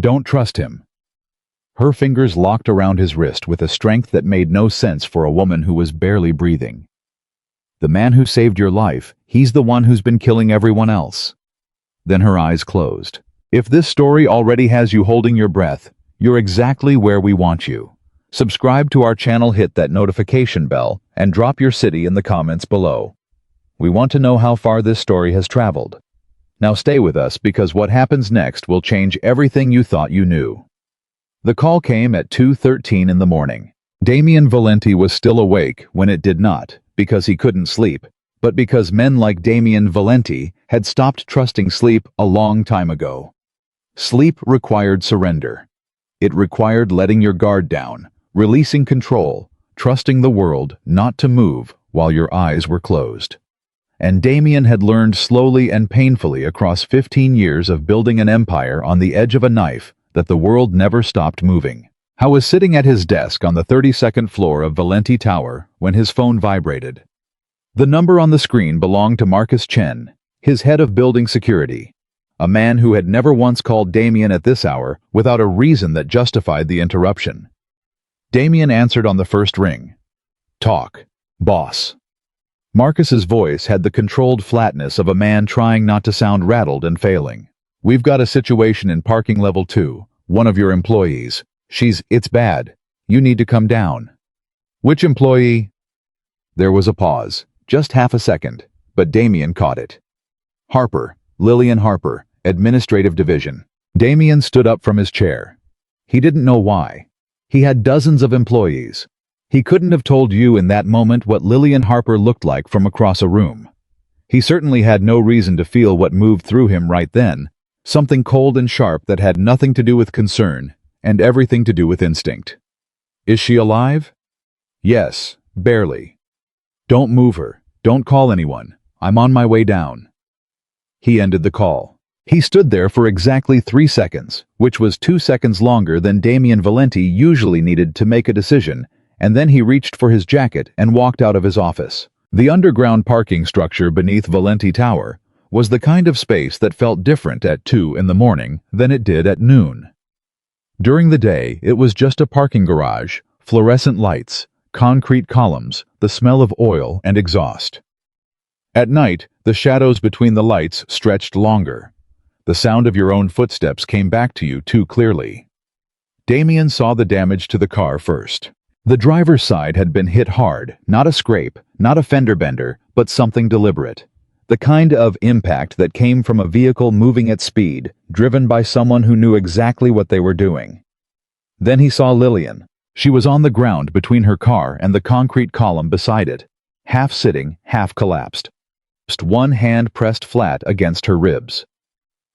Don't trust him. Her fingers locked around his wrist with a strength that made no sense for a woman who was barely breathing. The man who saved your life, he's the one who's been killing everyone else. Then her eyes closed. If this story already has you holding your breath, you're exactly where we want you. Subscribe to our channel, hit that notification bell, and drop your city in the comments below. We want to know how far this story has traveled. Now stay with us because what happens next will change everything you thought you knew. The call came at 2:13 in the morning. Damien Valenti was still awake when it did not, because he couldn't sleep, but because men like Damien Valenti had stopped trusting sleep a long time ago. Sleep required surrender. It required letting your guard down, releasing control, trusting the world not to move while your eyes were closed. And Damien had learned slowly and painfully across 15 years of building an empire on the edge of a knife that the world never stopped moving. He was sitting at his desk on the 32nd floor of Valenti Tower when his phone vibrated. The number on the screen belonged to Marcus Chen, his head of building security, a man who had never once called Damien at this hour without a reason that justified the interruption. Damien answered on the first ring. "Talk, boss." Marcus's voice had the controlled flatness of a man trying not to sound rattled and failing. "We've got a situation in parking level 2, one of your employees. It's bad. You need to come down." "Which employee?" There was a pause, just half a second, but Damien caught it. "Harper, Lillian Harper, Administrative Division." Damien stood up from his chair. He didn't know why. He had dozens of employees. He couldn't have told you in that moment what Lillian Harper looked like from across a room. He certainly had no reason to feel what moved through him right then, something cold and sharp that had nothing to do with concern and everything to do with instinct. "Is she alive?" "Yes, barely." "Don't move her. Don't call anyone. I'm on my way down." He ended the call. He stood there for exactly 3 seconds, which was 2 seconds longer than Damien Valenti usually needed to make a decision, and then he reached for his jacket and walked out of his office. The underground parking structure beneath Valenti Tower was the kind of space that felt different at 2 in the morning than it did at noon. During the day, it was just a parking garage, fluorescent lights, concrete columns, the smell of oil and exhaust. At night, the shadows between the lights stretched longer. The sound of your own footsteps came back to you too clearly. Damien saw the damage to the car first. The driver's side had been hit hard, not a scrape, not a fender bender, but something deliberate. The kind of impact that came from a vehicle moving at speed, driven by someone who knew exactly what they were doing. Then he saw Lillian. She was on the ground between her car and the concrete column beside it, half sitting, half collapsed. Just one hand pressed flat against her ribs.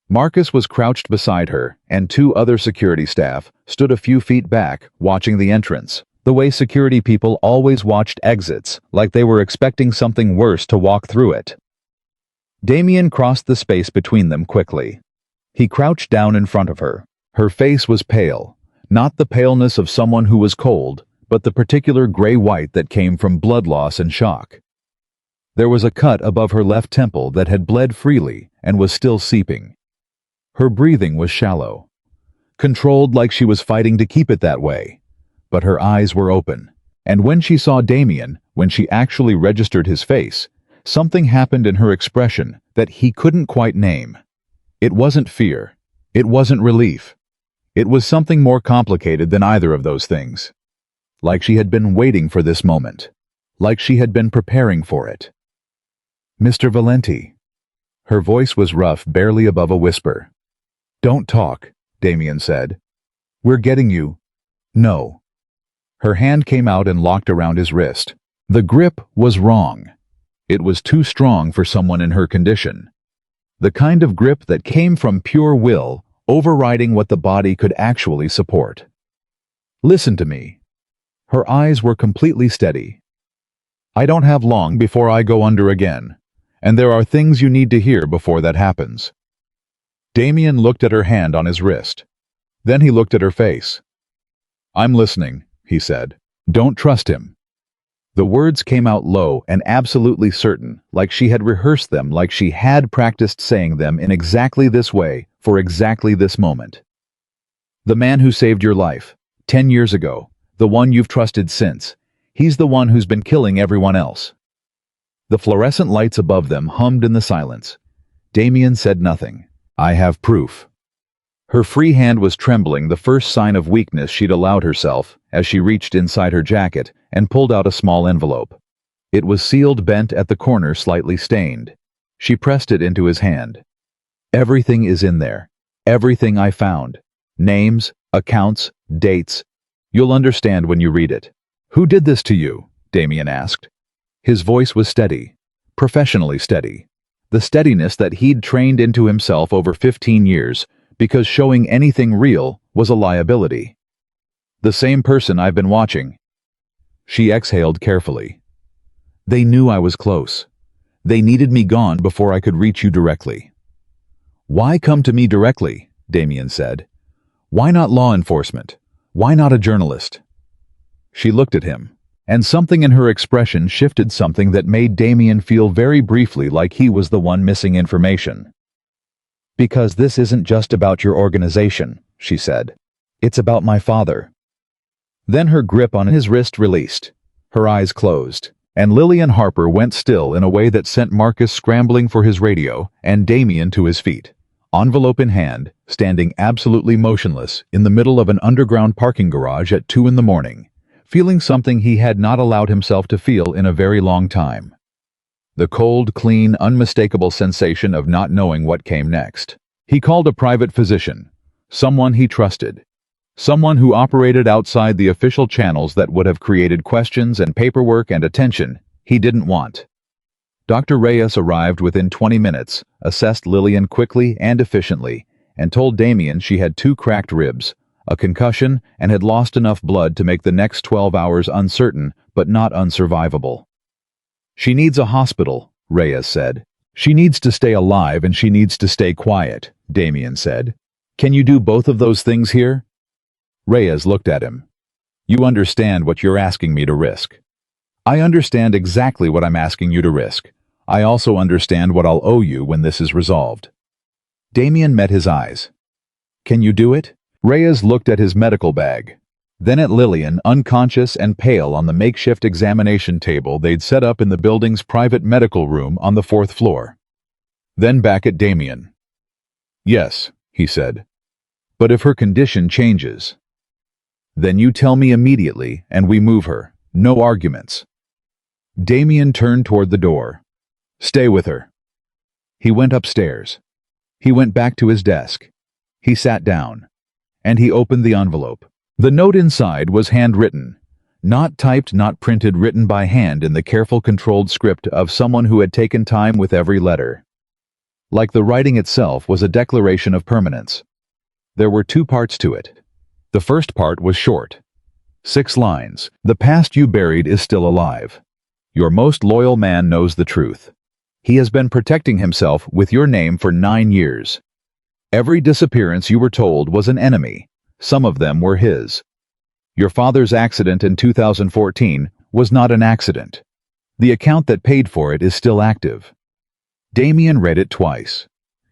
Marcus was crouched beside her, and 2 other security staff stood a few feet back, watching the entrance, the way security people always watched exits, like they were expecting something worse to walk through it. Damien crossed the space between them quickly. He crouched down in front of her. Her face was pale, not the paleness of someone who was cold, but the particular gray-white that came from blood loss and shock. There was a cut above her left temple that had bled freely and was still seeping. Her breathing was shallow, controlled like she was fighting to keep it that way, but her eyes were open, and when she saw Damien, when she actually registered his face, something happened in her expression that he couldn't quite name. It wasn't fear. It wasn't relief. It was something more complicated than either of those things. Like she had been waiting for this moment. Like she had been preparing for it. "Mr. Valenti." Her voice was rough, barely above a whisper. "Don't talk," Damien said. "We're getting you." "No." Her hand came out and locked around his wrist. The grip was wrong. It was too strong for someone in her condition. The kind of grip that came from pure will, overriding what the body could actually support. "Listen to me." Her eyes were completely steady. "I don't have long before I go under again, and there are things you need to hear before that happens." Damien looked at her hand on his wrist. Then he looked at her face. "I'm listening," he said. "Don't trust him." The words came out low and absolutely certain, like she had rehearsed them, like she had practiced saying them in exactly this way, for exactly this moment. The man who saved your life 10 years ago, the one you've trusted since. He's the one who's been killing everyone else. The fluorescent lights above them hummed in the silence. Damien said nothing. I have proof. Her free hand was trembling, the first sign of weakness she'd allowed herself, as she reached inside her jacket and pulled out a small envelope. It was sealed, bent at the corner, slightly stained. She pressed it into his hand. Everything is in there. Everything I found. Names, accounts, dates. You'll understand when you read it. Who did this to you? Damien asked. His voice was steady, professionally steady. The steadiness that he'd trained into himself over 15 years, because showing anything real was a liability. The same person I've been watching. She exhaled carefully. They knew I was close. They needed me gone before I could reach you directly. Why come to me directly? Damien said. Why not law enforcement? Why not a journalist? She looked at him, and something in her expression shifted, something that made Damien feel very briefly like he was the one missing information. Because this isn't just about your organization, she said. It's about my father. Then her grip on his wrist released. Her eyes closed, and Lillian Harper went still in a way that sent Marcus scrambling for his radio and Damien to his feet, envelope in hand, standing absolutely motionless in the middle of an underground parking garage at 2 a.m, feeling something he had not allowed himself to feel in a very long time. The cold, clean, unmistakable sensation of not knowing what came next. He called a private physician, someone he trusted, someone who operated outside the official channels that would have created questions and paperwork and attention he didn't want. Dr. Reyes arrived within 20 minutes, assessed Lillian quickly and efficiently, and told Damien she had 2 cracked ribs, a concussion, and had lost enough blood to make the next 12 hours uncertain but not unsurvivable. She needs a hospital, Reyes said. She needs to stay alive and she needs to stay quiet, Damien said. Can you do both of those things here? Reyes looked at him. You understand what you're asking me to risk. I understand exactly what I'm asking you to risk. I also understand what I'll owe you when this is resolved. Damien met his eyes. Can you do it? Reyes looked at his medical bag, then at Lillian, unconscious and pale on the makeshift examination table they'd set up in the building's private medical room on the 4th floor. Then back at Damien. Yes, he said. But if her condition changes, then you tell me immediately and we move her. No arguments. Damien turned toward the door. Stay with her. He went upstairs. He went back to his desk. He sat down. And he opened the envelope. The note inside was handwritten. Not typed, not printed, written by hand in the careful, controlled script of someone who had taken time with every letter. Like the writing itself was a declaration of permanence. There were 2 parts to it. The first part was short. 6 lines. The past you buried is still alive. Your most loyal man knows the truth. He has been protecting himself with your name for 9 years. Every disappearance you were told was an enemy. Some of them were his. Your father's accident in 2014 was not an accident. The account that paid for it is still active. Damien read it twice.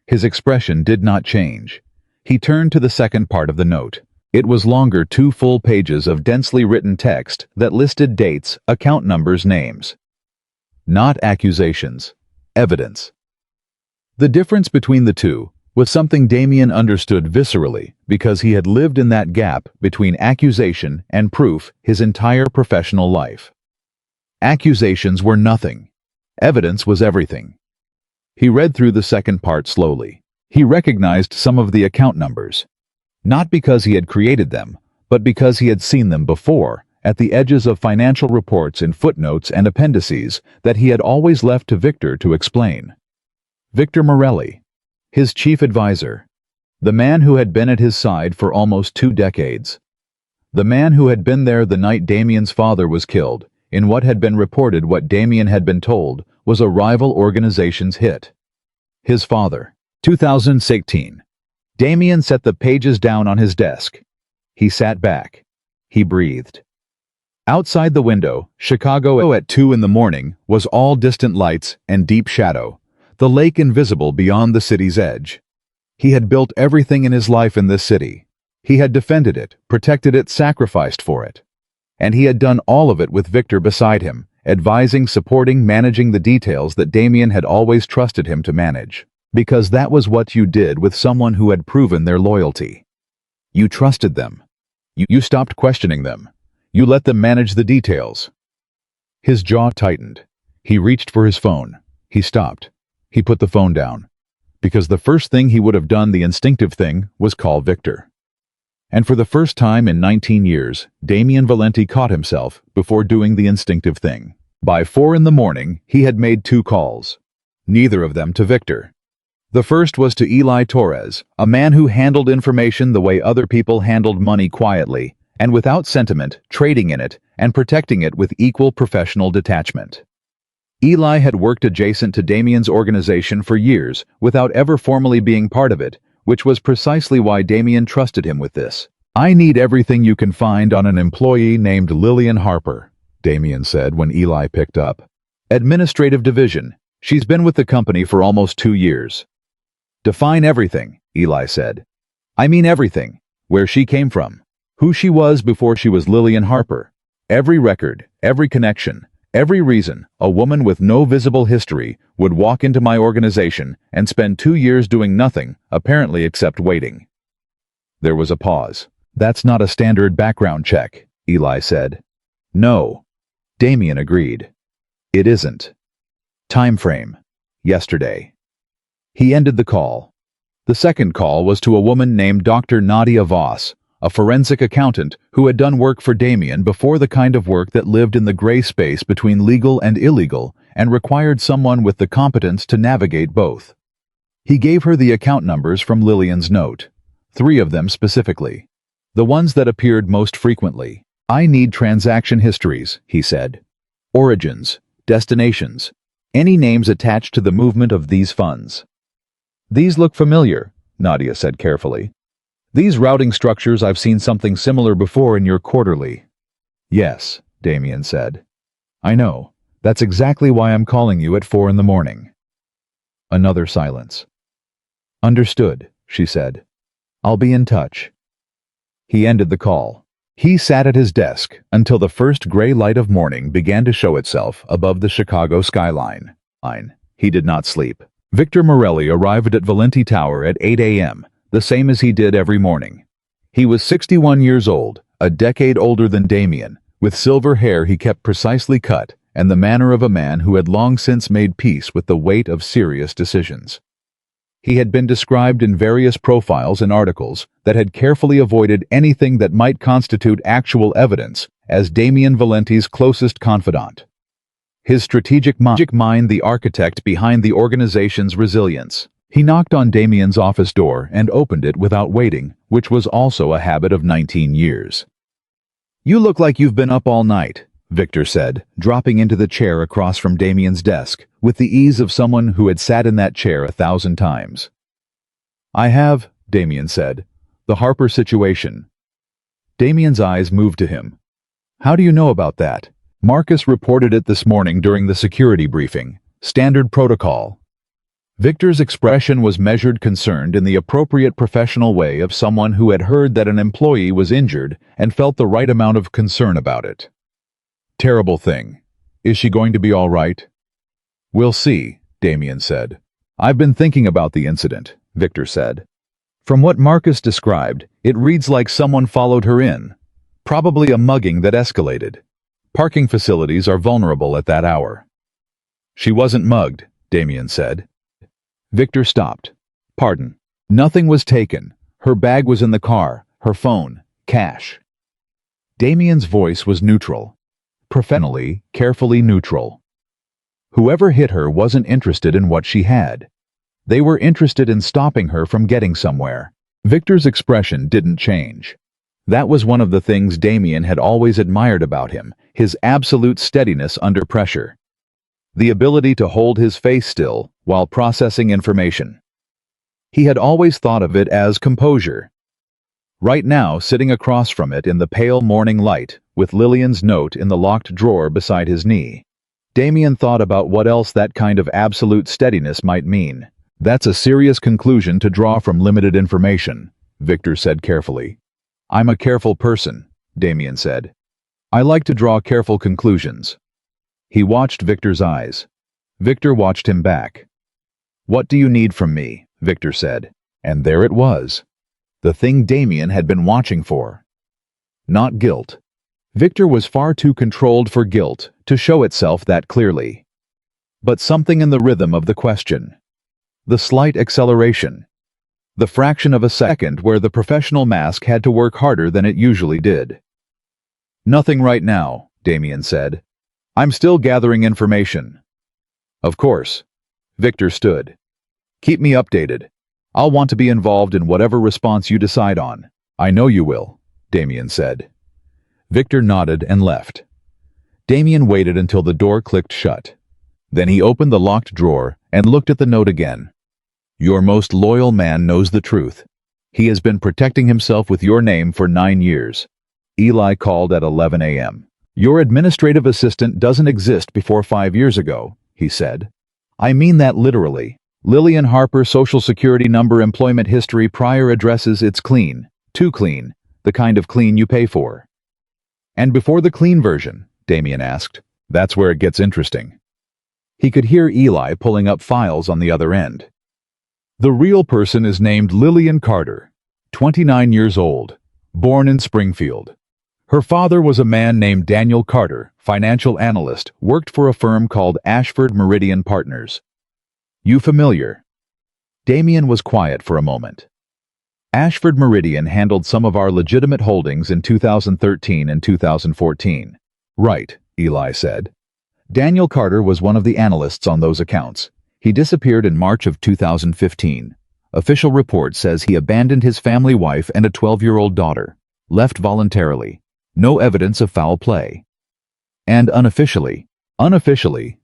His expression did not change. He turned to the second part of the note. It was longer, 2 full pages of densely written text that listed dates, account numbers, names. Not accusations. Evidence. The difference between the two was something Damien understood viscerally because he had lived in that gap between accusation and proof his entire professional life. Accusations were nothing. Evidence was everything. He read through the second part slowly. He recognized some of the account numbers, not because he had created them, but because he had seen them before at the edges of financial reports in footnotes and appendices that he had always left to Victor to explain. Victor Morelli, his chief advisor, the man who had been at his side for almost 2 decades, the man who had been there the night Damien's father was killed, in what had been reported, what Damien had been told, was a rival organization's hit. His father, 2016. Damien set the pages down on his desk. He sat back. He breathed. Outside the window, Chicago at 2 a.m, was all distant lights and deep shadow, the lake invisible beyond the city's edge. He had built everything in his life in this city. He had defended it, protected it, sacrificed for it. And he had done all of it with Victor beside him, advising, supporting, managing the details that Damien had always trusted him to manage. Because that was what you did with someone who had proven their loyalty. You trusted them. You stopped questioning them. You let them manage the details. His jaw tightened. He reached for his phone. He stopped. He put the phone down. Because the first thing he would have done, the instinctive thing, was call Victor. And for the first time in 19 years, Damien Valenti caught himself before doing the instinctive thing. By 4 in the morning, he had made 2 calls. Neither of them to Victor. The first was to Eli Torres, a man who handled information the way other people handled money, quietly, and without sentiment, trading in it, and protecting it with equal professional detachment. Eli had worked adjacent to Damien's organization for years without ever formally being part of it, which was precisely why Damien trusted him with this. "I need everything you can find on an employee named Lillian Harper," Damien said when Eli picked up. "Administrative division. She's been with the company for almost 2 years. "Define everything," Eli said. "I mean everything. Where she came from. Who she was before she was Lillian Harper. Every record, every connection, every reason a woman with no visible history would walk into my organization and spend 2 years doing nothing, apparently, except waiting." There was a pause. "That's not a standard background check," Eli said. "No." Damien agreed. "It isn't." Time frame. Yesterday. He ended the call. The second call was to a woman named Dr. Nadia Voss, a forensic accountant who had done work for Damien before, the kind of work that lived in the gray space between legal and illegal and required someone with the competence to navigate both. He gave her the account numbers from Lillian's note. 3 of them specifically. The ones that appeared most frequently. "I need transaction histories," he said. "Origins, destinations, any names attached to the movement of these funds." "These look familiar," Nadia said carefully. "These routing structures, I've seen something similar before in your quarterly." "Yes," Damien said. "I know. That's exactly why I'm calling you at 4 in the morning." Another silence. "Understood," she said. "I'll be in touch." He ended the call. He sat at his desk until the first gray light of morning began to show itself above the Chicago skyline. He did not sleep. Victor Morelli arrived at Valenti Tower at 8 a.m., the same as he did every morning. He was 61 years old, a decade older than Damien, with silver hair he kept precisely cut, and the manner of a man who had long since made peace with the weight of serious decisions. He had been described in various profiles and articles that had carefully avoided anything that might constitute actual evidence as Damien Valenti's closest confidant. His strategic mind, the architect behind the organization's resilience. He knocked on Damien's office door and opened it without waiting, which was also a habit of 19 years. "You look like you've been up all night," Victor said, dropping into the chair across from Damien's desk, with the ease of someone who had sat in that chair 1,000 times. "I have," Damien said. "The Harper situation." Damien's eyes moved to him. "How do you know about that?" "Marcus reported it this morning during the security briefing. Standard protocol." Victor's expression was measured, concerned in the appropriate professional way of someone who had heard that an employee was injured and felt the right amount of concern about it. "Terrible thing. Is she going to be all right?" "We'll see," Damien said. "I've been thinking about the incident," Victor said. "From what Marcus described, it reads like someone followed her in. Probably a mugging that escalated. Parking facilities are vulnerable at that hour." "She wasn't mugged," Damien said. Victor stopped. "Pardon. Nothing was taken. Her bag was in the car, her phone, cash." Damien's voice was neutral. Professionally, carefully neutral. Whoever hit her wasn't interested in what she had. They were interested in stopping her from getting somewhere. Victor's expression didn't change. That was one of the things Damien had always admired about him, his absolute steadiness under pressure. The ability to hold his face still while processing information. He had always thought of it as composure. Right now, sitting across from it in the pale morning light, with Lillian's note in the locked drawer beside his knee, Damien thought about what else that kind of absolute steadiness might mean. "That's a serious conclusion to draw from limited information," Victor said carefully. I'm a careful person, Damien said. I like to draw careful conclusions. He watched Victor's eyes. Victor watched him back. What do you need from me? Victor said. And there it was. The thing Damien had been watching for. Not guilt. Victor was far too controlled for guilt to show itself that clearly. But something in the rhythm of the question. The slight acceleration. The fraction of a second where the professional mask had to work harder than it usually did. Nothing right now, Damien said. I'm still gathering information. Of course. Victor stood. Keep me updated. I'll want to be involved in whatever response you decide on. I know you will, Damien said. Victor nodded and left. Damien waited until the door clicked shut. Then he opened the locked drawer and looked at the note again. Your most loyal man knows the truth. He has been protecting himself with your name for 9 years. Eli called at 11 a.m. Your administrative assistant doesn't exist before 5 years ago, he said. I mean that literally. Lillian Harper Social Security number employment history prior addresses it's clean. Too clean. The kind of clean you pay for. And before the clean version, Damien asked. That's where it gets interesting. He could hear Eli pulling up files on the other end. The real person is named Lillian Carter, 29 years old, born in Springfield. Her father was a man named Daniel Carter, financial analyst, worked for a firm called Ashford Meridian Partners. You familiar? Damien was quiet for a moment. Ashford Meridian handled some of our legitimate holdings in 2013 and 2014. Right, Eli said. Daniel Carter was one of the analysts on those accounts. He disappeared in March of 2015. Official report says he abandoned his family wife and a 12-year-old daughter. Left voluntarily. No evidence of foul play. And unofficially,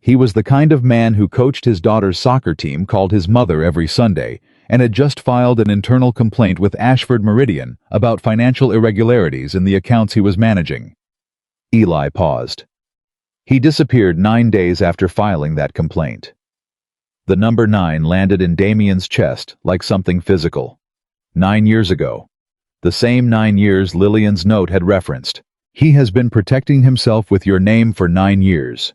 he was the kind of man who coached his daughter's soccer team, called his mother every Sunday, and had just filed an internal complaint with Ashford Meridian about financial irregularities in the accounts he was managing. Eli paused. He disappeared 9 days after filing that complaint. The number 9 landed in Damien's chest like something physical. 9 years ago. The same 9 years Lillian's note had referenced. He has been protecting himself with your name for 9 years.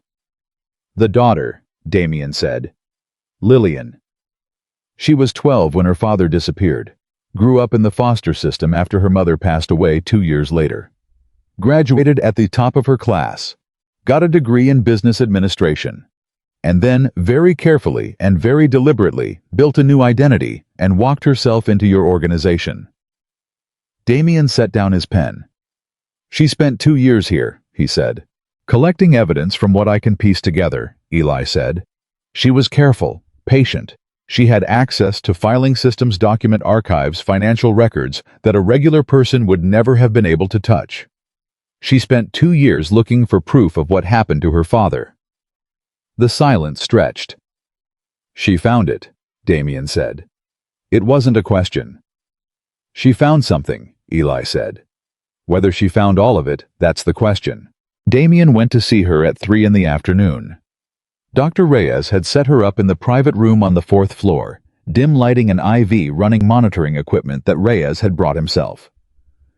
The daughter, Damien said. Lillian. She was 12 when her father disappeared. Grew up in the foster system after her mother passed away 2 years later. Graduated at the top of her class. Got a degree in business administration. And then, very carefully and very deliberately, built a new identity and walked herself into your organization. Damien set down his pen. She spent 2 years here, he said. Collecting evidence from what I can piece together, Eli said. She was careful, patient. She had access to filing systems, document archives, financial records that a regular person would never have been able to touch. She spent 2 years looking for proof of what happened to her father. The silence stretched. She found it, Damien said. It wasn't a question. She found something, Eli said. Whether she found all of it, that's the question. Damien went to see her at 3 in the afternoon. Dr. Reyes had set her up in the private room on the 4th floor, dim lighting and IV running monitoring equipment that Reyes had brought himself.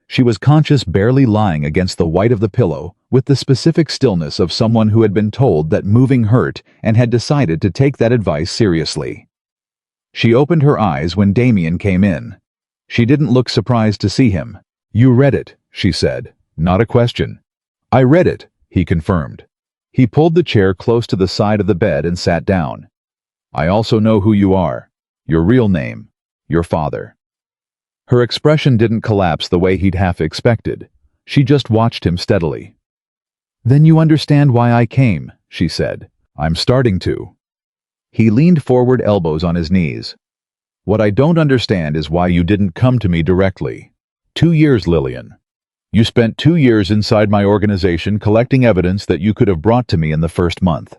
She was conscious, barely lying against the white of the pillow, with the specific stillness of someone who had been told that moving hurt and had decided to take that advice seriously. She opened her eyes when Damien came in. She didn't look surprised to see him. You read it, she said. Not a question. I read it, he confirmed. He pulled the chair close to the side of the bed and sat down. I also know who you are. Your real name. Your father. Her expression didn't collapse the way he'd half expected. She just watched him steadily. Then you understand why I came, she said. I'm starting to. He leaned forward, elbows on his knees. What I don't understand is why you didn't come to me directly. 2 years, Lillian. You spent 2 years inside my organization collecting evidence that you could have brought to me in the first month.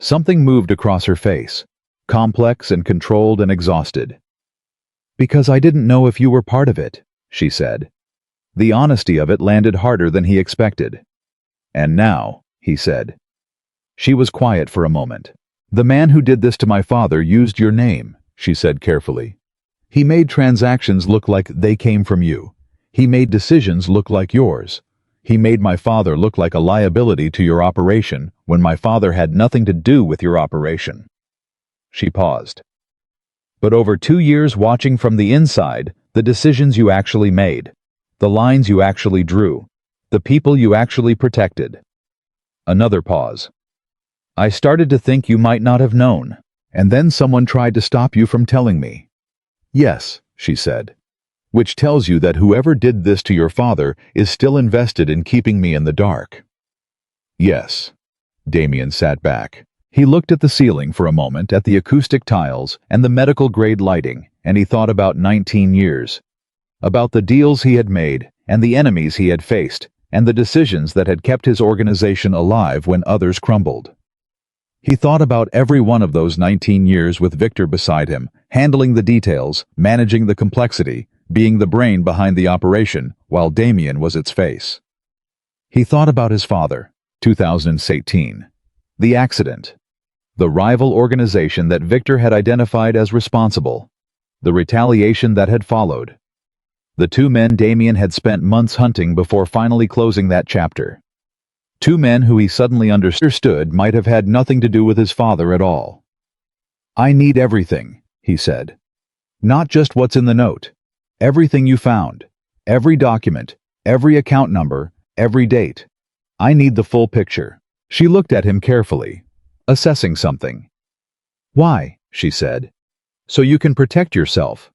Something moved across her face, complex and controlled and exhausted. Because I didn't know if you were part of it, she said. The honesty of it landed harder than he expected. And now, he said. She was quiet for a moment. The man who did this to my father used your name, she said carefully. He made transactions look like they came from you. He made decisions look like yours. He made my father look like a liability to your operation when my father had nothing to do with your operation." She paused. "But over 2 years watching from the inside, the decisions you actually made, the lines you actually drew, the people you actually protected." Another pause. "I started to think you might not have known, and then someone tried to stop you from telling me." "Yes," she said. "Which tells you that whoever did this to your father is still invested in keeping me in the dark." "Yes." Damien sat back. He looked at the ceiling for a moment, at the acoustic tiles and the medical-grade lighting, and he thought about 19 years. About the deals he had made, and the enemies he had faced, and the decisions that had kept his organization alive when others crumbled. He thought about every one of those 19 years with Victor beside him, handling the details, managing the complexity, being the brain behind the operation, while Damien was its face. He thought about his father, 2018, the accident, the rival organization that Victor had identified as responsible, the retaliation that had followed, the 2 men Damien had spent months hunting before finally closing that chapter. 2 men who he suddenly understood might have had nothing to do with his father at all. "I need everything," he said. "Not just what's in the note. Everything you found. Every document. Every account number. Every date. I need the full picture." She looked at him carefully, assessing something. "Why?" she said. "So you can protect yourself.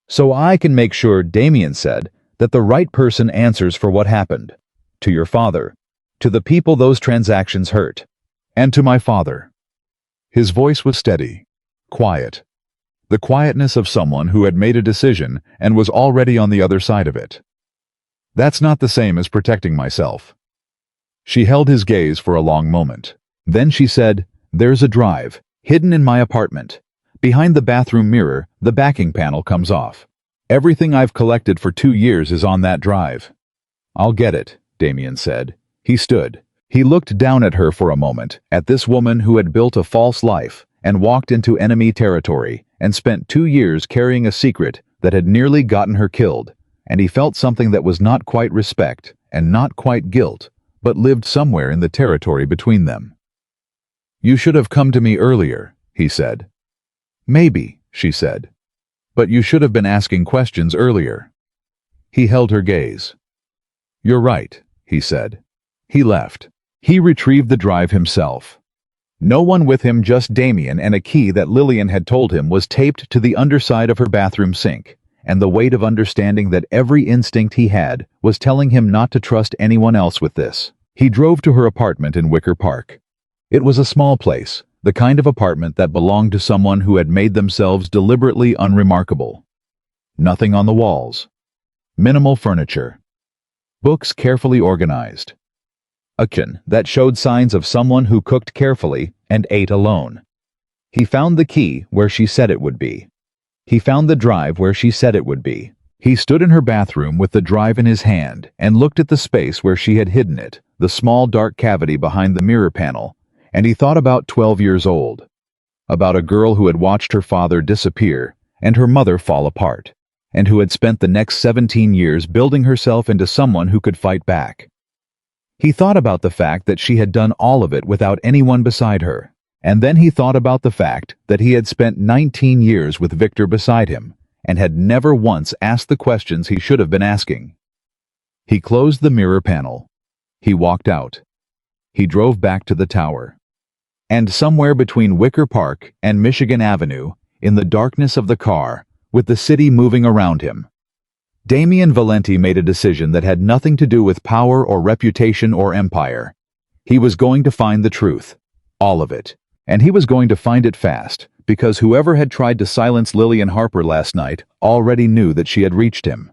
So I can make sure," Damien said, "that the right person answers for what happened. To your father. To the people those transactions hurt. And to my father." His voice was steady, quiet. The quietness of someone who had made a decision and was already on the other side of it. "That's not the same as protecting myself." She held his gaze for a long moment. Then she said, "There's a drive, hidden in my apartment. Behind the bathroom mirror, the backing panel comes off. Everything I've collected for 2 years is on that drive." "I'll get it," Damien said. He stood. He looked down at her for a moment, at this woman who had built a false life and walked into enemy territory and spent 2 years carrying a secret that had nearly gotten her killed, and he felt something that was not quite respect and not quite guilt, but lived somewhere in the territory between them. "You should have come to me earlier," he said. "Maybe," she said. "But you should have been asking questions earlier." He held her gaze. "You're right," he said. He left. He retrieved the drive himself. No one with him, just Damien and a key that Lillian had told him was taped to the underside of her bathroom sink, and the weight of understanding that every instinct he had was telling him not to trust anyone else with this. He drove to her apartment in Wicker Park. It was a small place, the kind of apartment that belonged to someone who had made themselves deliberately unremarkable. Nothing on the walls. Minimal furniture. Books carefully organized. A kitchen that showed signs of someone who cooked carefully and ate alone. He found the key where she said it would be. He found the drive where she said it would be. He stood in her bathroom with the drive in his hand and looked at the space where she had hidden it, the small dark cavity behind the mirror panel, and he thought about 12 years old. About a girl who had watched her father disappear and her mother fall apart, and who had spent the next 17 years building herself into someone who could fight back. He thought about the fact that she had done all of it without anyone beside her, and then he thought about the fact that he had spent 19 years with Victor beside him and had never once asked the questions he should have been asking. He closed the mirror panel. He walked out. He drove back to the tower. And somewhere between Wicker Park and Michigan Avenue, in the darkness of the car, with the city moving around him, Damien Valenti made a decision that had nothing to do with power or reputation or empire. He was going to find the truth. All of it. And he was going to find it fast, because whoever had tried to silence Lillian Harper last night already knew that she had reached him.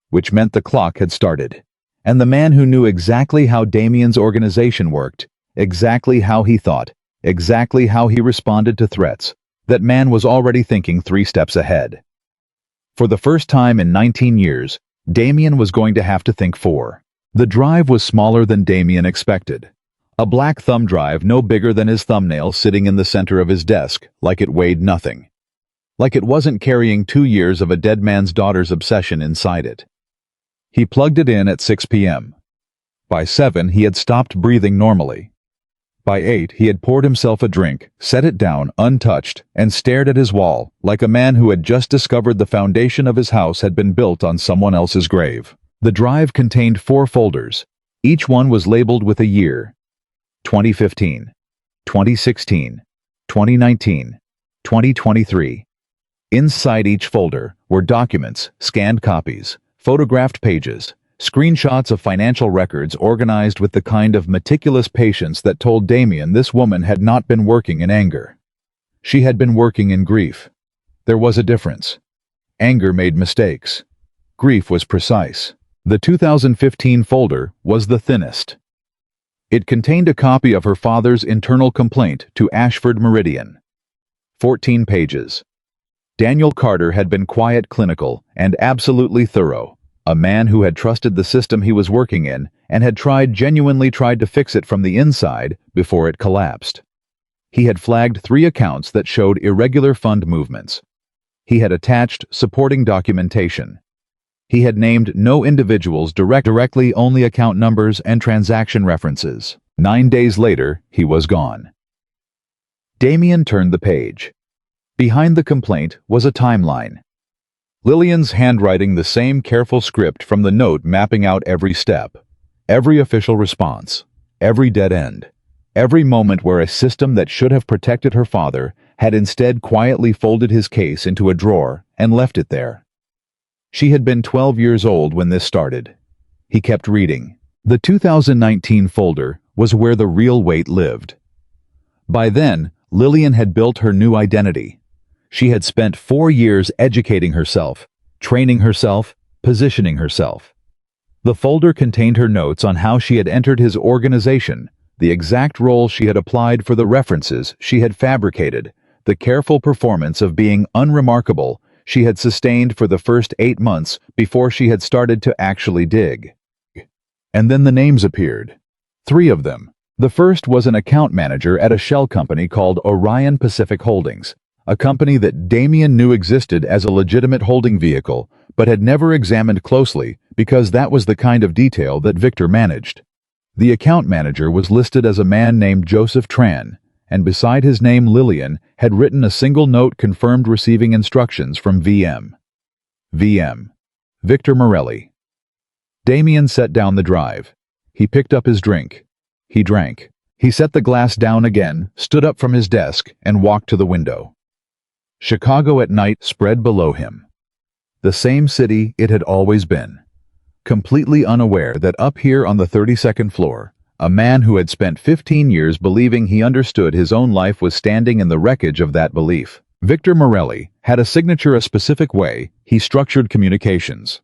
Which meant the clock had started. And the man who knew exactly how Damien's organization worked, exactly how he thought, exactly how he responded to threats, that man was already thinking 3 steps ahead. For the first time in 19 years, Damien was going to have to think 4. The drive was smaller than Damien expected. A black thumb drive no bigger than his thumbnail sitting in the center of his desk, like it weighed nothing. Like it wasn't carrying 2 years of a dead man's daughter's obsession inside it. He plugged it in at 6 p.m. By 7, he had stopped breathing normally. By 8, he had poured himself a drink, set it down untouched, and stared at his wall, like a man who had just discovered the foundation of his house had been built on someone else's grave. The drive contained 4 folders. Each one was labeled with a year: 2015, 2016, 2019, 2023. Inside each folder were documents, scanned copies, photographed pages, screenshots of financial records organized with the kind of meticulous patience that told Damien this woman had not been working in anger. She had been working in grief. There was a difference. Anger made mistakes. Grief was precise. The 2015 folder was the thinnest. It contained a copy of her father's internal complaint to Ashford Meridian. 14 pages. Daniel Carter had been quiet, clinical, and absolutely thorough. A man who had trusted the system he was working in and had genuinely tried to fix it from the inside before it collapsed. He had flagged 3 accounts that showed irregular fund movements. He had attached supporting documentation. He had named no individuals directly, only account numbers and transaction references. 9 days later, he was gone. Damien turned the page. Behind the complaint was a timeline. Lillian's handwriting the same careful script from the note, mapping out every step, every official response, every dead end, every moment where a system that should have protected her father had instead quietly folded his case into a drawer and left it there. She had been 12 years old when this started. He kept reading. The 2019 folder was where the real weight lived. By then, Lillian had built her new identity. She had spent 4 years educating herself, training herself, positioning herself. The folder contained her notes on how she had entered his organization, the exact role she had applied for the references she had fabricated, the careful performance of being unremarkable she had sustained for the first 8 months before she had started to actually dig. And then the names appeared. 3 of them. The first was an account manager at a shell company called Orion Pacific Holdings, a company that Damien knew existed as a legitimate holding vehicle, but had never examined closely because that was the kind of detail that Victor managed. The account manager was listed as a man named Joseph Tran, and beside his name Lillian had written a single note confirmed receiving instructions from VM. Victor Morelli. Damien set down the drive. He picked up his drink. He drank. He set the glass down again, stood up from his desk, and walked to the window. Chicago at night spread below him. The same city it had always been. Completely unaware that up here on the 32nd floor, a man who had spent 15 years believing he understood his own life was standing in the wreckage of that belief. Victor Morelli had a signature, a specific way he structured communications.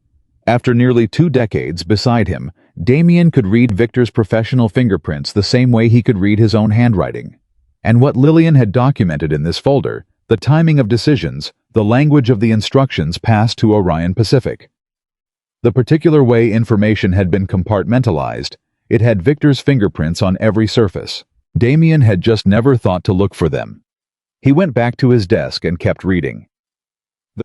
After nearly 2 decades beside him, Damien could read Victor's professional fingerprints the same way he could read his own handwriting. And what Lillian had documented in this folder, the timing of decisions, the language of the instructions passed to Orion Pacific. The particular way information had been compartmentalized, it had Victor's fingerprints on every surface. Damien had just never thought to look for them. He went back to his desk and kept reading.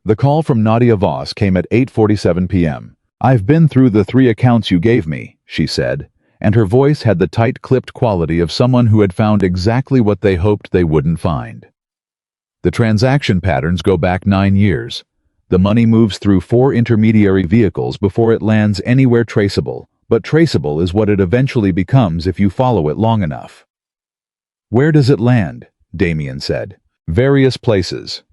The call from Nadia Voss came at 8:47 p.m. "I've been through the 3 accounts you gave me," she said, and her voice had the tight, clipped quality of someone who had found exactly what they hoped they wouldn't find. The transaction patterns go back 9 years. The money moves through 4 intermediary vehicles before it lands anywhere traceable, but traceable is what it eventually becomes if you follow it long enough. "Where does it land?" Damien said. "Various places.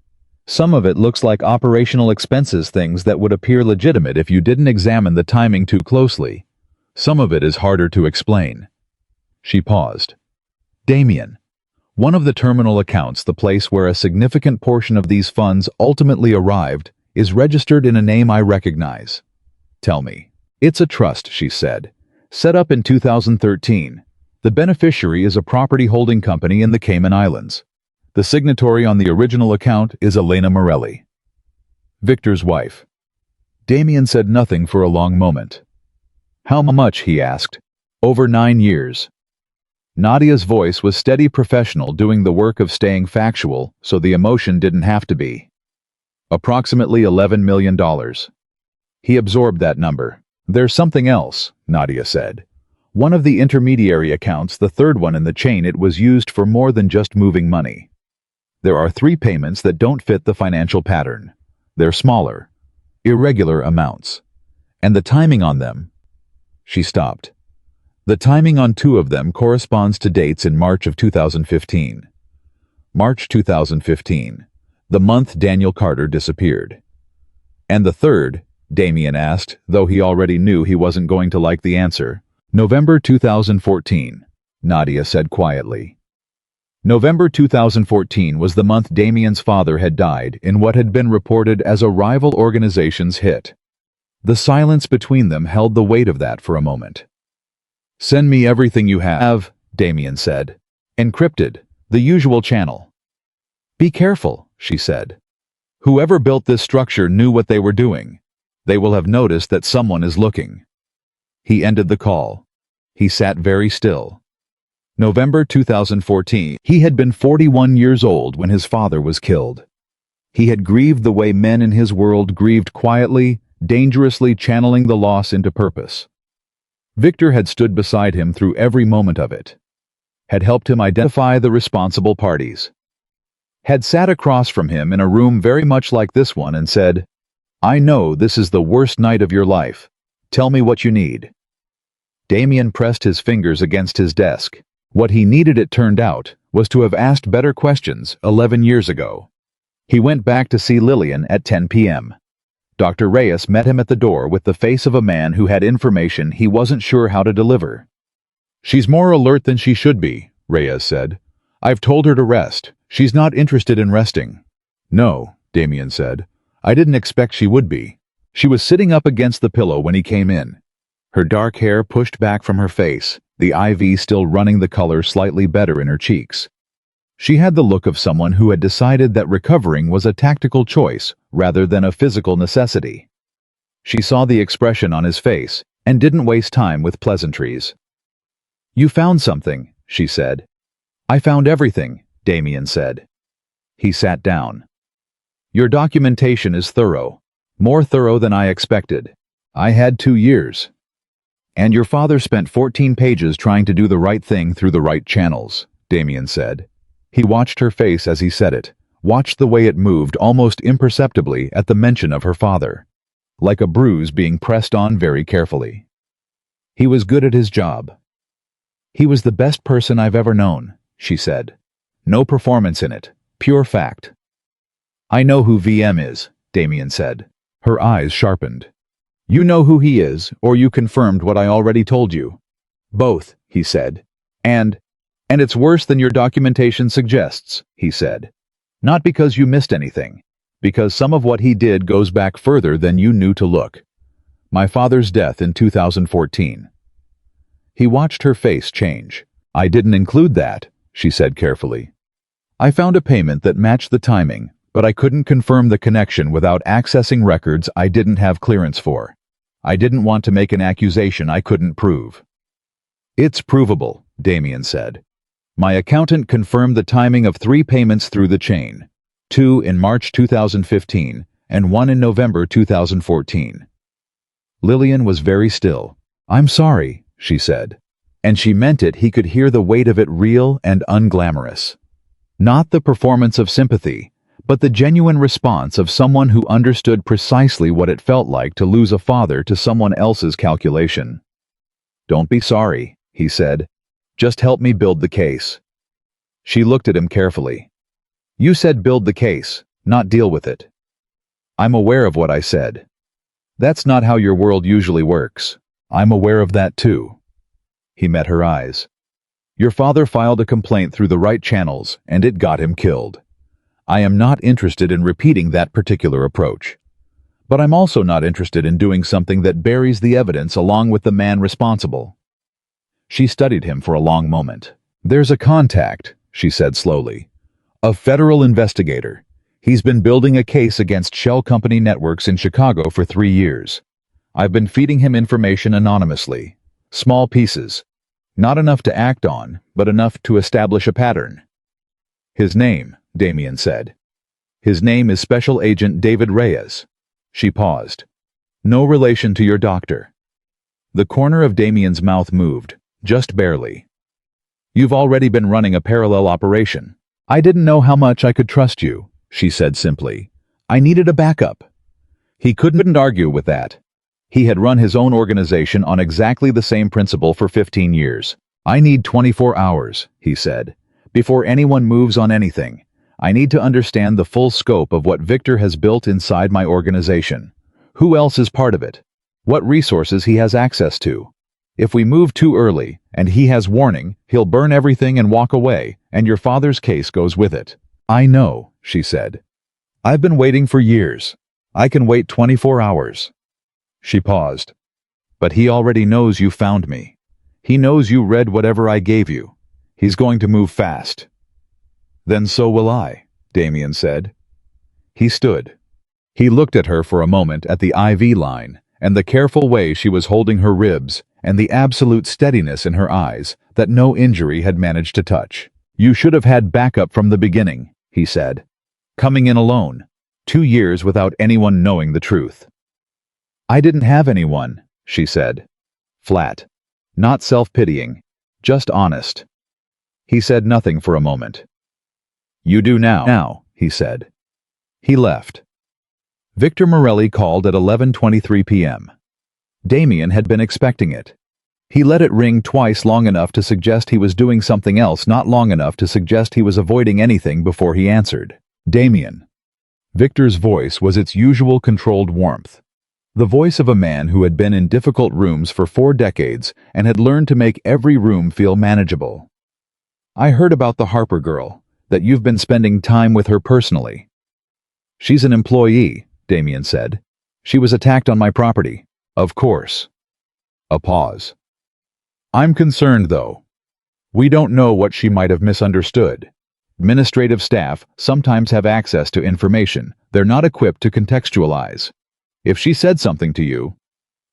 Some of it looks like operational expenses, things that would appear legitimate if you didn't examine the timing too closely. Some of it is harder to explain." She paused. "Damien, one of the terminal accounts, the place where a significant portion of these funds ultimately arrived, is registered in a name I recognize. Tell me." "It's a trust," she said. "Set up in 2013. The beneficiary is a property holding company in the Cayman Islands. The signatory on the original account is Elena Morelli, Victor's wife." Damien said nothing for a long moment. "How much?" he asked. "Over 9 years. Nadia's voice was steady, professional, doing the work of staying factual, so the emotion didn't have to be. "Approximately $11 million. He absorbed that number. There's something else, Nadia said. One of the intermediary accounts, the third one in the chain, it was used for more than just moving money. There are 3 payments that don't fit the financial pattern. They're smaller, irregular amounts. And the timing on them... She stopped. The timing on 2 of them corresponds to dates in March of 2015. March 2015, the month Daniel Carter disappeared. And the third, Damien asked, though he already knew he wasn't going to like the answer. November 2014, Nadia said quietly. November 2014 was the month Damien's father had died in what had been reported as a rival organization's hit. The silence between them held the weight of that for a moment. "Send me everything you have," Damien said. "Encrypted, the usual channel." "Be careful," she said. "Whoever built this structure knew what they were doing. They will have noticed that someone is looking." He ended the call. He sat very still. November 2014. He had been 41 years old when his father was killed. He had grieved the way men in his world grieved, quietly, dangerously, channeling the loss into purpose. Victor had stood beside him through every moment of it, had helped him identify the responsible parties, had sat across from him in a room very much like this one and said, "I know this is the worst night of your life. Tell me what you need." Damien pressed his fingers against his desk. What he needed, it turned out, was to have asked better questions 11 years ago. He went back to see Lillian at 10 p.m. Dr. Reyes met him at the door with the face of a man who had information he wasn't sure how to deliver. "She's more alert than she should be," Reyes said. "I've told her to rest. She's not interested in resting." "No," Damien said. "I didn't expect she would be." She was sitting up against the pillow when he came in. Her dark hair pushed back from her face, the IV still running the color slightly better in her cheeks. She had the look of someone who had decided that recovering was a tactical choice rather than a physical necessity. She saw the expression on his face and didn't waste time with pleasantries. "You found something," she said. "I found everything," Damien said. He sat down. "Your documentation is thorough, more thorough than I expected. I had 2 years. And your father spent 14 pages trying to do the right thing through the right channels," Damien said. He watched her face as he said it, watched the way it moved almost imperceptibly at the mention of her father, like a bruise being pressed on very carefully. "He was good at his job." "He was the best person I've ever known," she said. "No performance in it, pure fact." "I know who VM is," Damien said. Her eyes sharpened. "You know who he is, or you confirmed what I already told you?" "Both," he said. And it's worse than your documentation suggests," he said. "Not because you missed anything, because some of what he did goes back further than you knew to look. My father's death in 2014. He watched her face change. "I didn't include that," she said carefully. "I found a payment that matched the timing, but I couldn't confirm the connection without accessing records I didn't have clearance for. I didn't want to make an accusation I couldn't prove." "It's provable," Damien said. "My accountant confirmed the timing of 3 payments through the chain, 2 in March 2015 and 1 in November 2014. Lillian was very still. "I'm sorry," she said. And she meant it. He could hear the weight of it, real and unglamorous. Not the performance of sympathy, but the genuine response of someone who understood precisely what it felt like to lose a father to someone else's calculation. "Don't be sorry," he said. "Just help me build the case." She looked at him carefully. "You said build the case, not deal with it." "I'm aware of what I said. That's not how your world usually works. I'm aware of that too." He met her eyes. "Your father filed a complaint through the right channels, and it got him killed. I am not interested in repeating that particular approach. But I'm also not interested in doing something that buries the evidence along with the man responsible." She studied him for a long moment. "There's a contact," she said slowly. "A federal investigator. He's been building a case against shell company networks in Chicago for 3 years. I've been feeding him information anonymously. Small pieces. Not enough to act on, but enough to establish a pattern." "His name," Damien said. "His name is Special Agent David Reyes." She paused. "No relation to your doctor." The corner of Damien's mouth moved, just barely. You've already been running a parallel operation. I didn't know how much I could trust you, she said simply. I needed a backup. He couldn't argue with that. He had run his own organization on exactly the same principle for 15 years. I need 24 hours, he said, before anyone moves on anything. I need to understand the full scope of what Victor has built inside my organization. Who else is part of it? What resources he has access to. If we move too early, and he has warning, he'll burn everything and walk away, and your father's case goes with it. I know, she said. I've been waiting for years. I can wait 24 hours. She paused. But he already knows you found me. He knows you read whatever I gave you. He's going to move fast. Then so will I, Damien said. He stood. He looked at her for a moment at the IV line, and the careful way she was holding her ribs, and the absolute steadiness in her eyes that no injury had managed to touch. You should have had backup from the beginning, he said. Coming in alone. 2 years without anyone knowing the truth. I didn't have anyone, she said. Flat. Not self-pitying. Just honest. He said nothing for a moment. You do now, he said. He left. Victor Morelli called at 11:23 p.m. Damien had been expecting it. He let it ring twice long enough to suggest he was doing something else, not long enough to suggest he was avoiding anything before he answered. Damien. Victor's voice was its usual controlled warmth. The voice of a man who had been in difficult rooms for 4 decades and had learned to make every room feel manageable. I heard about the Harper girl, that you've been spending time with her personally. She's an employee, Damien said. She was attacked on my property. Of course. A pause. I'm concerned, though. We don't know what she might have misunderstood. Administrative staff sometimes have access to information they're not equipped to contextualize. If she said something to you...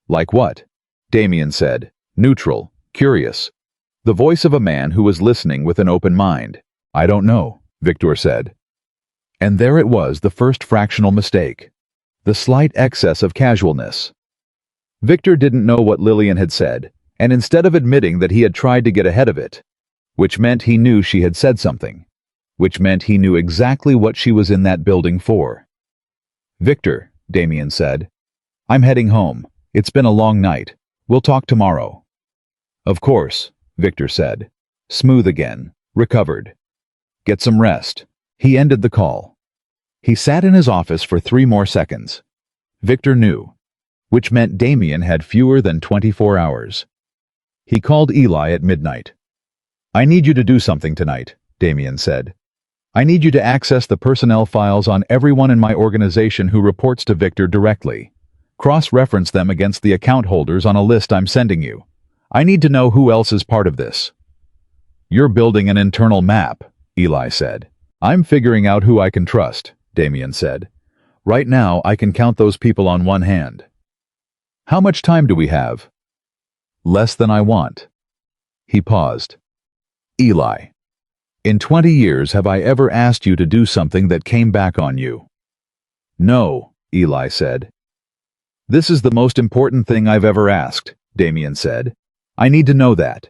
Like what? Damien said, neutral, curious. The voice of a man who was listening with an open mind. I don't know, Victor said. And there it was, the first fractional mistake. The slight excess of casualness. Victor didn't know what Lillian had said, and instead of admitting that he had tried to get ahead of it, which meant he knew she had said something, which meant he knew exactly what she was in that building for. Victor, Damien said, I'm heading home. It's been a long night. We'll talk tomorrow. Of course, Victor said. Smooth again, recovered. Get some rest. He ended the call. He sat in his office for 3 more seconds. Victor knew, which meant Damien had fewer than 24 hours. He called Eli at midnight. I need you to do something tonight, Damien said. I need you to access the personnel files on everyone in my organization who reports to Victor directly. Cross-reference them against the account holders on a list I'm sending you. I need to know who else is part of this. You're building an internal map, Eli said. I'm figuring out who I can trust, Damien said. Right now, I can count those people on one hand. How much time do we have? Less than I want. He paused. Eli. In 20 years, have I ever asked you to do something that came back on you? No, Eli said. This is the most important thing I've ever asked, Damien said. I need to know that.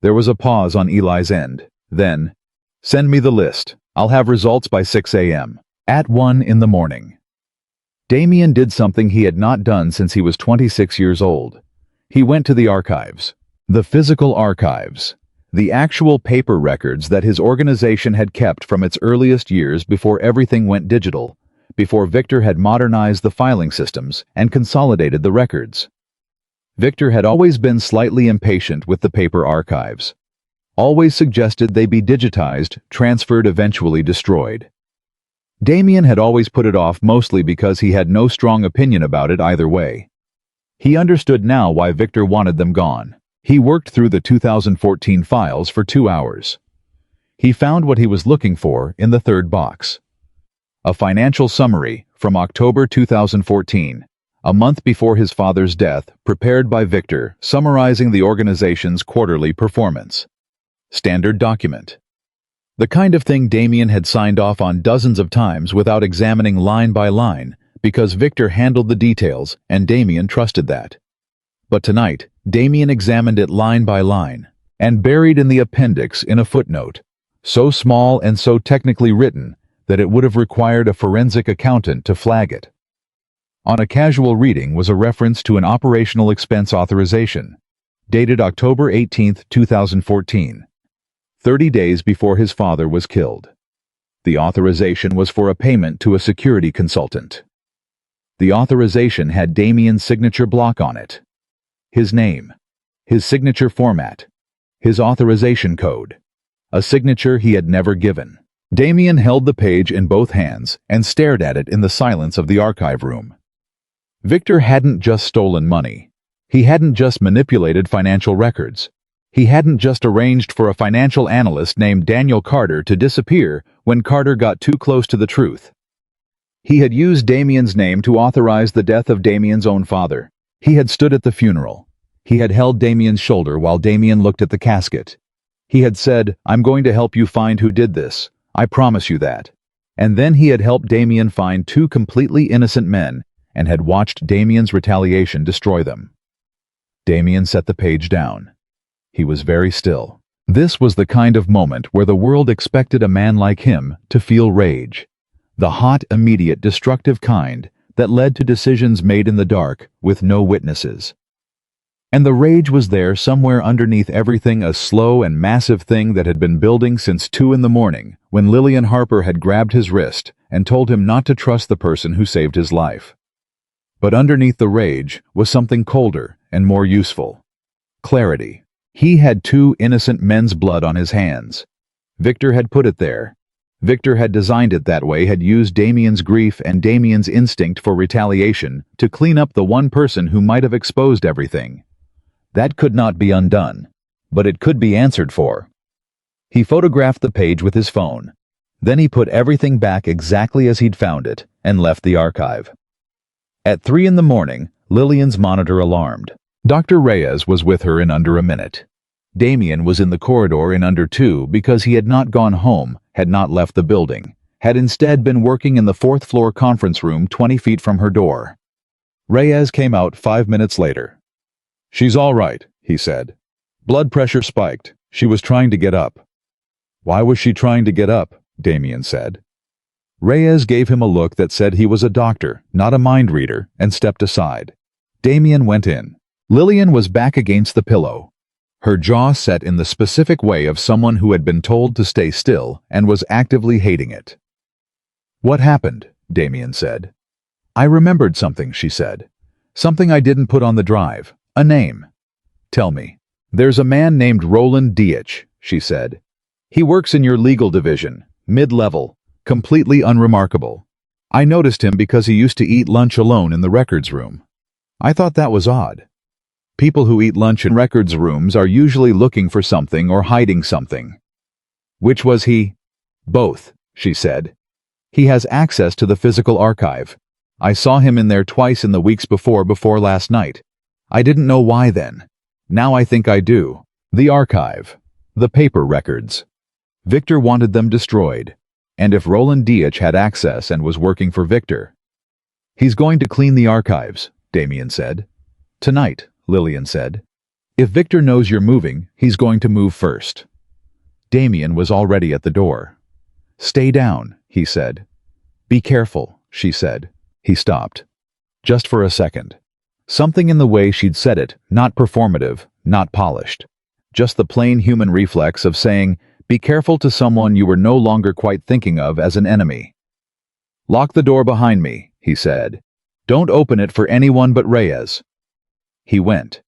There was a pause on Eli's end. Then, send me the list. I'll have results by 6 a.m. At 1 in the morning. Damien did something he had not done since he was 26 years old. He went to the archives. The physical archives. The actual paper records that his organization had kept from its earliest years before everything went digital, before Victor had modernized the filing systems and consolidated the records. Victor had always been slightly impatient with the paper archives. Always suggested they be digitized, transferred, eventually destroyed. Damien had always put it off, mostly because he had no strong opinion about it either way. He understood now why Victor wanted them gone. He worked through the 2014 files for 2 hours. He found what he was looking for in the third box. A financial summary from October 2014, a month before his father's death, prepared by Victor, summarizing the organization's quarterly performance. Standard document. The kind of thing Damien had signed off on dozens of times without examining line by line, because Victor handled the details and Damien trusted that. But tonight, Damien examined it line by line, and buried in the appendix in a footnote, so small and so technically written that it would have required a forensic accountant to flag it. On a casual reading was a reference to an operational expense authorization, dated October 18, 2014, 30 days before his father was killed. The authorization was for a payment to a security consultant. The authorization had Damien's signature block on it. His name, his signature format, his authorization code, a signature he had never given. Damien held the page in both hands and stared at it in the silence of the archive room. Victor hadn't just stolen money. He hadn't just manipulated financial records. He hadn't just arranged for a financial analyst named Daniel Carter to disappear when Carter got too close to the truth. He had used Damien's name to authorize the death of Damien's own father. He had stood at the funeral. He had held Damien's shoulder while Damien looked at the casket. He had said, "I'm going to help you find who did this. I promise you that." And then he had helped Damien find two completely innocent men and had watched Damien's retaliation destroy them. Damien set the page down. He was very still. This was the kind of moment where the world expected a man like him to feel rage. The hot, immediate, destructive kind that led to decisions made in the dark with no witnesses. And the rage was there somewhere underneath everything, a slow and massive thing that had been building since 2 in the morning when Lillian Harper had grabbed his wrist and told him not to trust the person who saved his life. But underneath the rage was something colder and more useful. Clarity. He had 2 innocent men's blood on his hands. Victor had put it there. Victor had designed it that way, had used Damien's grief and Damien's instinct for retaliation to clean up the one person who might have exposed everything. That could not be undone, but it could be answered for. He photographed the page with his phone. Then he put everything back exactly as he'd found it and left the archive. At 3 in the morning, Lillian's monitor alarmed. Dr. Reyes was with her in under a minute. Damien was in the corridor in under 2 because he had not gone home, had not left the building, had instead been working in the 4th floor conference room 20 feet from her door. Reyes came out 5 minutes later. "She's all right," he said. "Blood pressure spiked. She was trying to get up." "Why was she trying to get up?" Damien said. Reyes gave him a look that said he was a doctor, not a mind reader, and stepped aside. Damien went in. Lillian was back against the pillow, her jaw set in the specific way of someone who had been told to stay still and was actively hating it. "What happened?" Damien said. "I remembered something," she said. "Something I didn't put on the drive. A name." "Tell me." "There's a man named Roland Dietsch," she said. "He works in your legal division, mid-level, completely unremarkable. I noticed him because he used to eat lunch alone in the records room. I thought that was odd. People who eat lunch in records rooms are usually looking for something or hiding something." "Which was he?" "Both," she said. "He has access to the physical archive. I saw him in there twice in the weeks before last night. I didn't know why then. Now I think I do. The archive. The paper records. Victor wanted them destroyed. And if Roland Dietsch had access and was working for Victor..." "He's going to clean the archives," Damien said. "Tonight," Lillian said. "If Victor knows you're moving, he's going to move first." Damien was already at the door. "Stay down," he said. "Be careful," she said. He stopped. Just for a second. Something in the way she'd said it, not performative, not polished. Just the plain human reflex of saying, "Be careful" to someone you were no longer quite thinking of as an enemy. "Lock the door behind me," he said. "Don't open it for anyone but Reyes." He went.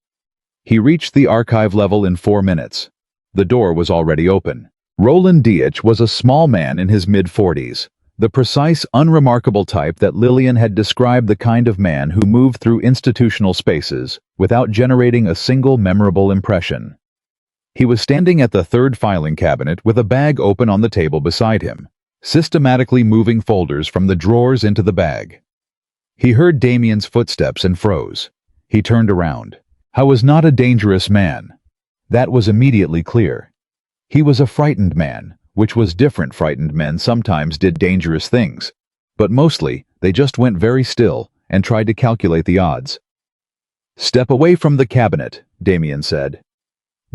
He reached the archive level in 4 minutes. The door was already open. Roland Dietsch was a small man in his mid-40s, the precise, unremarkable type that Lillian had described, the kind of man who moved through institutional spaces without generating a single memorable impression. He was standing at the 3rd filing cabinet with a bag open on the table beside him, systematically moving folders from the drawers into the bag. He heard Damien's footsteps and froze. He turned around. He was not a dangerous man. That was immediately clear. He was a frightened man, which was different. Frightened men sometimes did dangerous things, but mostly they just went very still and tried to calculate the odds. Step away from the cabinet, Damien said.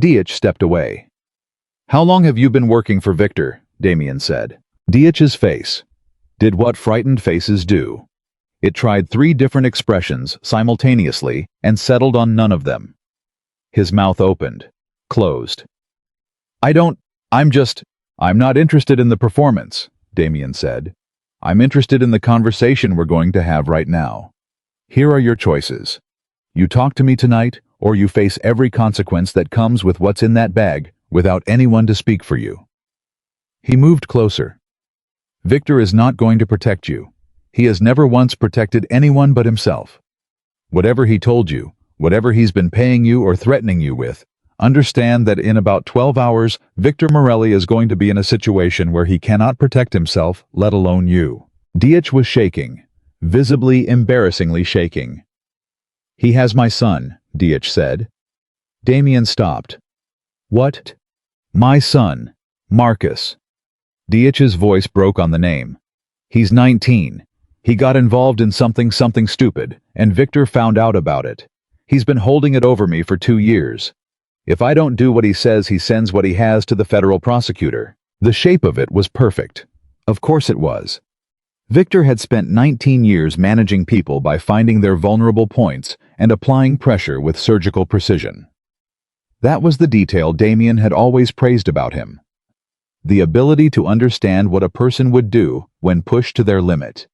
Diich stepped away. How long have you been working for Victor? Damien said. Diich's face did what frightened faces do. It tried 3 different expressions simultaneously and settled on none of them. His mouth opened, closed. I'm not interested in the performance, Damien said. I'm interested in the conversation we're going to have right now. Here are your choices. You talk to me tonight, or you face every consequence that comes with what's in that bag without anyone to speak for you. He moved closer. Victor is not going to protect you. He has never once protected anyone but himself. Whatever he told you, whatever he's been paying you or threatening you with, understand that in about 12 hours, Victor Morelli is going to be in a situation where he cannot protect himself, let alone you. Diich was shaking, visibly embarrassingly shaking. He has my son, Diich said. Damien stopped. What? My son, Marcus. Diich's voice broke on the name. He's 19. He got involved in something stupid, and Victor found out about it. He's been holding it over me for 2 years. If I don't do what he says, he sends what he has to the federal prosecutor. The shape of it was perfect. Of course it was. Victor had spent 19 years managing people by finding their vulnerable points and applying pressure with surgical precision. That was the detail Damien had always praised about him. The ability to understand what a person would do when pushed to their limit.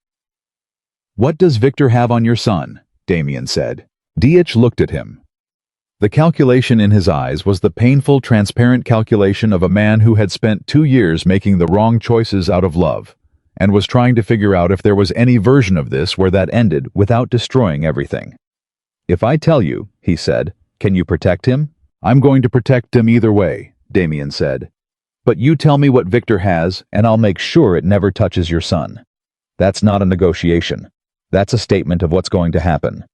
What does Victor have on your son? Damien said. Diich looked at him. The calculation in his eyes was the painful, transparent calculation of a man who had spent 2 years making the wrong choices out of love, and was trying to figure out if there was any version of this where that ended without destroying everything. If I tell you, he said, can you protect him? I'm going to protect him either way, Damien said. But you tell me what Victor has, and I'll make sure it never touches your son. That's not a negotiation. That's a statement of what's going to happen.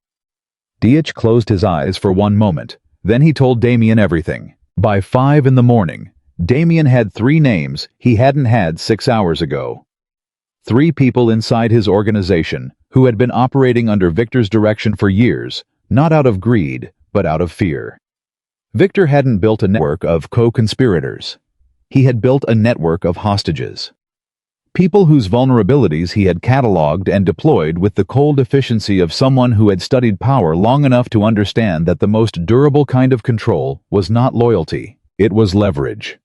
Diich closed his eyes for 1 moment. Then he told Damien everything. By 5 in the morning, Damien had 3 names he hadn't had 6 hours ago. 3 people inside his organization who had been operating under Victor's direction for years, not out of greed, but out of fear. Victor hadn't built a network of co-conspirators. He had built a network of hostages. People whose vulnerabilities he had cataloged and deployed with the cold efficiency of someone who had studied power long enough to understand that the most durable kind of control was not loyalty, it was leverage.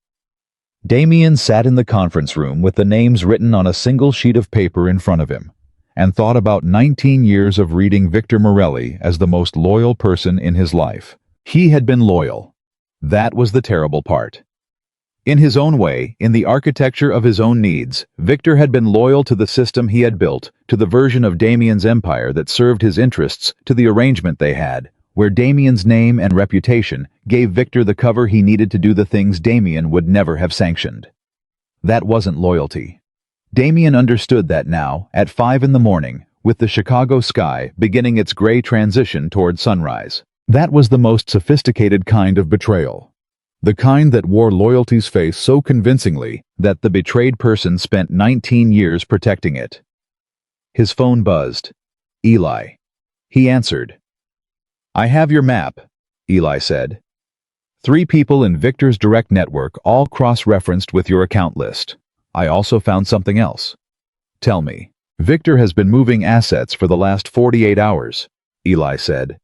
Damien sat in the conference room with the names written on a single sheet of paper in front of him, and thought about 19 years of reading Victor Morelli as the most loyal person in his life. He had been loyal. That was the terrible part. In his own way, in the architecture of his own needs, Victor had been loyal to the system he had built, to the version of Damien's empire that served his interests, to the arrangement they had, where Damien's name and reputation gave Victor the cover he needed to do the things Damien would never have sanctioned. That wasn't loyalty. Damien understood that now, at 5 in the morning, with the Chicago sky beginning its gray transition toward sunrise. That was the most sophisticated kind of betrayal. The kind that wore loyalty's face so convincingly that the betrayed person spent 19 years protecting it. His phone buzzed. Eli. He answered. I have your map, Eli said. 3 people in Victor's direct network, all cross-referenced with your account list. I also found something else. Tell me. Victor has been moving assets for the last 48 hours, Eli said.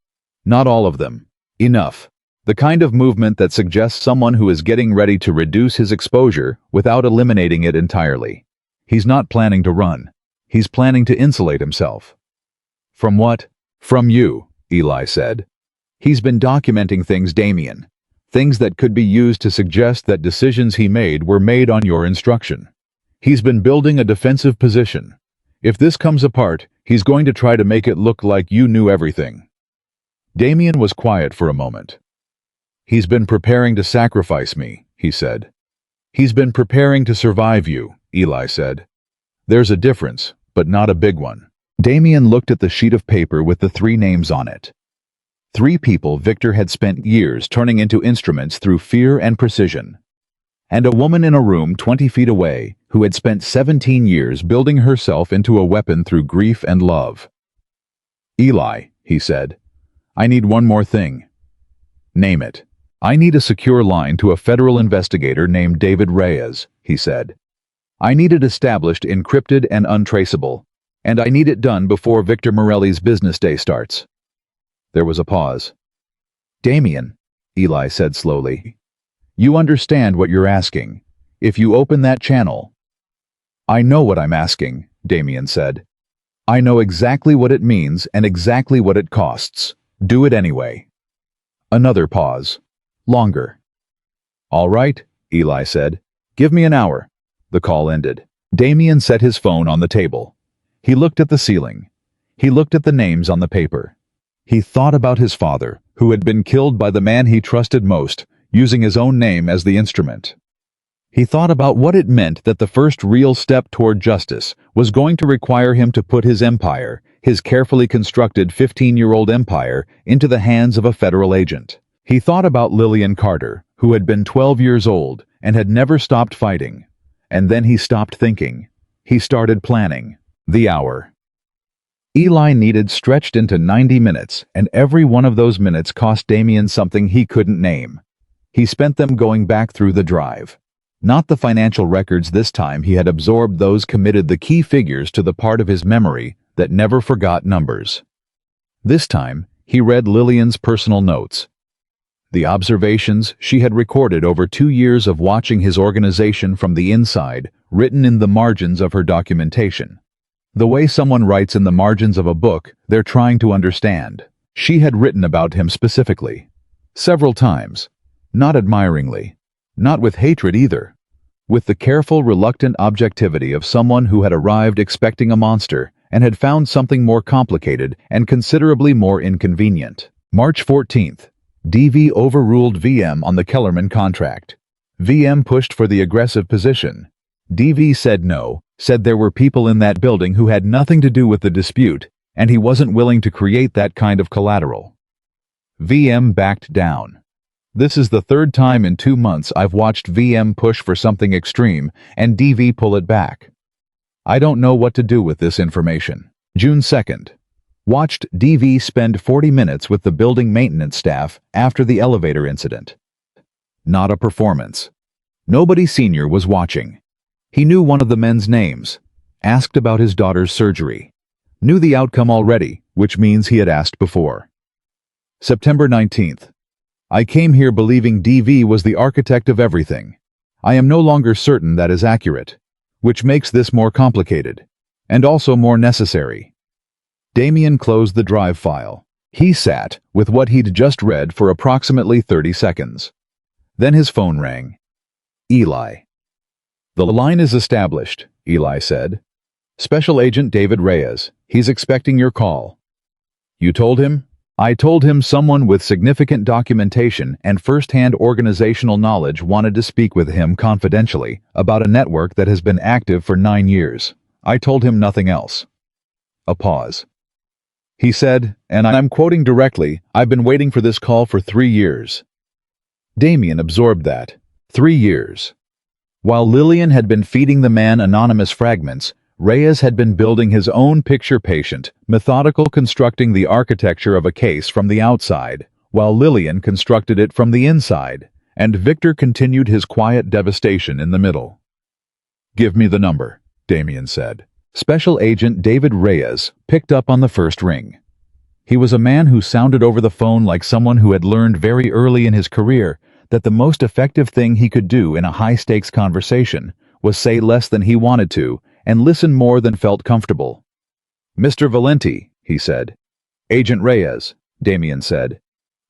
Not all of them. Enough. The kind of movement that suggests someone who is getting ready to reduce his exposure without eliminating it entirely. He's not planning to run. He's planning to insulate himself. From what? From you, Eli said. He's been documenting things, Damien. Things that could be used to suggest that decisions he made were made on your instruction. He's been building a defensive position. If this comes apart, he's going to try to make it look like you knew everything. Damien was quiet for a moment. He's been preparing to sacrifice me, he said. He's been preparing to survive you, Eli said. There's a difference, but not a big one. Damien looked at the sheet of paper with the 3 names on it. 3 people Victor had spent years turning into instruments through fear and precision. And a woman in a room 20 feet away who had spent 17 years building herself into a weapon through grief and love. Eli, he said, I need one more thing. Name it. I need a secure line to a federal investigator named David Reyes, he said. I need it established, encrypted, and untraceable. And I need it done before Victor Morelli's business day starts. There was a pause. Damien, Eli said slowly. You understand what you're asking. If you open that channel. I know what I'm asking, Damien said. I know exactly what it means and exactly what it costs. Do it anyway. Another pause. Longer. All right, Eli said. Give me an hour. The call ended. Damien set his phone on the table. He looked at the ceiling. He looked at the names on the paper. He thought about his father, who had been killed by the man he trusted most, using his own name as the instrument. He thought about what it meant that the first real step toward justice was going to require him to put his empire, his carefully constructed 15-year-old empire, into the hands of a federal agent. He thought about Lillian Carter, who had been 12 years old and had never stopped fighting. And then he stopped thinking. He started planning. The hour. Eli needed stretched into 90 minutes, and every one of those minutes cost Damien something he couldn't name. He spent them going back through the drive. Not the financial records this time. He had absorbed those, committed the key figures to the part of his memory that never forgot numbers. This time, he read Lillian's personal notes. The observations she had recorded over 2 years of watching his organization from the inside, written in the margins of her documentation. The way someone writes in the margins of a book they're trying to understand. She had written about him specifically. Several times. Not admiringly. Not with hatred either. With the careful, reluctant objectivity of someone who had arrived expecting a monster and had found something more complicated and considerably more inconvenient. March 14th. DV overruled VM on the Kellerman contract. VM pushed for the aggressive position. DV said no, said there were people in that building who had nothing to do with the dispute, and he wasn't willing to create that kind of collateral. VM backed down. This is the third time in 2 months I've watched VM push for something extreme and DV pull it back. I don't know what to do with this information. June 2nd. Watched DV spend 40 minutes with the building maintenance staff after the elevator incident. Not a performance. Nobody senior was watching. He knew one of the men's names, asked about his daughter's surgery. Knew the outcome already, which means he had asked before. September 19th. I came here believing DV was the architect of everything. I am no longer certain that is accurate, which makes this more complicated, and also more necessary. Damien closed the drive file. He sat with what he'd just read for approximately 30 seconds. Then his phone rang. Eli. The line is established, Eli said. Special Agent David Reyes, he's expecting your call. You told him? I told him someone with significant documentation and first-hand organizational knowledge wanted to speak with him confidentially about a network that has been active for 9 years. I told him nothing else. A pause. He said, and I'm quoting directly, I've been waiting for this call for 3 years. Damien absorbed that. 3 years. While Lillian had been feeding the man anonymous fragments, Reyes had been building his own picture-patient, methodical constructing the architecture of a case from the outside, while Lillian constructed it from the inside, and Victor continued his quiet devastation in the middle. Give me the number, Damien said. Special Agent David Reyes picked up on the first ring. He was a man who sounded over the phone like someone who had learned very early in his career that the most effective thing he could do in a high-stakes conversation was say less than he wanted to and listen more than felt comfortable. Mr. Valenti, he said. Agent Reyes, Damien said.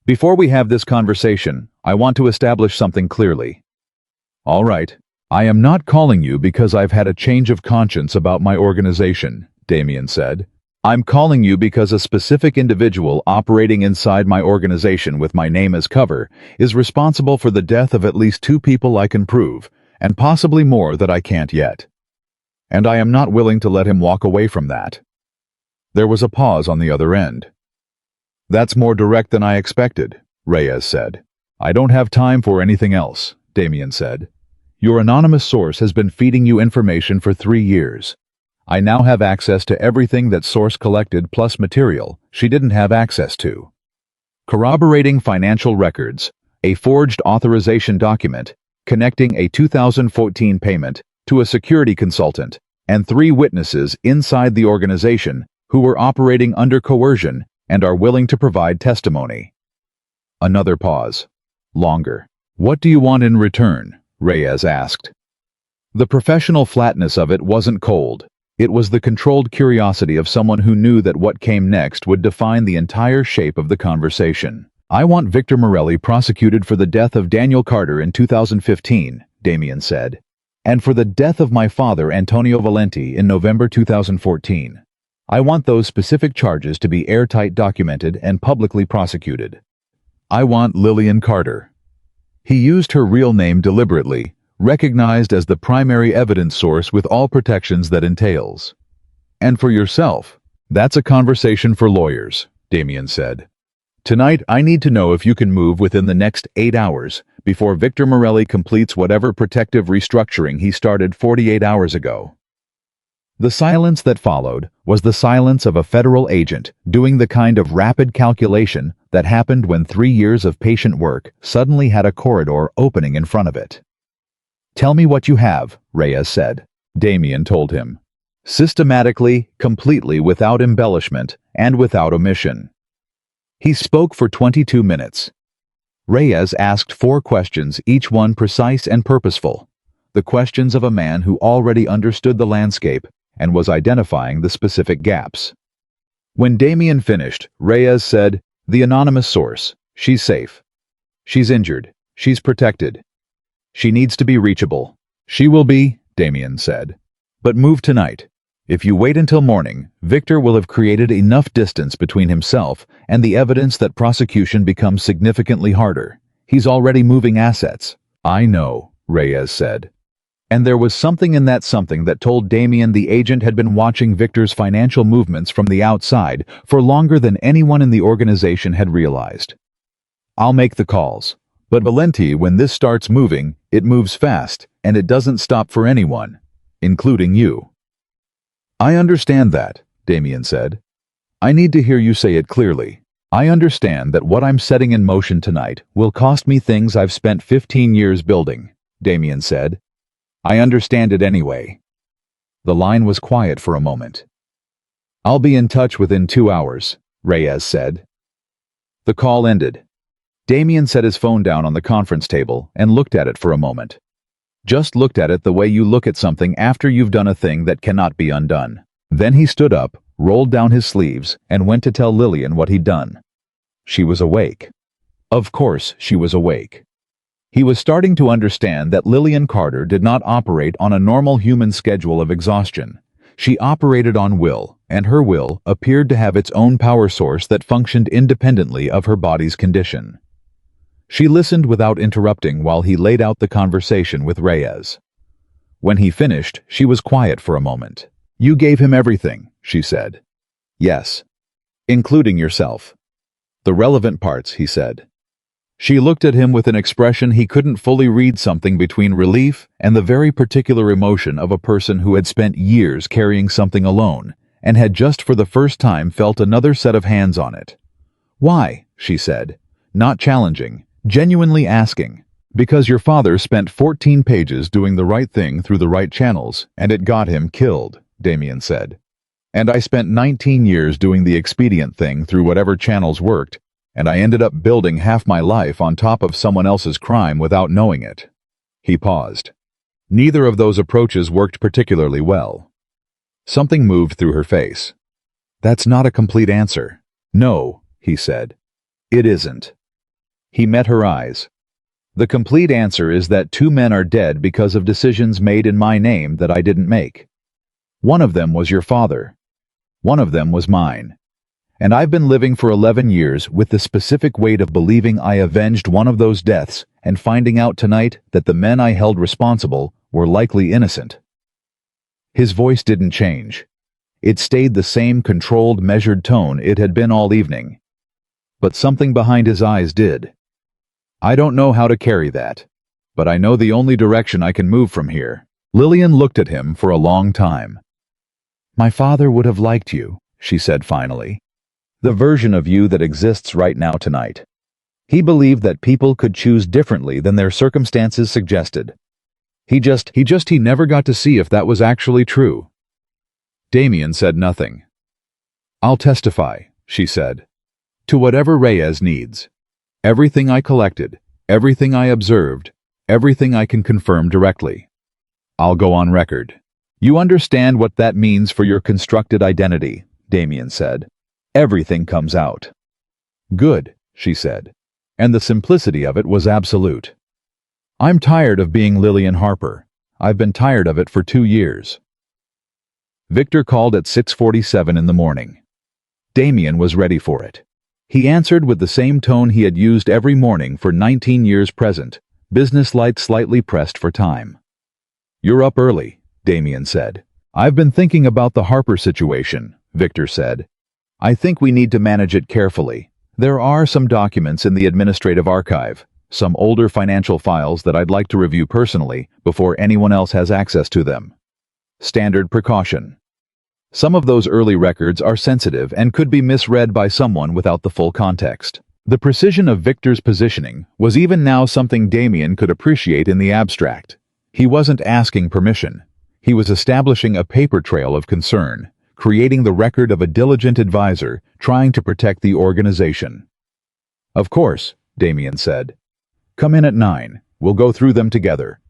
Before we have this conversation, I want to establish something clearly. All right. I am not calling you because I've had a change of conscience about my organization, Damien said. I'm calling you because a specific individual operating inside my organization with my name as cover is responsible for the death of at least 2 people I can prove, and possibly more that I can't yet. And I am not willing to let him walk away from that. There was a pause on the other end. That's more direct than I expected, Reyes said. I don't have time for anything else, Damien said. Your anonymous source has been feeding you information for 3 years. I now have access to everything that source collected plus material she didn't have access to. corroborating financial records, a forged authorization document, connecting a 2014 payment to a security consultant, and 3 witnesses inside the organization who were operating under coercion and are willing to provide testimony. Another pause. Longer. What do you want in return? Reyes asked. The professional flatness of it wasn't cold. It was the controlled curiosity of someone who knew that what came next would define the entire shape of the conversation. I want Victor Morelli prosecuted for the death of Daniel Carter in 2015, Damien said, and for the death of my father, Antonio Valenti, in November 2014. I want those specific charges to be airtight documented and publicly prosecuted. I want Lillian Carter. He used her real name deliberately, recognized as the primary evidence source with all protections that entails. And for yourself, that's a conversation for lawyers, Damien said. Tonight, I need to know if you can move within the next 8 hours before Victor Morelli completes whatever protective restructuring he started 48 hours ago. The silence that followed was the silence of a federal agent doing the kind of rapid calculation that happened when 3 years of patient work suddenly had a corridor opening in front of it. Tell me what you have, Reyes said. Damien told him. Systematically, completely without embellishment, and without omission. He spoke for 22 minutes. Reyes asked 4 questions, each one precise and purposeful. The questions of a man who already understood the landscape and was identifying the specific gaps. When Damien finished, Reyes said, "The anonymous source. She's safe. She's injured. She's protected. She needs to be reachable." "She will be," Damien said. "But move tonight. If you wait until morning, Victor will have created enough distance between himself and the evidence that prosecution becomes significantly harder. He's already moving assets." "I know," Reyes said. And there was something in that something that told Damien the agent had been watching Victor's financial movements from the outside for longer than anyone in the organization had realized. "I'll make the calls. But Valenti, when this starts moving, it moves fast, and it doesn't stop for anyone, including you." "I understand that," Damien said. "I need to hear you say it clearly. I understand that what I'm setting in motion tonight will cost me things I've spent 15 years building," Damien said. "I understand it anyway." The line was quiet for a moment. "I'll be in touch within 2 hours," Reyes said. The call ended. Damien set his phone down on the conference table and looked at it for a moment. Just looked at it the way you look at something after you've done a thing that cannot be undone. Then he stood up, rolled down his sleeves, and went to tell Lillian what he'd done. She was awake. Of course she was awake. He was starting to understand that Lillian Carter did not operate on a normal human schedule of exhaustion. She operated on will, and her will appeared to have its own power source that functioned independently of her body's condition. She listened without interrupting while he laid out the conversation with Reyes. When he finished, she was quiet for a moment. "You gave him everything," she said. "Yes. Including yourself." "The relevant parts," he said. She looked at him with an expression he couldn't fully read, something between relief and the very particular emotion of a person who had spent years carrying something alone and had just for the first time felt another set of hands on it. "Why?" she said, not challenging, genuinely asking. "Because your father spent 14 pages doing the right thing through the right channels, and it got him killed," Damien said. "And I spent 19 years doing the expedient thing through whatever channels worked, and I ended up building half my life on top of someone else's crime without knowing it." He paused. Neither of those approaches worked particularly well. Something moved through her face. "That's not a complete answer." "No," he said. "It isn't." He met her eyes. "The complete answer is that 2 men are dead because of decisions made in my name that I didn't make. One of them was your father. One of them was mine. And I've been living for 11 years with the specific weight of believing I avenged one of those deaths and finding out tonight that the men I held responsible were likely innocent." His voice didn't change. It stayed the same controlled, measured tone it had been all evening. But something behind his eyes did. "I don't know how to carry that, but I know the only direction I can move from here." Lillian looked at him for a long time. "My father would have liked you," she said finally. The version of you that exists right now tonight. He believed that people could choose differently than their circumstances suggested. He never got to see if that was actually true. Damien said nothing. I'll testify, she said, to whatever Reyes needs. Everything I collected, everything I observed, everything I can confirm directly. I'll go on record. You understand what that means for your constructed identity, Damien said. Everything comes out. Good, she said, and the simplicity of it was absolute. I'm tired of being Lillian Harper. I've been tired of it for 2 years. Victor called at 6:47 in the morning. Damien was ready for it. He answered with the same tone he had used every morning for 19 years present, business light slightly pressed for time. You're up early, Damien said. I've been thinking about the Harper situation, Victor said. I think we need to manage it carefully. There are some documents in the administrative archive, some older financial files that I'd like to review personally before anyone else has access to them. Standard precaution. Some of those early records are sensitive and could be misread by someone without the full context. The precision of Victor's positioning was even now something Damien could appreciate in the abstract. He wasn't asking permission. He was establishing a paper trail of concern, creating the record of a diligent advisor trying to protect the organization. Of course, Damien said. Come in at 9. We'll go through them together.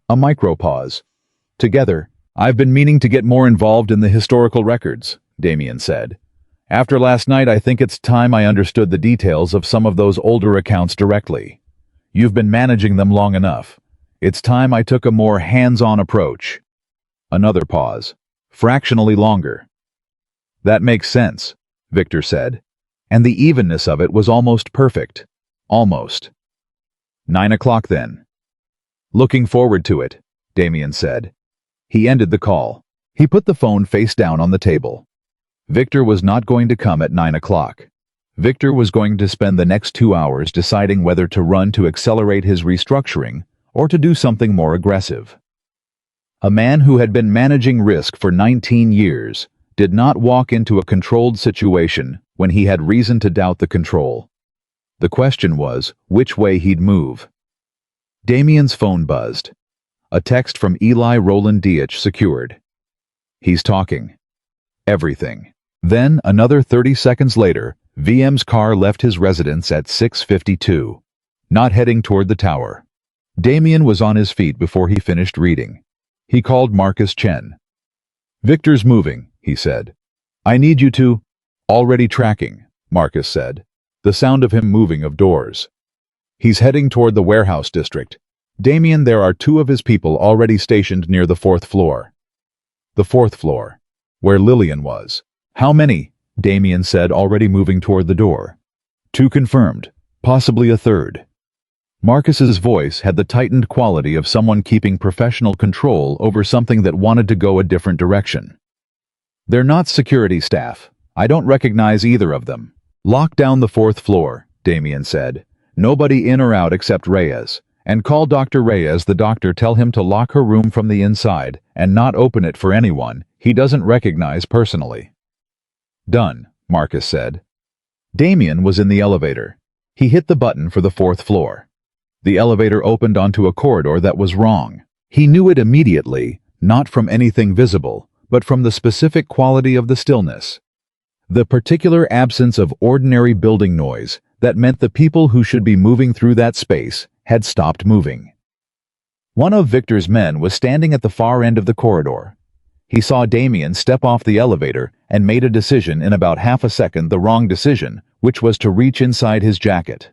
A micro pause. Together. I've been meaning to get more involved in the historical records, Damien said. After last night, I think it's time I understood the details of some of those older accounts directly. You've been managing them long enough. It's time I took a more hands-on approach. Another pause. Fractionally longer. That makes sense, Victor said. And the evenness of it was almost perfect. Almost. 9 o'clock then. Looking forward to it, Damien said. He ended the call. He put the phone face down on the table. Victor was not going to come at 9 o'clock. Victor was going to spend the next 2 hours deciding whether to run to accelerate his restructuring or to do something more aggressive. A man who had been managing risk for 19 years did not walk into a controlled situation when he had reason to doubt the control. The question was which way he'd move. Damien's phone buzzed. A text from Eli Roland Dietsch secured. He's talking. Everything. Then, another 30 seconds later, VM's car left his residence at 6:52, not heading toward the tower. Damien was on his feet before he finished reading. He called Marcus Chen. Victor's moving, he said. I need you to... Already tracking, Marcus said. The sound of him moving of doors. He's heading toward the warehouse district. Damien, there are 2 of his people already stationed near the 4th floor. The 4th floor, where Lillian was. How many? Damien said, already moving toward the door. 2 confirmed, possibly a 3rd. Marcus's voice had the tightened quality of someone keeping professional control over something that wanted to go a different direction. They're not security staff. I don't recognize either of them. Lock down the 4th floor, Damien said. Nobody in or out except Reyes. And call Dr. Reyes. The doctor, tell him to lock her room from the inside and not open it for anyone he doesn't recognize personally. Done, Marcus said. Damien was in the elevator. He hit the button for the 4th floor. The elevator opened onto a corridor that was wrong. He knew it immediately, not from anything visible, but from the specific quality of the stillness. The particular absence of ordinary building noise that meant the people who should be moving through that space had stopped moving. One of Victor's men was standing at the far end of the corridor. He saw Damien step off the elevator and made a decision in about half a second, the wrong decision, which was to reach inside his jacket.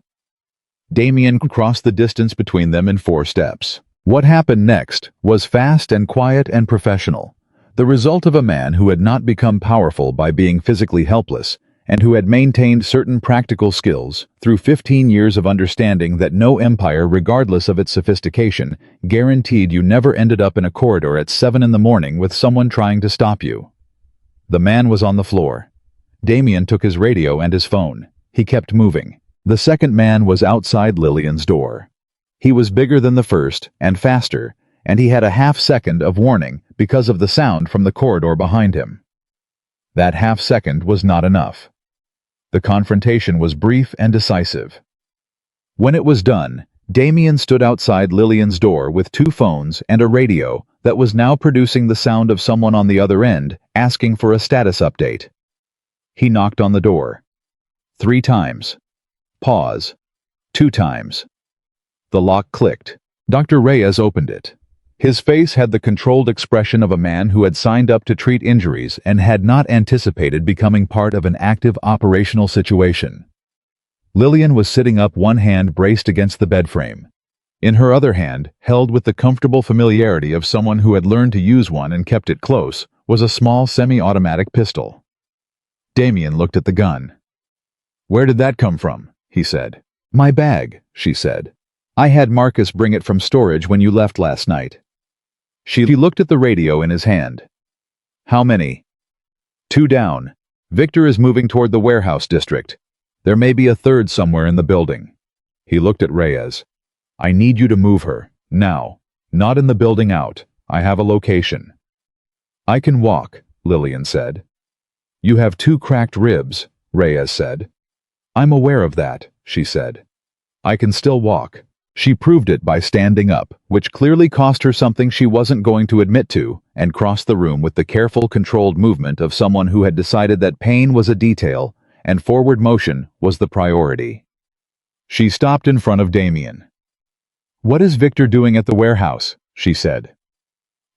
Damien crossed the distance between them in 4 steps. What happened next was fast and quiet and professional, the result of a man who had not become powerful by being physically helpless, and who had maintained certain practical skills through 15 years of understanding that no empire, regardless of its sophistication, guaranteed you never ended up in a corridor at 7 in the morning with someone trying to stop you. The man was on the floor. Damien took his radio and his phone. He kept moving. The second man was outside Lillian's door. He was bigger than the first and faster, and he had a half-second of warning because of the sound from the corridor behind him. That half-second was not enough. The confrontation was brief and decisive. When it was done, Damien stood outside Lillian's door with 2 phones and a radio that was now producing the sound of someone on the other end asking for a status update. He knocked on the door. 3 times. Pause. 2 times. The lock clicked. Dr. Reyes opened it. His face had the controlled expression of a man who had signed up to treat injuries and had not anticipated becoming part of an active operational situation. Lillian was sitting up, one hand braced against the bed frame. In her other hand, held with the comfortable familiarity of someone who had learned to use one and kept it close, was a small semi-automatic pistol. Damien looked at the gun. "Where did that come from?" he said. "My bag," she said. "I had Marcus bring it from storage when you left last night." She looked at the radio in his hand. "How many?" "2 down. Victor is moving toward the warehouse district. There may be a 3rd somewhere in the building." He looked at Reyes. "I need you to move her, now. Not in the building out. I have a location." "I can walk," Lillian said. "You have 2 cracked ribs," Reyes said. "I'm aware of that," she said. "I can still walk." She proved it by standing up, which clearly cost her something she wasn't going to admit to, and crossed the room with the careful, controlled movement of someone who had decided that pain was a detail and forward motion was the priority. She stopped in front of Damien. "What is Victor doing at the warehouse?" she said.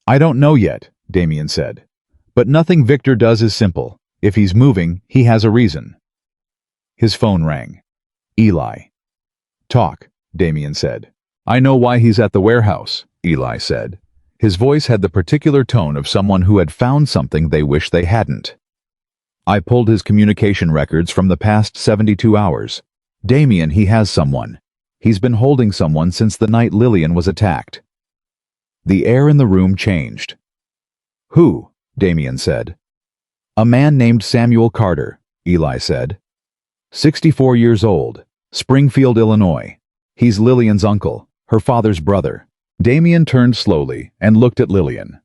"I don't know yet," Damien said. "But nothing Victor does is simple. If he's moving, he has a reason." His phone rang. "Eli." "Talk," Damien said. "I know why he's at the warehouse," Eli said. His voice had the particular tone of someone who had found something they wish they hadn't. "I pulled his communication records from the past 72 hours. Damien, he has someone. He's been holding someone since the night Lillian was attacked." The air in the room changed. "Who?" Damien said. "A man named Samuel Carter," Eli said. 64 years old, Springfield, Illinois. He's Lillian's uncle, her father's brother." Damien turned slowly and looked at Lillian.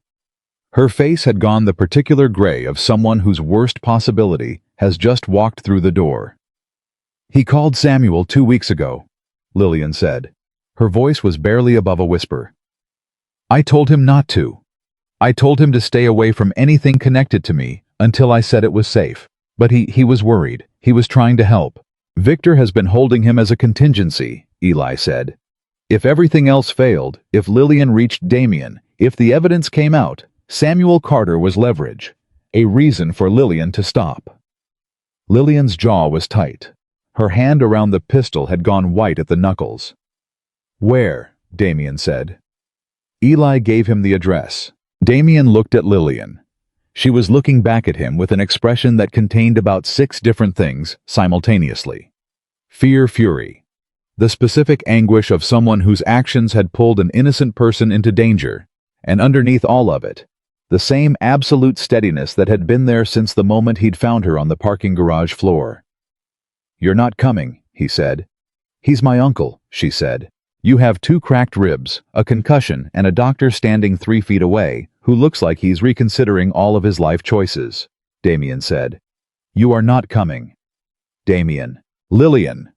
Her face had gone the particular gray of someone whose worst possibility has just walked through the door. "He called Samuel 2 weeks ago," Lillian said. Her voice was barely above a whisper. "I told him not to. I told him to stay away from anything connected to me until I said it was safe. But he was worried. He was trying to help. Victor has been holding him as a contingency," Eli said. "If everything else failed, if Lillian reached Damien, if the evidence came out, Samuel Carter was leverage, a reason for Lillian to stop." Lillian's jaw was tight. Her hand around the pistol had gone white at the knuckles. "Where?" Damien said. Eli gave him the address. Damien looked at Lillian. She was looking back at him with an expression that contained about 6 different things simultaneously. Fear, fury. The specific anguish of someone whose actions had pulled an innocent person into danger, and underneath all of it, the same absolute steadiness that had been there since the moment he'd found her on the parking garage floor. "You're not coming," he said. "He's my uncle," she said. "You have 2 cracked ribs, a concussion, and a doctor standing 3 feet away who looks like he's reconsidering all of his life choices," Damien said. "You are not coming." "Damien." "Lillian."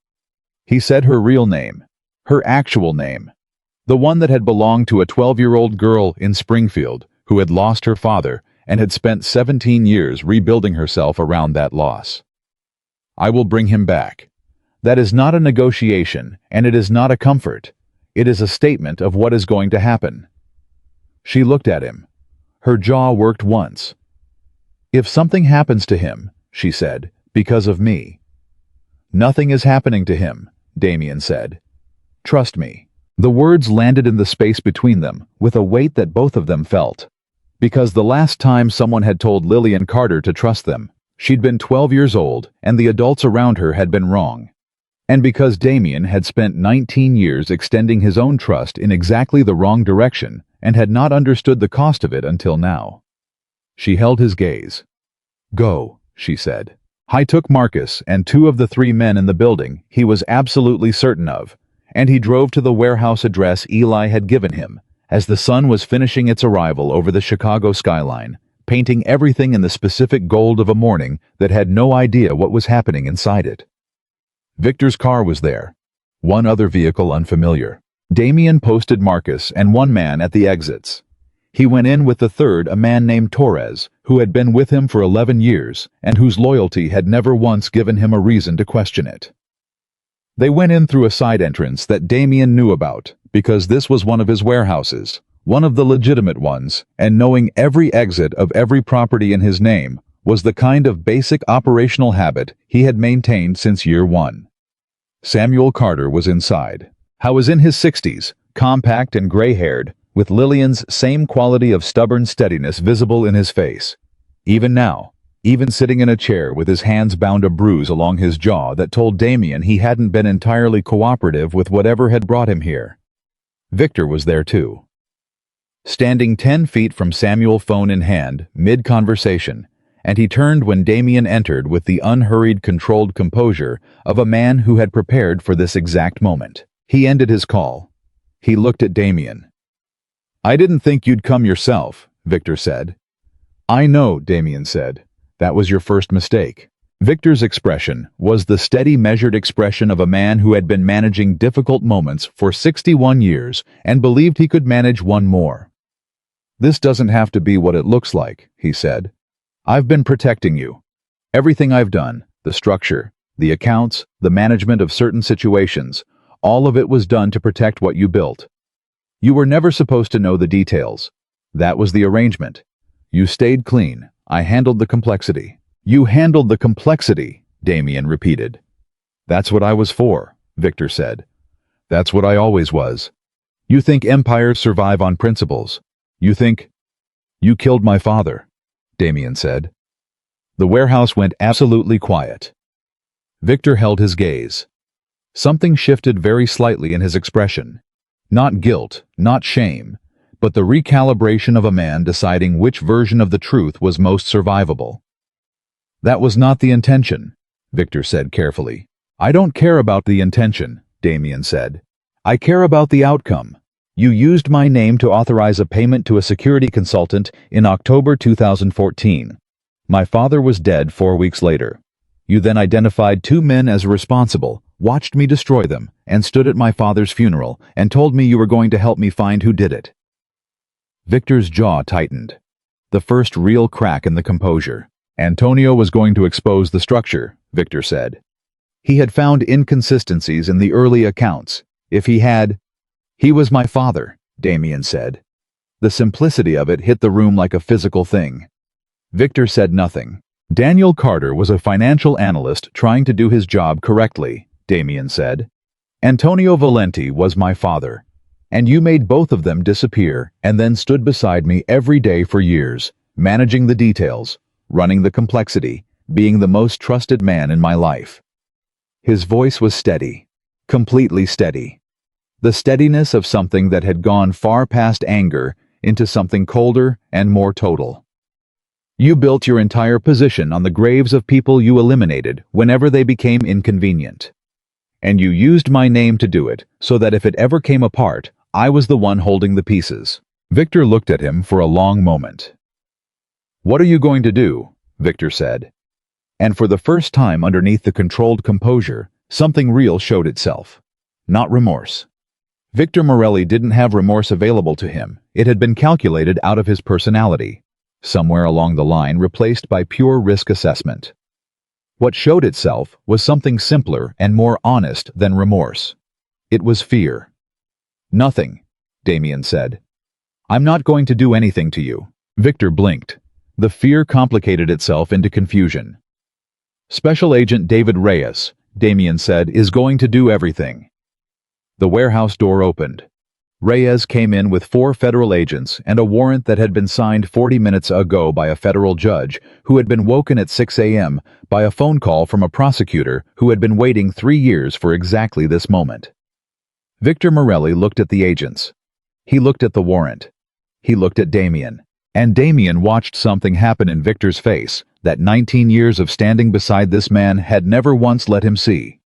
He said her real name, her actual name, the one that had belonged to a 12-year-old girl in Springfield who had lost her father and had spent 17 years rebuilding herself around that loss. "I will bring him back. That is not a negotiation, and it is not a comfort. It is a statement of what is going to happen." She looked at him. Her jaw worked once. "If something happens to him," she said, "because of me." "Nothing is happening to him," Damien said. "Trust me." The words landed in the space between them with a weight that both of them felt. Because the last time someone had told Lillian Carter to trust them, she'd been 12 years old and the adults around her had been wrong. And because Damien had spent 19 years extending his own trust in exactly the wrong direction and had not understood the cost of it until now. She held his gaze. "Go," she said. "I took Marcus and 2 of the 3 men in the building he was absolutely certain of, and he drove to the warehouse address Eli had given him as the sun was finishing its arrival over the Chicago skyline, painting everything in the specific gold of a morning that had no idea what was happening inside it. Victor's car was there. One other vehicle unfamiliar. Damien posted Marcus and one man at the exits. He went in with the third, a man named Torres, who had been with him for 11 years and whose loyalty had never once given him a reason to question it. They went in through a side entrance that Damien knew about, because this was one of his warehouses, one of the legitimate ones, and knowing every exit of every property in his name was the kind of basic operational habit he had maintained since year one. Samuel Carter was inside. He was in his 60s, compact and gray-haired, with Lillian's same quality of stubborn steadiness visible in his face. Even now, even sitting in a chair with his hands bound, a bruise along his jaw that told Damien he hadn't been entirely cooperative with whatever had brought him here. Victor was there too. Standing 10 feet from Samuel, phone in hand, mid-conversation, and he turned when Damien entered with the unhurried, controlled composure of a man who had prepared for this exact moment. He ended his call. He looked at Damien. "I didn't think you'd come yourself," Victor said. "I know," Damien said. "That was your first mistake." Victor's expression was the steady, measured expression of a man who had been managing difficult moments for 61 years and believed he could manage one more. "This doesn't have to be what it looks like," he said. "I've been protecting you. Everything I've done, the structure, the accounts, the management of certain situations, all of it was done to protect what you built. You were never supposed to know the details. That was the arrangement. You stayed clean. I handled the complexity." "You handled the complexity," Damien repeated. "That's what I was for," Victor said. "That's what I always was. You think empires survive on principles. You think—" "You killed my father," Damien said. The warehouse went absolutely quiet. Victor held his gaze. Something shifted very slightly in his expression. Not guilt, not shame, but the recalibration of a man deciding which version of the truth was most survivable. "That was not the intention," Victor said carefully. "I don't care about the intention," Damien said. "I care about the outcome. You used my name to authorize a payment to a security consultant in October 2014. My father was dead 4 weeks later. You then identified 2 men as responsible, watched me destroy them, and stood at my father's funeral and told me you were going to help me find who did it." Victor's jaw tightened. The first real crack in the composure. Antonio was going to expose the structure, Victor said. He had found inconsistencies in the early accounts. If he had... "He was my father," Damien said. The simplicity of it hit the room like a physical thing. Victor said nothing. "Daniel Carter was a financial analyst trying to do his job correctly," Damien said. "Antonio Valenti was my father. And you made both of them disappear and then stood beside me every day for years, managing the details, running the complexity, being the most trusted man in my life." His voice was steady, completely steady. The steadiness of something that had gone far past anger into something colder and more total. "You built your entire position on the graves of people you eliminated whenever they became inconvenient. And you used my name to do it, so that if it ever came apart, I was the one holding the pieces." Victor looked at him for a long moment. "What are you going to do?" Victor said. And for the first time underneath the controlled composure, something real showed itself. Not remorse. Victor Morelli didn't have remorse available to him. It had been calculated out of his personality, somewhere along the line replaced by pure risk assessment. What showed itself was something simpler and more honest than remorse. It was fear. "Nothing," Damien said. "I'm not going to do anything to you." Victor blinked. The fear complicated itself into confusion. "Special Agent David Reyes," Damien said, "is going to do everything." The warehouse door opened. Reyes came in with 4 federal agents and a warrant that had been signed 40 minutes ago by a federal judge who had been woken at 6 a.m. by a phone call from a prosecutor who had been waiting 3 years for exactly this moment. Victor Morelli looked at the agents. He looked at the warrant. He looked at Damien. And Damien watched something happen in Victor's face that 19 years of standing beside this man had never once let him see.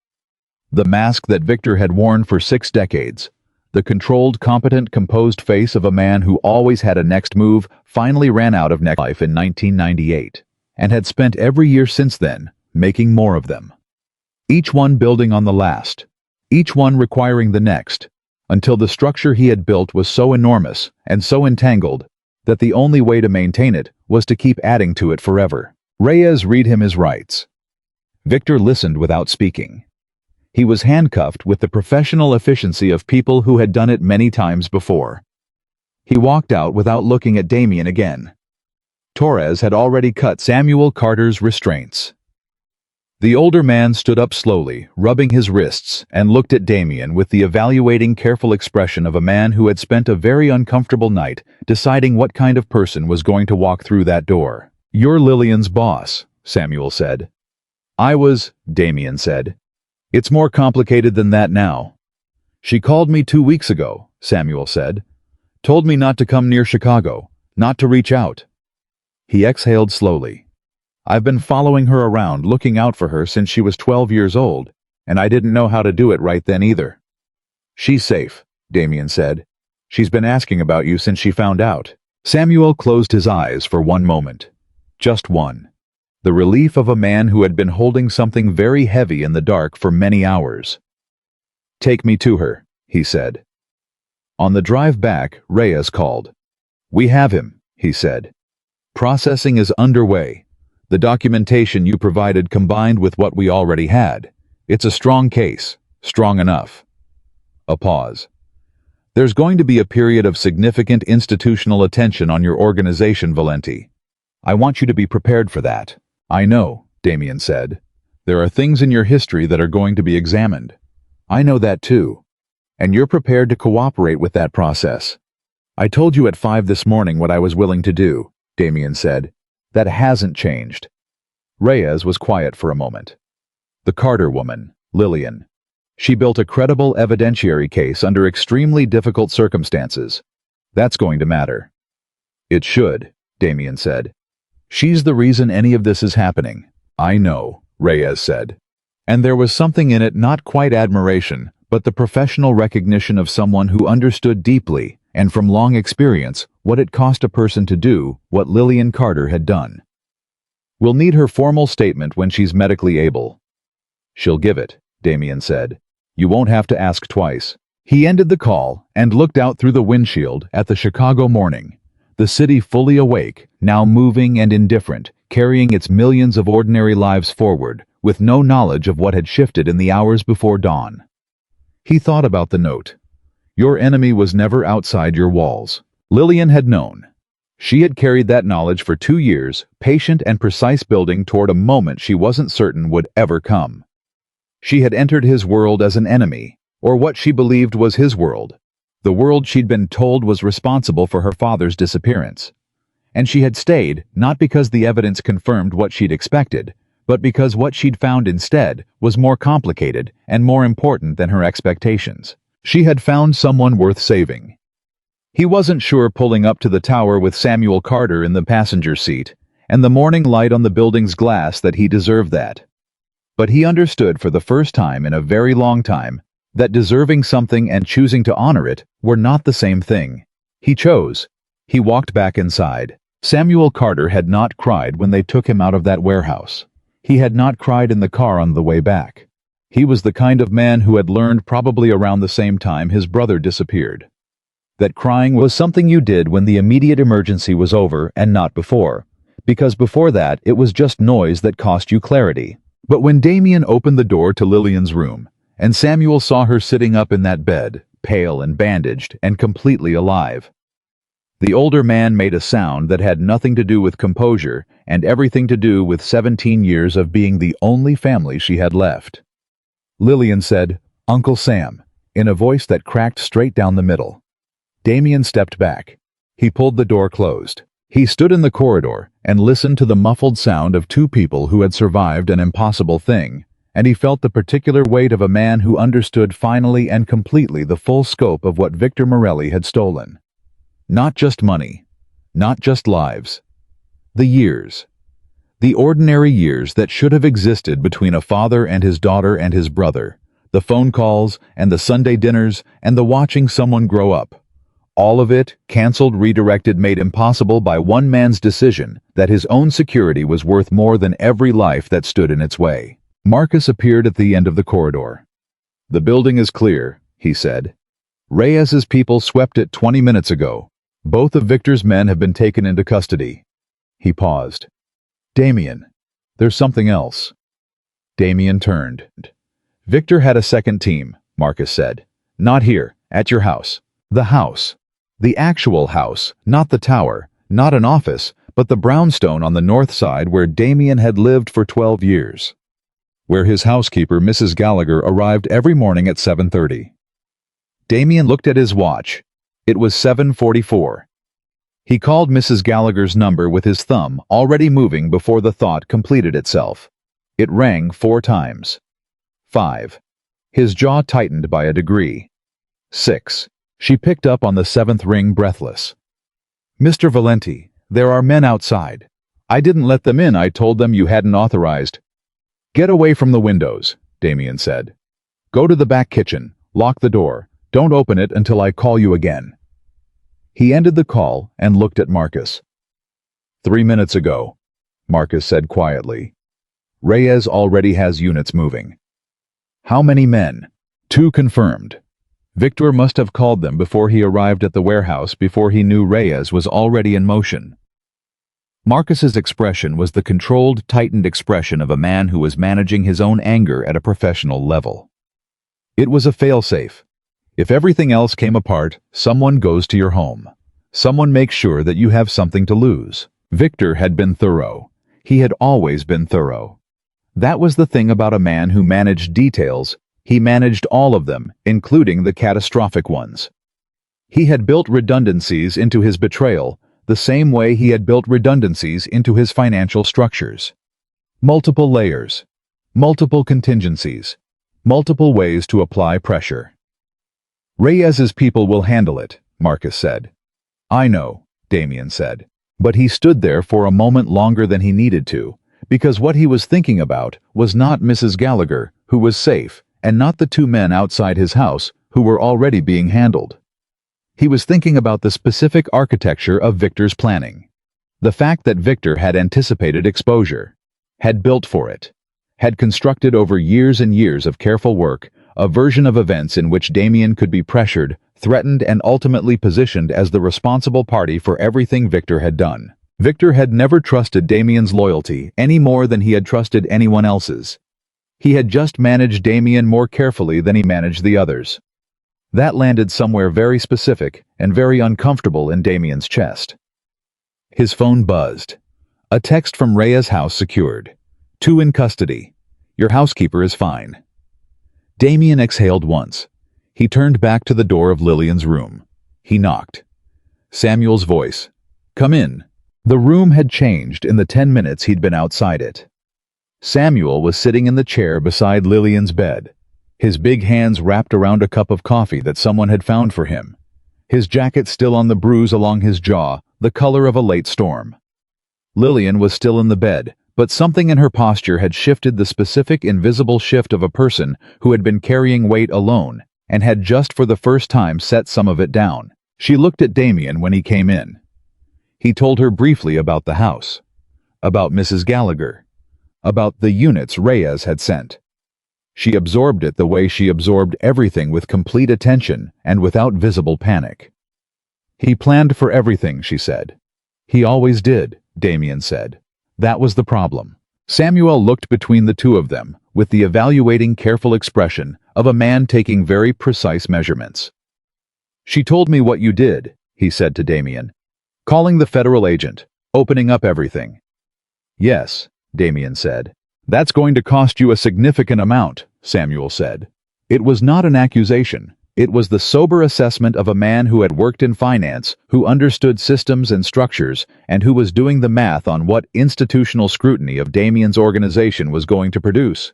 The mask that Victor had worn for 6 decades, The controlled, competent, composed face of a man who always had a next move finally ran out of next life in 1998, and had spent every year since then making more of them. Each one building on the last, each one requiring the next, until the structure he had built was so enormous and so entangled that the only way to maintain it was to keep adding to it forever. Reyes read him his rights. Victor listened without speaking. He was handcuffed with the professional efficiency of people who had done it many times before. He walked out without looking at Damien again. Torres had already cut Samuel Carter's restraints. The older man stood up slowly, rubbing his wrists, and looked at Damien with the evaluating, careful expression of a man who had spent a very uncomfortable night deciding what kind of person was going to walk through that door. "You're Lillian's boss," Samuel said. "I was," Damien said. "It's more complicated than that now." "She called me 2 weeks ago," Samuel said. "Told me not to come near Chicago, not to reach out." He exhaled slowly. "I've been following her around, looking out for her since she was 12 years old, and I didn't know how to do it right then either." "She's safe," Damien said. "She's been asking about you since she found out." Samuel closed his eyes for one moment. Just one. The relief of a man who had been holding something very heavy in the dark for many hours. "Take me to her," he said. On the drive back, Reyes called. "We have him," he said. "Processing is underway. The documentation you provided combined with what we already had. It's a strong case, strong enough." A pause. "There's going to be a period of significant institutional attention on your organization, Valenti. I want you to be prepared for that." "I know," Damien said. "There are things in your history that are going to be examined. I know that too. And you're prepared to cooperate with that process." "I told you at 5 this morning what I was willing to do," Damien said. "That hasn't changed." Reyes was quiet for a moment. "The Carter woman, Lillian. She built a credible evidentiary case under extremely difficult circumstances. That's going to matter." "It should," Damien said. "She's the reason any of this is happening." "I know," Reyes said. And there was something in it, not quite admiration, but the professional recognition of someone who understood deeply, and from long experience, what it cost a person to do what Lillian Carter had done. "We'll need her formal statement when she's medically able." "She'll give it," Damien said. "You won't have to ask twice." He ended the call and looked out through the windshield at the Chicago morning. The city fully awake, now moving and indifferent, carrying its millions of ordinary lives forward, with no knowledge of what had shifted in the hours before dawn. He thought about the note. Your enemy was never outside your walls. Lillian had known. She had carried that knowledge for 2 years, patient and precise, building toward a moment she wasn't certain would ever come. She had entered his world as an enemy, or what she believed was his world. The world she'd been told was responsible for her father's disappearance. And she had stayed, not because the evidence confirmed what she'd expected, but because what she'd found instead was more complicated and more important than her expectations. She had found someone worth saving. He wasn't sure, pulling up to the tower with Samuel Carter in the passenger seat, and the morning light on the building's glass, that he deserved that. But he understood for the first time in a very long time that deserving something and choosing to honor it were not the same thing. He chose. He walked back inside. Samuel Carter had not cried when they took him out of that warehouse. He had not cried in the car on the way back. He was the kind of man who had learned, probably around the same time his brother disappeared, that crying was something you did when the immediate emergency was over and not before, because before that it was just noise that cost you clarity. But when Damien opened the door to Lillian's room, and Samuel saw her sitting up in that bed, pale and bandaged and completely alive, the older man made a sound that had nothing to do with composure and everything to do with 17 years of being the only family she had left. Lillian said, "Uncle Sam," in a voice that cracked straight down the middle. Damien stepped back. He pulled the door closed. He stood in the corridor and listened to the muffled sound of 2 people who had survived an impossible thing, and he felt the particular weight of a man who understood finally and completely the full scope of what Victor Morelli had stolen. Not just money, not just lives. The years. The ordinary years that should have existed between a father and his daughter and his brother, The phone calls, and the Sunday dinners, and the watching someone grow up. All of it, canceled, redirected, made impossible by one man's decision that his own security was worth more than every life that stood in its way. Marcus appeared at the end of the corridor. "The building is clear," he said. "Reyes's people swept it 20 minutes ago. Both of Victor's men have been taken into custody." He paused. "Damien, there's something else." Damien turned. "Victor had a second team," Marcus said. "Not here, at your house. The house. The actual house, not the tower, not an office, but the brownstone on the north side where Damien had lived for 12 years. Where his housekeeper, Mrs. Gallagher, arrived every morning at 7:30. Damien looked at his watch. It was 7:44. He called Mrs. Gallagher's number with his thumb already moving before the thought completed itself. It rang 4 times. 5. His jaw tightened by a degree. 6. She picked up on the 7th ring, breathless. "Mr. Valenti, there are men outside. I didn't let them in. I told them you hadn't authorized." "Get away from the windows," Damien said. "Go to the back kitchen. Lock the door. Don't open it until I call you again." He ended the call and looked at Marcus. 3 minutes ago," Marcus said quietly. "Reyes already has units moving." "How many men?" "2 confirmed. Victor must have called them before he arrived at the warehouse, before he knew Reyes was already in motion." Marcus's expression was the controlled, tightened expression of a man who was managing his own anger at a professional level. It was a failsafe. If everything else came apart, someone goes to your home. Someone makes sure that you have something to lose. Victor had been thorough. He had always been thorough. That was the thing about a man who managed details. He managed all of them, including the catastrophic ones. He had built redundancies into his betrayal, the same way he had built redundancies into his financial structures. Multiple layers, multiple contingencies, multiple ways to apply pressure. "Reyes's people will handle it," Marcus said. "I know," Damien said. But he stood there for a moment longer than he needed to, because what he was thinking about was not Mrs. Gallagher, who was safe, and not the 2 men outside his house, who were already being handled. He was thinking about the specific architecture of Victor's planning. The fact that Victor had anticipated exposure, had built for it, had constructed over years and years of careful work a version of events in which Damien could be pressured, threatened, and ultimately positioned as the responsible party for everything Victor had done. Victor had never trusted Damien's loyalty any more than he had trusted anyone else's. He had just managed Damien more carefully than he managed the others. That landed somewhere very specific and very uncomfortable in Damien's chest. His phone buzzed. A text from Reyes' house secured. 2 in custody. Your housekeeper is fine. Damien exhaled once. He turned back to the door of Lillian's room. He knocked. Samuel's voice. "Come in." The room had changed in the 10 minutes he'd been outside it. Samuel was sitting in the chair beside Lillian's bed, his big hands wrapped around a cup of coffee that someone had found for him, his jacket still on the bruise along his jaw, the color of a late storm. Lillian was still in the bed, but something in her posture had shifted, the specific invisible shift of a person who had been carrying weight alone and had just for the first time set some of it down. She looked at Damien when he came in. He told her briefly about the house, about Mrs. Gallagher, about the units Reyes had sent. She absorbed it the way she absorbed everything, with complete attention and without visible panic. "He planned for everything," she said. "He always did," Damien said. That was the problem. Samuel looked between the 2 of them with the evaluating, careful expression of a man taking very precise measurements. "She told me what you did," he said to Damien. "Calling the federal agent, opening up everything." "Yes," Damien said. "That's going to cost you a significant amount," Samuel said. It was not an accusation. It was the sober assessment of a man who had worked in finance, who understood systems and structures, and who was doing the math on what institutional scrutiny of Damien's organization was going to produce.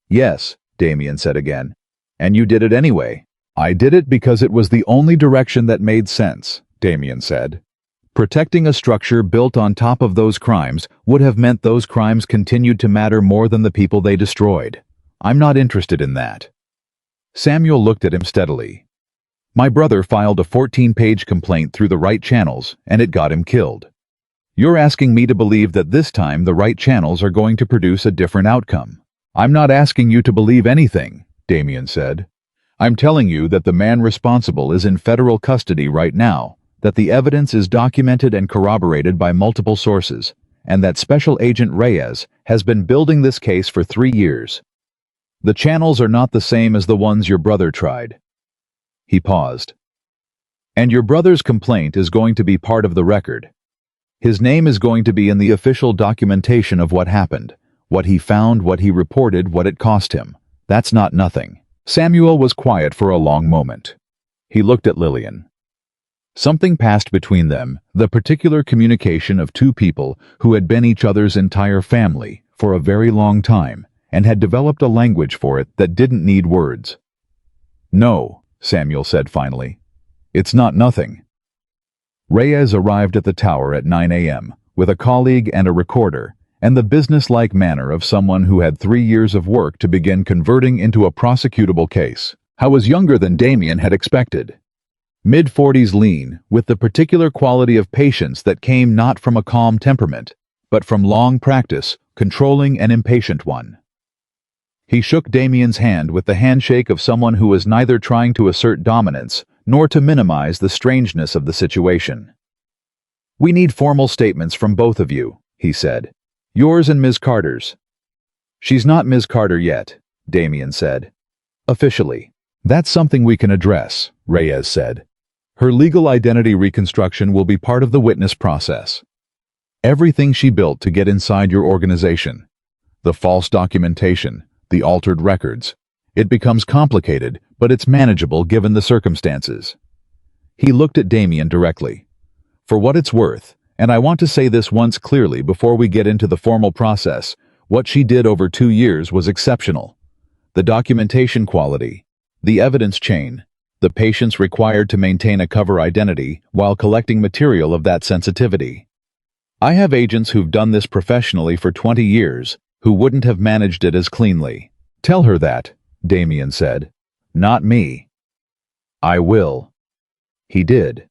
"Yes," Damien said again. "And you did it anyway." "I did it because it was the only direction that made sense," Damien said. Protecting a structure built on top of those crimes would have meant those crimes continued to matter more than the people they destroyed. I'm not interested in that. Samuel looked at him steadily. My brother filed a 14-page complaint through the right channels, and it got him killed. You're asking me to believe that this time the right channels are going to produce a different outcome. I'm not asking you to believe anything, Damien said. I'm telling you that the man responsible is in federal custody right now, that the evidence is documented and corroborated by multiple sources, and that Special Agent Reyes has been building this case for 3 years. The channels are not the same as the ones your brother tried. He paused. And your brother's complaint is going to be part of the record. His name is going to be in the official documentation of what happened, what he found, what he reported, what it cost him. That's not nothing. Samuel was quiet for a long moment. He looked at Lillian. Something passed between them, the particular communication of two people who had been each other's entire family for a very long time and had developed a language for it that didn't need words. No, Samuel said finally. It's not nothing. Reyes arrived at the tower at 9 a.m. with a colleague and a recorder, and the business-like manner of someone who had 3 years of work to begin converting into a prosecutable case. I was younger than Damien had expected. Mid-40s lean, with the particular quality of patience that came not from a calm temperament, but from long practice, controlling an impatient one. He shook Damien's hand with the handshake of someone who was neither trying to assert dominance nor to minimize the strangeness of the situation. We need formal statements from both of you, he said. Yours and Ms. Carter's. She's not Ms. Carter yet, Damien said. Officially. That's something we can address, Reyes said. Her legal identity reconstruction will be part of the witness process. Everything she built to get inside your organization, the false documentation, the altered records, it becomes complicated, but it's manageable given the circumstances. He looked at Damien directly. For what it's worth, and I want to say this once clearly before we get into the formal process, what she did over 2 years was exceptional. The documentation quality, the evidence chain, the patience required to maintain a cover identity while collecting material of that sensitivity. I have agents who've done this professionally for 20 years, who wouldn't have managed it as cleanly. Tell her that, Damien said. Not me. I will. He did.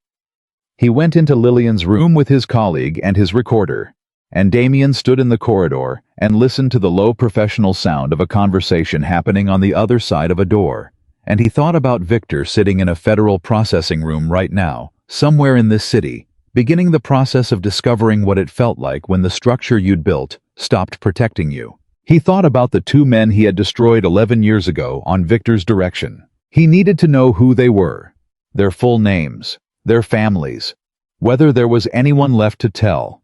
He went into Lillian's room with his colleague and his recorder, and Damien stood in the corridor and listened to the low professional sound of a conversation happening on the other side of a door, and he thought about Victor sitting in a federal processing room right now, somewhere in this city, beginning the process of discovering what it felt like when the structure you'd built stopped protecting you. He thought about the 2 men he had destroyed 11 years ago on Victor's direction. He needed to know who they were, their full names, their families, whether there was anyone left to tell.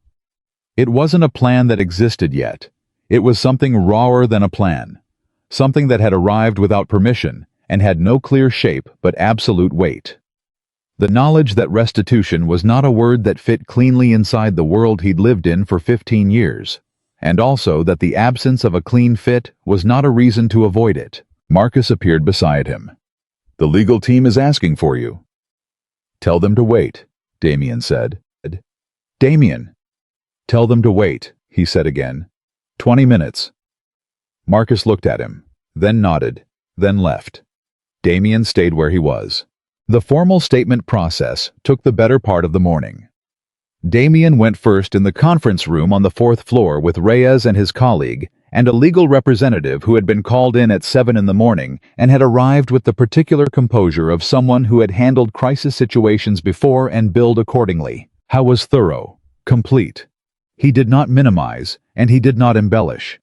It wasn't a plan that existed yet. It was something rawer than a plan, something that had arrived without permission and had no clear shape but absolute weight. The knowledge that restitution was not a word that fit cleanly inside the world he'd lived in for 15 years, and also that the absence of a clean fit was not a reason to avoid it. Marcus appeared beside him. The legal team is asking for you. Tell them to wait, Damien said. Damien. Tell them to wait, he said again. 20 minutes. Marcus looked at him, then nodded, then left. Damien stayed where he was. The formal statement process took the better part of the morning. Damien went first in the conference room on the 4th floor with Reyes and his colleague and a legal representative who had been called in at 7 in the morning and had arrived with the particular composure of someone who had handled crisis situations before and billed accordingly. How was thorough, complete. He did not minimize, and he did not embellish.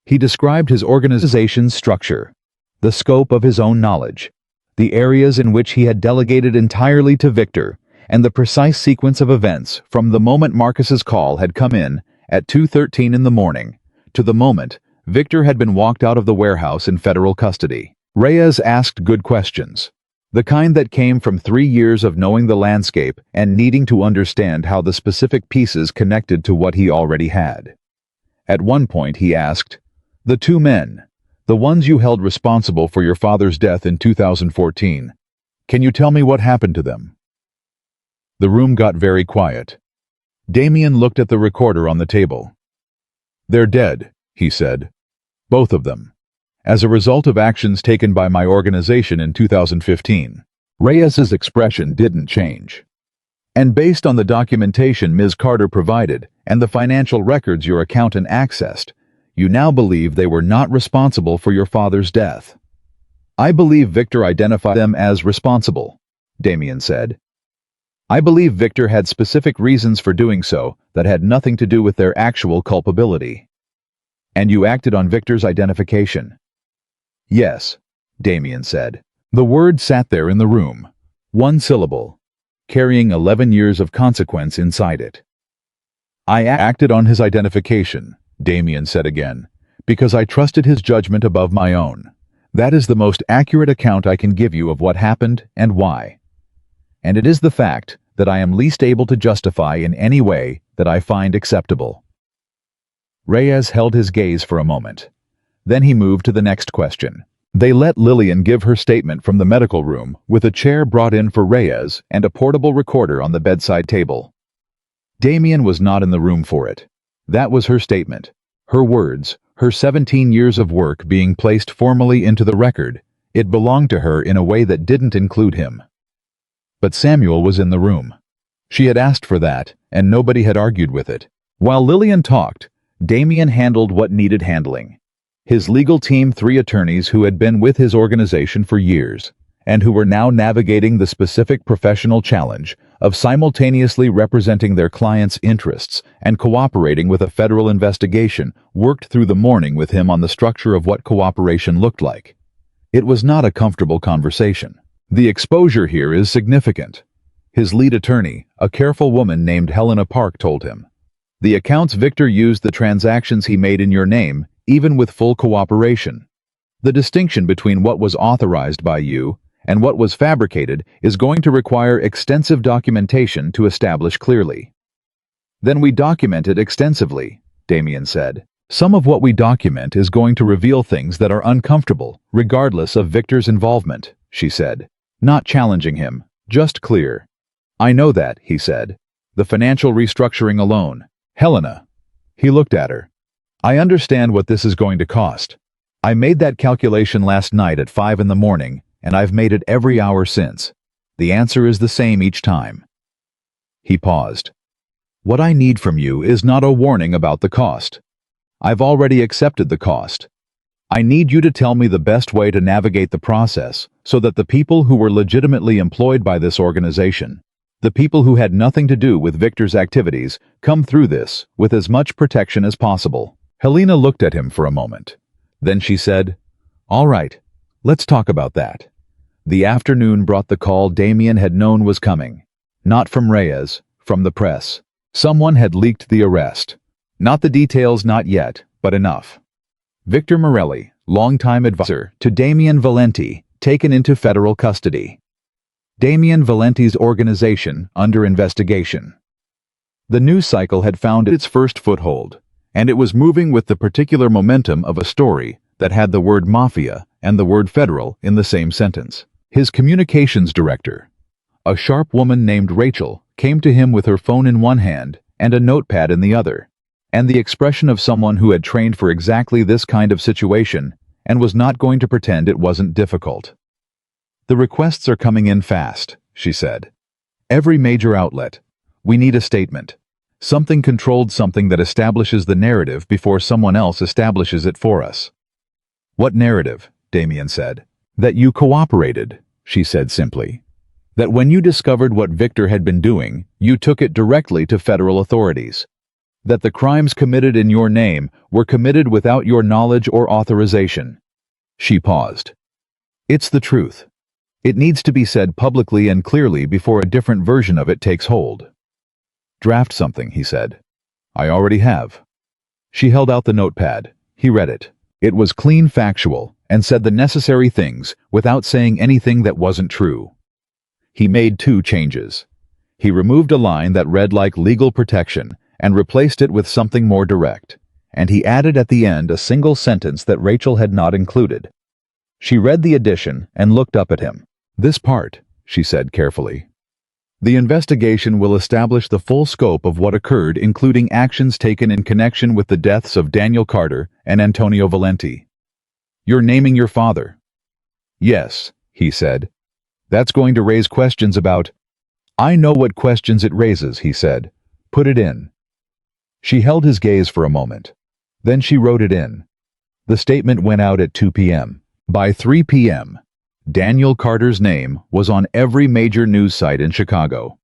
He described his organization's structure, the scope of his own knowledge, the areas in which he had delegated entirely to Victor, and the precise sequence of events from the moment Marcus's call had come in at 2:13 in the morning to the moment Victor had been walked out of the warehouse in federal custody. Reyes asked good questions, the kind that came from 3 years of knowing the landscape and needing to understand how the specific pieces connected to what he already had. At one point he asked, "The 2 men, the ones you held responsible for your father's death in 2014, can you tell me what happened to them?" The room got very quiet. Damien looked at the recorder on the table. "They're dead," he said. "Both of them. as a result of actions taken by my organization in 2015. Reyes's expression didn't change. And based on the documentation Ms. Carter provided and the financial records your accountant accessed, you now believe they were not responsible for your father's death. I believe Victor identified them as responsible, Damien said. I believe Victor had specific reasons for doing so that had nothing to do with their actual culpability. And you acted on Victor's identification. Yes, Damien said. The word sat there in the room, one syllable, carrying 11 years of consequence inside it. I acted on his identification, Damien said again, because I trusted his judgment above my own. That is the most accurate account I can give you of what happened and why. And it is the fact that I am least able to justify in any way that I find acceptable. Reyes held his gaze for a moment. Then he moved to the next question. They let Lillian give her statement from the medical room with a chair brought in for Reyes and a portable recorder on the bedside table. Damien was not in the room for it. That was her statement, her words, her 17 years of work being placed formally into the record. It belonged to her in a way that didn't include him. But Samuel was in the room. She had asked for that, and nobody had argued with it. While Lillian talked, Damien handled what needed handling. His legal team, 3 attorneys who had been with his organization for years, and who were now navigating the specific professional challenge of simultaneously representing their clients' interests and cooperating with a federal investigation, worked through the morning with him on the structure of what cooperation looked like. It was not a comfortable conversation. The exposure here is significant. His lead attorney, a careful woman named Helena Park, told him. The accounts Victor used the transactions he made in your name, even with full cooperation. The distinction between what was authorized by you and what was fabricated is going to require extensive documentation to establish clearly. Then we documented extensively, Damien said. Some of what we document is going to reveal things that are uncomfortable, regardless of Victor's involvement, she said. Not challenging him, just clear. I know that, he said. The financial restructuring alone. Helena. He looked at her. I understand what this is going to cost. I made that calculation last night at 5 in the morning, and I've made it every hour since. The answer is the same each time. He paused. What I need from you is not a warning about the cost. I've already accepted the cost. I need you to tell me the best way to navigate the process so that the people who were legitimately employed by this organization, the people who had nothing to do with Victor's activities, come through this with as much protection as possible. Helena looked at him for a moment. Then she said, All right, let's talk about that. The afternoon brought the call Damien had known was coming. Not from Reyes, from the press. Someone had leaked the arrest. Not the details, not yet, but enough. Victor Morelli, longtime advisor to Damien Valenti, taken into federal custody. Damien Valenti's organization under investigation. The news cycle had found its first foothold, and it was moving with the particular momentum of a story that had the word Mafia and the word federal in the same sentence. His communications director, a sharp woman named Rachel, came to him with her phone in one hand and a notepad in the other, and the expression of someone who had trained for exactly this kind of situation and was not going to pretend it wasn't difficult. The requests are coming in fast, she said. Every major outlet. We need a statement. Something controlled, something that establishes the narrative before someone else establishes it for us. What narrative? Damien said. That you cooperated, she said simply. That when you discovered what Victor had been doing, you took it directly to federal authorities. That the crimes committed in your name were committed without your knowledge or authorization. She paused. It's the truth. It needs to be said publicly and clearly before a different version of it takes hold. Draft something, he said. I already have. She held out the notepad. He read it. It was clean, factual, and said the necessary things without saying anything that wasn't true. He made 2 changes. He removed a line that read like legal protection and replaced it with something more direct, and he added at the end a single sentence that Rachel had not included. She read the addition and looked up at him. This part, she said carefully. The investigation will establish the full scope of what occurred, including actions taken in connection with the deaths of Daniel Carter and Antonio Valenti. You're naming your father. Yes, he said. That's going to raise questions about... I know what questions it raises, he said. Put it in. She held his gaze for a moment. Then she wrote it in. The statement went out at 2 p.m. By 3 p.m., Daniel Carter's name was on every major news site in Chicago.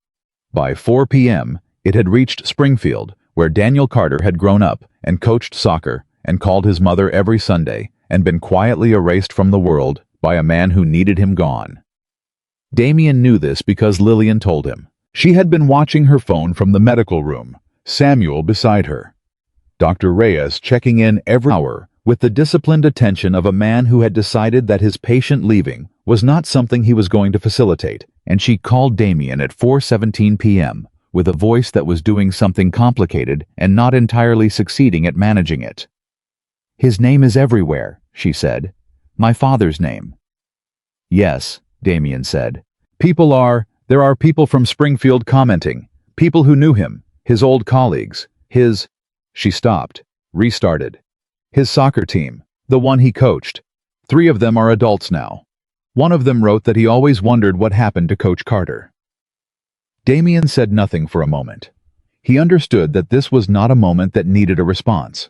By 4 p.m., it had reached Springfield, where Daniel Carter had grown up and coached soccer and called his mother every Sunday and been quietly erased from the world by a man who needed him gone. Damien knew this because Lillian told him. She had been watching her phone from the medical room, Samuel beside her. Dr. Reyes checking in every hour with the disciplined attention of a man who had decided that his patient leaving was not something he was going to facilitate, and she called Damien at 4:17 p.m. with a voice that was doing something complicated and not entirely succeeding at managing it. His name is everywhere, she said. My father's name. Yes, Damien said. There are people from Springfield commenting, people who knew him, his old colleagues, She stopped, restarted. His soccer team, the one he coached. 3 of them are adults now. One of them wrote that he always wondered what happened to Coach Carter. Damien said nothing for a moment. He understood that this was not a moment that needed a response.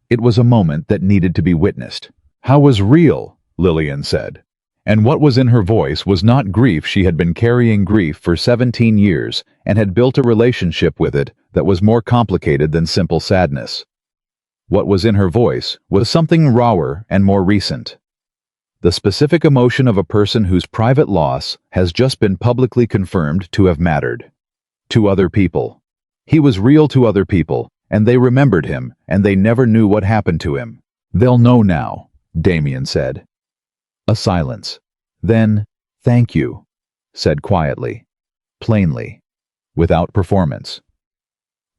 It was a moment that needed to be witnessed. How was real, Lillian said. And what was in her voice was not grief. She had been carrying grief for 17 years and had built a relationship with it that was more complicated than simple sadness. What was in her voice was something rawer and more recent. The specific emotion of a person whose private loss has just been publicly confirmed to have mattered. To other people. He was real to other people, and they remembered him, and they never knew what happened to him. They'll know now, Damien said. A silence. Then, thank you, said quietly, plainly, without performance.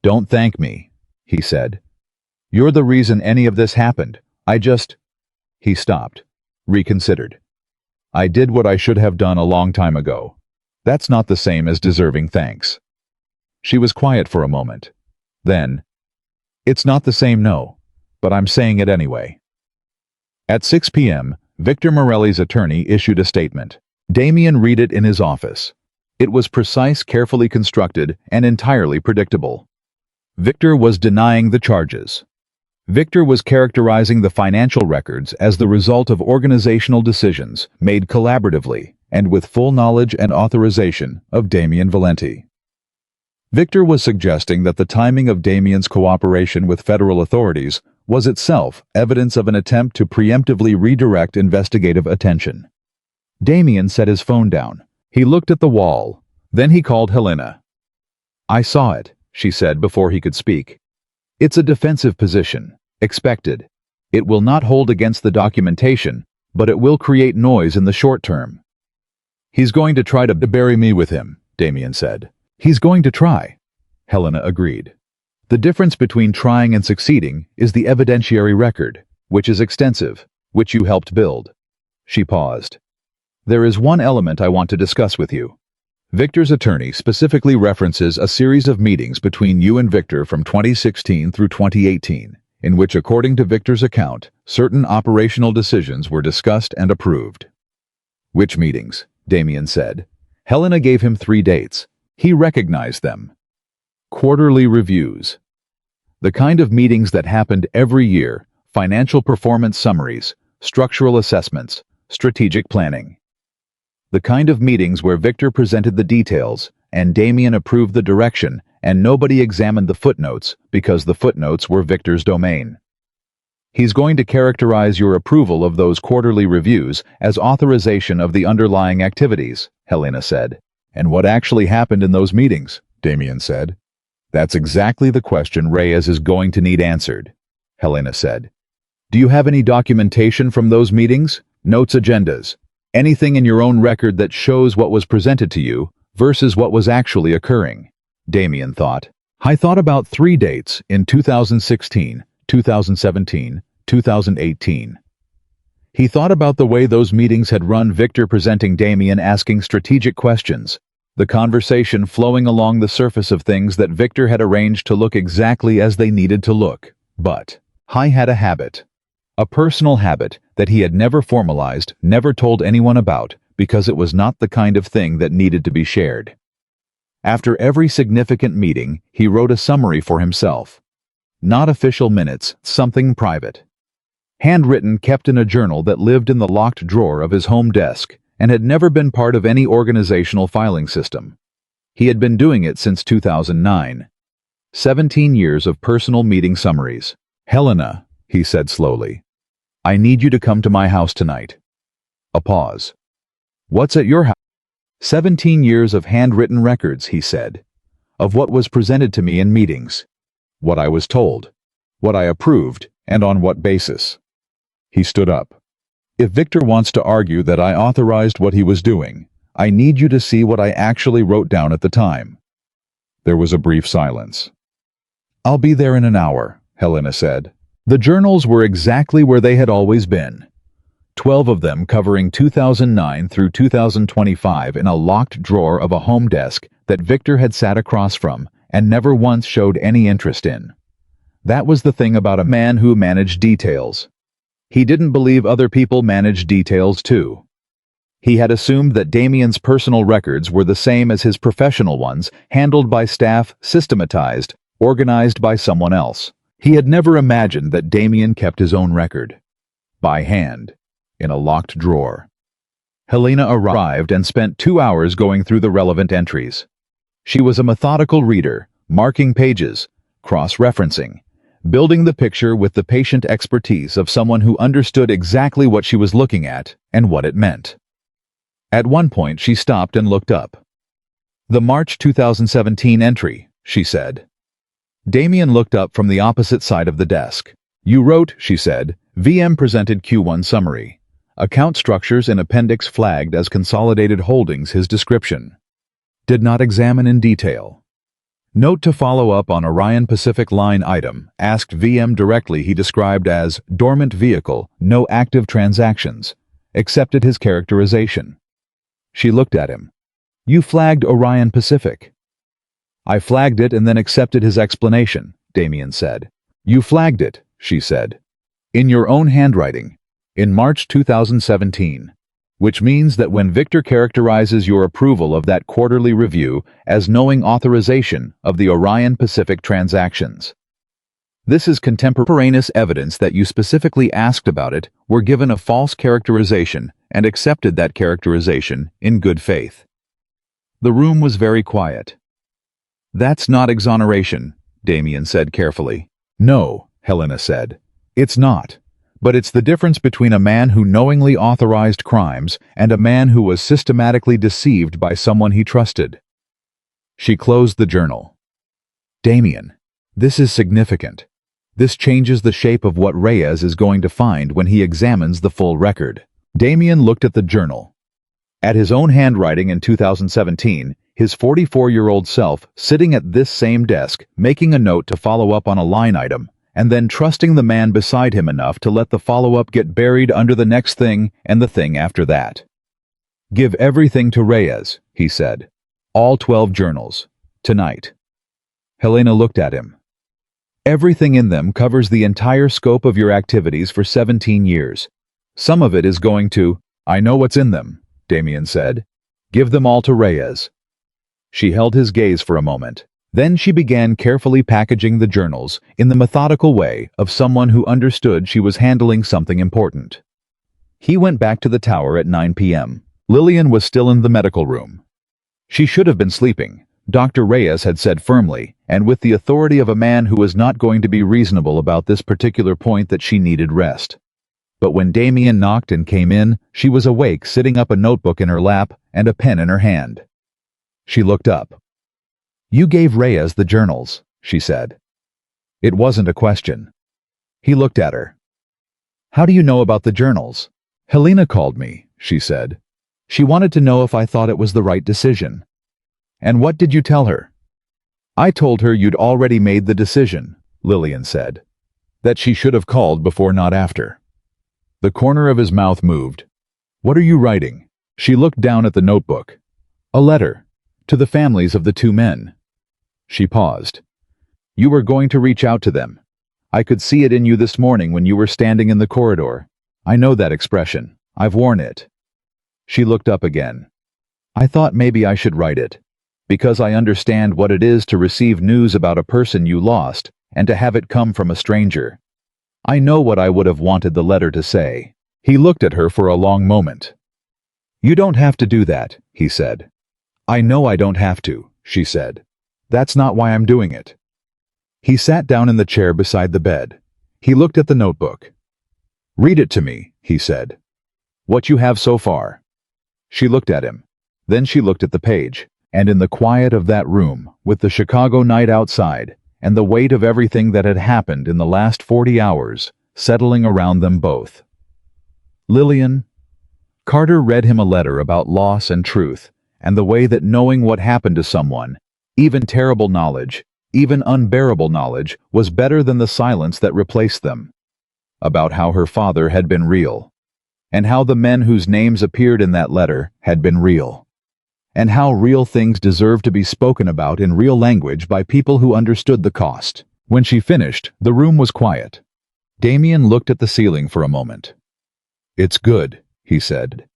Don't thank me, he said. You're the reason any of this happened. He stopped, reconsidered. I did what I should have done a long time ago. That's not the same as deserving thanks. She was quiet for a moment. Then, it's not the same, no, but I'm saying it anyway. At 6 p.m., Victor Morelli's attorney issued a statement. Damien read it in his office. It was precise, carefully constructed, and entirely predictable. Victor was denying the charges. Victor was characterizing the financial records as the result of organizational decisions made collaboratively and with full knowledge and authorization of Damien Valenti. Victor was suggesting that the timing of Damien's cooperation with federal authorities was itself evidence of an attempt to preemptively redirect investigative attention. Damien set his phone down. He looked at the wall. Then he called Helena. I saw it, she said before he could speak. It's a defensive position. Expected. It will not hold against the documentation, but it will create noise in the short term. He's going to try to bury me with him, Damien said. He's going to try, Helena agreed. The difference between trying and succeeding is the evidentiary record, which is extensive, which you helped build. She paused. There is one element I want to discuss with you. Victor's attorney specifically references a series of meetings between you and Victor from 2016 through 2018, in which, according to Victor's account, certain operational decisions were discussed and approved. Which meetings? Damien said. Helena gave him 3 dates. He recognized them. Quarterly reviews. The kind of meetings that happened every year, financial performance summaries, structural assessments, strategic planning. The kind of meetings where Victor presented the details, and Damien approved the direction, and nobody examined the footnotes because the footnotes were Victor's domain. He's going to characterize your approval of those quarterly reviews as authorization of the underlying activities, Helena said. And what actually happened in those meetings? Damien said. That's exactly the question Reyes is going to need answered, Helena said. Do you have any documentation from those meetings? Notes, agendas? Anything in your own record that shows what was presented to you versus what was actually occurring? Damien thought. I thought about 3 dates in 2016, 2017, 2018. He thought about the way those meetings had run, Victor presenting, Damien asking strategic questions, the conversation flowing along the surface of things that Victor had arranged to look exactly as they needed to look. But I had a habit. A personal habit that he had never formalized, never told anyone about, because it was not the kind of thing that needed to be shared. After every significant meeting, he wrote a summary for himself. Not official minutes, something private. Handwritten, kept in a journal that lived in the locked drawer of his home desk and had never been part of any organizational filing system. He had been doing it since 2009. 17 years of personal meeting summaries. "Helena," he said slowly, "I need you to come to my house tonight." A pause. "What's at your house?" 17 years of handwritten records, he said, of what was presented to me in meetings, what I was told, what I approved, and on what basis. He stood up. "If Victor wants to argue that I authorized what he was doing, I need you to see what I actually wrote down at the time." There was a brief silence. "I'll be there in an hour," Helena said. The journals were exactly where they had always been. 12 of them covering 2009 through 2025 in a locked drawer of a home desk that Victor had sat across from and never once showed any interest in. That was the thing about a man who managed details. He didn't believe other people managed details too. He had assumed that Damien's personal records were the same as his professional ones, handled by staff, systematized, organized by someone else. He had never imagined that Damien kept his own record. By hand. In a locked drawer. Helena arrived and spent 2 hours going through the relevant entries. She was a methodical reader, marking pages, cross-referencing, building the picture with the patient expertise of someone who understood exactly what she was looking at and what it meant. At one point she stopped and looked up. "The March 2017 entry," she said. Damien looked up from the opposite side of the desk. "You wrote," she said, "VM presented Q1 summary. Account structures in appendix flagged as consolidated holdings his description. Did not examine in detail. Note to follow up on Orion Pacific line item, asked VM directly he described as dormant vehicle, no active transactions. Accepted his characterization." She looked at him. "You flagged Orion Pacific." "I flagged it and then accepted his explanation," Damien said. "You flagged it," she said. "In your own handwriting. In March 2017. Which means that when Victor characterizes your approval of that quarterly review as knowing authorization of the Orion Pacific transactions. This is contemporaneous evidence that you specifically asked about it, were given a false characterization, and accepted that characterization in good faith." The room was very quiet. "That's not exoneration," Damien said carefully. "No," Helena said. "It's not. But it's the difference between a man who knowingly authorized crimes and a man who was systematically deceived by someone he trusted." She closed the journal. "Damien, this is significant. This changes the shape of what Reyes is going to find when he examines the full record." Damien looked at the journal. At his own handwriting in 2017, his 44-year-old self sitting at this same desk, making a note to follow up on a line item, and then trusting the man beside him enough to let the follow-up get buried under the next thing and the thing after that. "Give everything to Reyes," he said. "All 12 journals. Tonight." Helena looked at him. "Everything in them covers the entire scope of your activities for 17 years. Some of it is going to—" "I know what's in them," Damien said. "Give them all to Reyes." She held his gaze for a moment. Then she began carefully packaging the journals in the methodical way of someone who understood she was handling something important. He went back to the tower at 9 p.m. Lillian was still in the medical room. She should have been sleeping, Dr. Reyes had said firmly, and with the authority of a man who was not going to be reasonable about this particular point that she needed rest. But when Damien knocked and came in, she was awake, sitting up, a notebook in her lap and a pen in her hand. She looked up. "You gave Reyes the journals," she said. It wasn't a question. He looked at her. "How do you know about the journals?" "Helena called me," she said. "She wanted to know if I thought it was the right decision." "And what did you tell her?" "I told her you'd already made the decision," Lillian said. "That she should have called before, not after." The corner of his mouth moved. "What are you writing?" She looked down at the notebook. "A letter. To the families of the 2 men." She paused. "You were going to reach out to them. I could see it in you this morning when you were standing in the corridor. I know that expression. I've worn it." She looked up again. "I thought maybe I should write it, because I understand what it is to receive news about a person you lost and to have it come from a stranger. I know what I would have wanted the letter to say." He looked at her for a long moment. "You don't have to do that," he said. "I know I don't have to," she said. "That's not why I'm doing it." He sat down in the chair beside the bed. He looked at the notebook. "Read it to me," he said. "What you have so far." She looked at him. Then she looked at the page, and in the quiet of that room, with the Chicago night outside, and the weight of everything that had happened in the last 40 hours, settling around them both. Lillian. Carter read him a letter about loss and truth, and the way that knowing what happened to someone, even terrible knowledge, even unbearable knowledge, was better than the silence that replaced them. About how her father had been real, and how the men whose names appeared in that letter had been real, and how real things deserved to be spoken about in real language by people who understood the cost. When she finished, the room was quiet. Damien looked at the ceiling for a moment. "It's good," he said.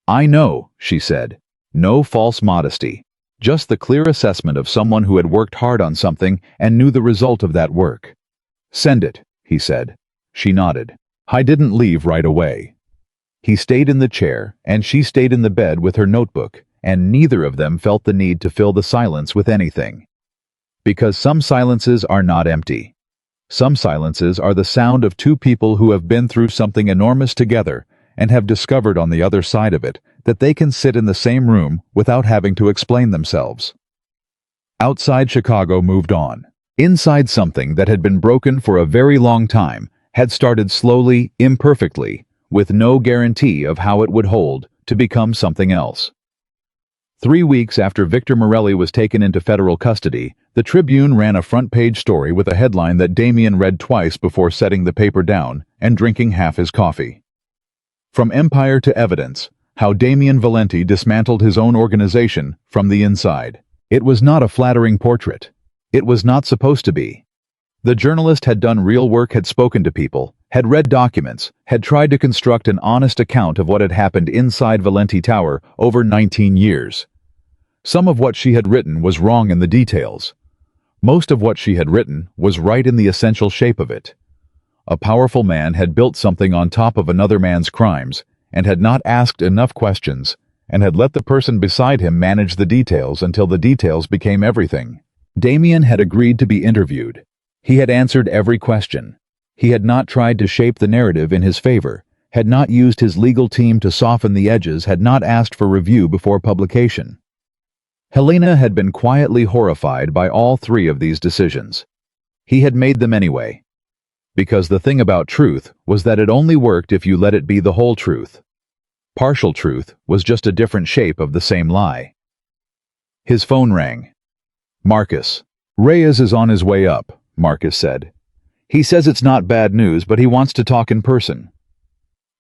"I know," she said. No false modesty. Just the clear assessment of someone who had worked hard on something and knew the result of that work. "Send it," he said. She nodded. "I didn't leave right away." He stayed in the chair, and she stayed in the bed with her notebook, and neither of them felt the need to fill the silence with anything. Because some silences are not empty. Some silences are the sound of two people who have been through something enormous together and have discovered on the other side of it that they can sit in the same room without having to explain themselves. Outside, Chicago moved on. Inside, something that had been broken for a very long time had started slowly, imperfectly, with no guarantee of how it would hold, to become something else. 3 weeks after Victor Morelli was taken into federal custody, the Tribune ran a front-page story with a headline that Damien read twice before setting the paper down and drinking half his coffee. From Empire to Evidence, how Damien Valenti dismantled his own organization from the inside. It was not a flattering portrait. It was not supposed to be. The journalist had done real work, had spoken to people, had read documents, had tried to construct an honest account of what had happened inside Valenti Tower over 19 years. Some of what she had written was wrong in the details. Most of what she had written was right in the essential shape of it. A powerful man had built something on top of another man's crimes, and had not asked enough questions, and had let the person beside him manage the details until the details became everything. Damien had agreed to be interviewed. He had answered every question. He had not tried to shape the narrative in his favor, had not used his legal team to soften the edges, had not asked for review before publication. Helena had been quietly horrified by all three of these decisions. He had made them anyway. Because the thing about truth was that it only worked if you let it be the whole truth. Partial truth was just a different shape of the same lie. His phone rang. "Marcus. Reyes is on his way up," Marcus said. "He says it's not bad news, but he wants to talk in person."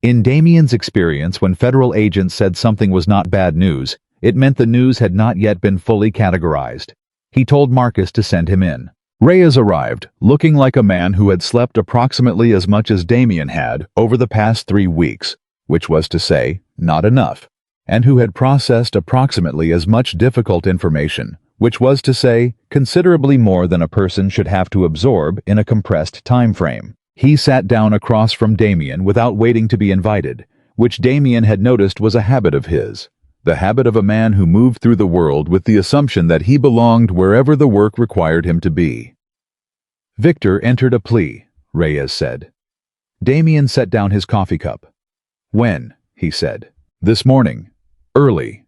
In Damien's experience, when federal agents said something was not bad news, it meant the news had not yet been fully categorized. He told Marcus to send him in. Reyes arrived, looking like a man who had slept approximately as much as Damien had over the past 3 weeks, which was to say, not enough, and who had processed approximately as much difficult information, which was to say, considerably more than a person should have to absorb in a compressed time frame. He sat down across from Damien without waiting to be invited, which Damien had noticed was a habit of his. The habit of a man who moved through the world with the assumption that he belonged wherever the work required him to be. "Victor entered a plea," Reyes said. Damien set down his coffee cup. "When?" he said. "This morning. Early."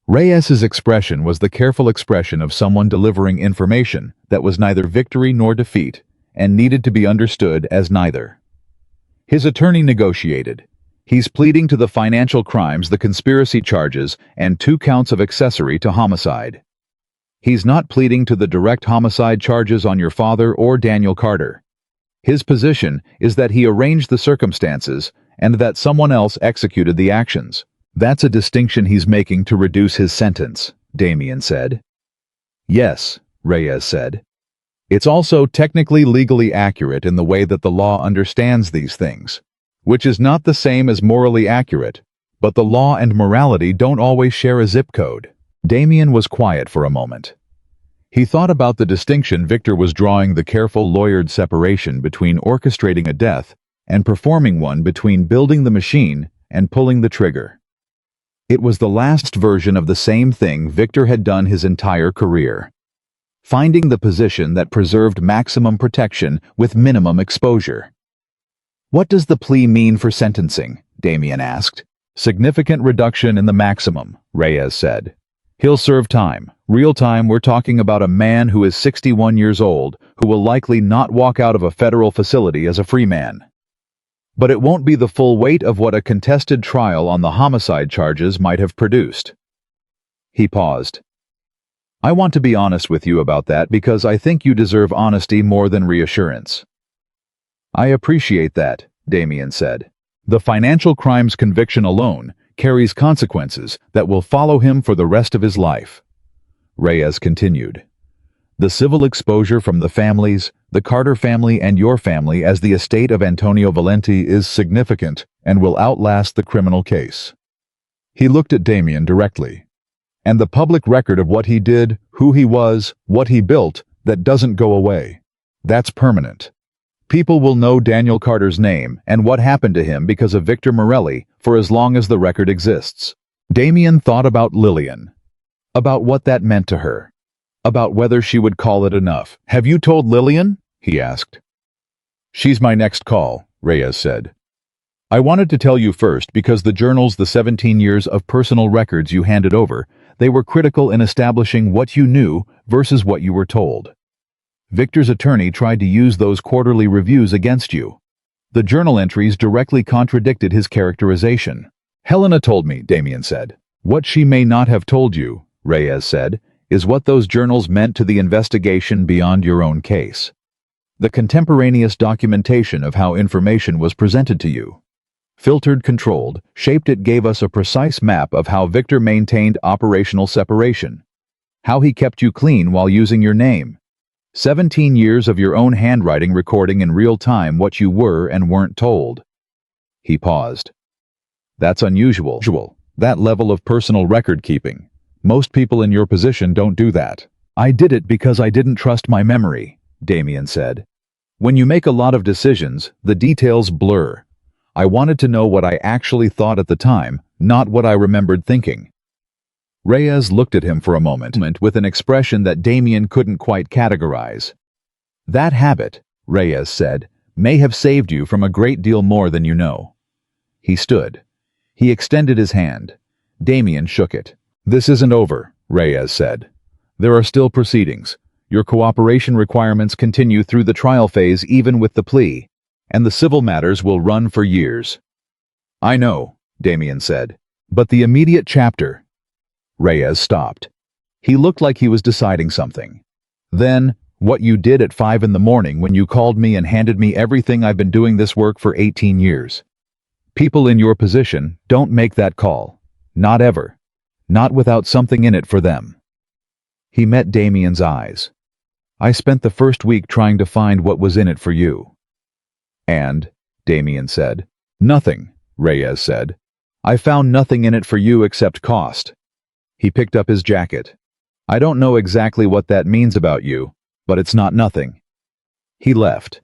Reyes's expression was the careful expression of someone delivering information that was neither victory nor defeat, and needed to be understood as neither. His attorney negotiated. "He's pleading to the financial crimes, the conspiracy charges, and 2 counts of accessory to homicide. He's not pleading to the direct homicide charges on your father or Daniel Carter. His position is that he arranged the circumstances and that someone else executed the actions. That's a distinction he's making to reduce his sentence," Damien said. "Yes," Reyes said. It's also technically legally accurate in the way that the law understands these things, which is not the same as morally accurate, but the law and morality don't always share a zip code. Damien was quiet for a moment. He thought about the distinction Victor was drawing, the careful lawyered separation between orchestrating a death and performing one, between building the machine and pulling the trigger. It was the last version of the same thing Victor had done his entire career. Finding the position that preserved maximum protection with minimum exposure. "What does the plea mean for sentencing?" Damien asked. "Significant reduction in the maximum," Reyes said. "He'll serve time. Real time. We're talking about a man who is 61 years old, who will likely not walk out of a federal facility as a free man. But it won't be the full weight of what a contested trial on the homicide charges might have produced." He paused. "I want to be honest with you about that because I think you deserve honesty more than reassurance." "I appreciate that," Damien said. "The financial crimes conviction alone carries consequences that will follow him for the rest of his life." Reyes continued. "The civil exposure from the families, the Carter family and your family as the estate of Antonio Valenti, is significant and will outlast the criminal case." He looked at Damien directly. "And the public record of what he did, who he was, what he built, that doesn't go away. That's permanent. People will know Daniel Carter's name and what happened to him because of Victor Morelli for as long as the record exists." Damien thought about Lillian, about what that meant to her, about whether she would call it enough. "Have you told Lillian?" he asked. "She's my next call," Reyes said. "I wanted to tell you first because the journals, the 17 years of personal records you handed over, they were critical in establishing what you knew versus what you were told. Victor's attorney tried to use those quarterly reviews against you. The journal entries directly contradicted his characterization." "Helena told me," Damien said. "What she may not have told you," Reyes said, "is what those journals meant to the investigation beyond your own case. The contemporaneous documentation of how information was presented to you. Filtered, controlled, shaped. It gave us a precise map of how Victor maintained operational separation. How he kept you clean while using your name. 17 years of your own handwriting recording in real time what you were and weren't told." He paused. "That's unusual. That level of personal record keeping. Most people in your position don't do that." "I did it because I didn't trust my memory," Damien said. "When you make a lot of decisions, the details blur. I wanted to know what I actually thought at the time, not what I remembered thinking." Reyes looked at him for a moment with an expression that Damien couldn't quite categorize. "That habit," Reyes said, "may have saved you from a great deal more than you know." He stood. He extended his hand. Damien shook it. "This isn't over," Reyes said. "There are still proceedings. Your cooperation requirements continue through the trial phase even with the plea, and the civil matters will run for years." "I know," Damien said. "But the immediate chapter—" Reyes stopped. He looked like he was deciding something. "Then, what you did at 5 in the morning when you called me and handed me everything. I've been doing this work for 18 years. People in your position don't make that call. Not ever. Not without something in it for them." He met Damien's eyes. "I spent the first week trying to find what was in it for you." "And," Damien said. "Nothing," Reyes said. "I found nothing in it for you except cost." He picked up his jacket. "I don't know exactly what that means about you, but it's not nothing." He left.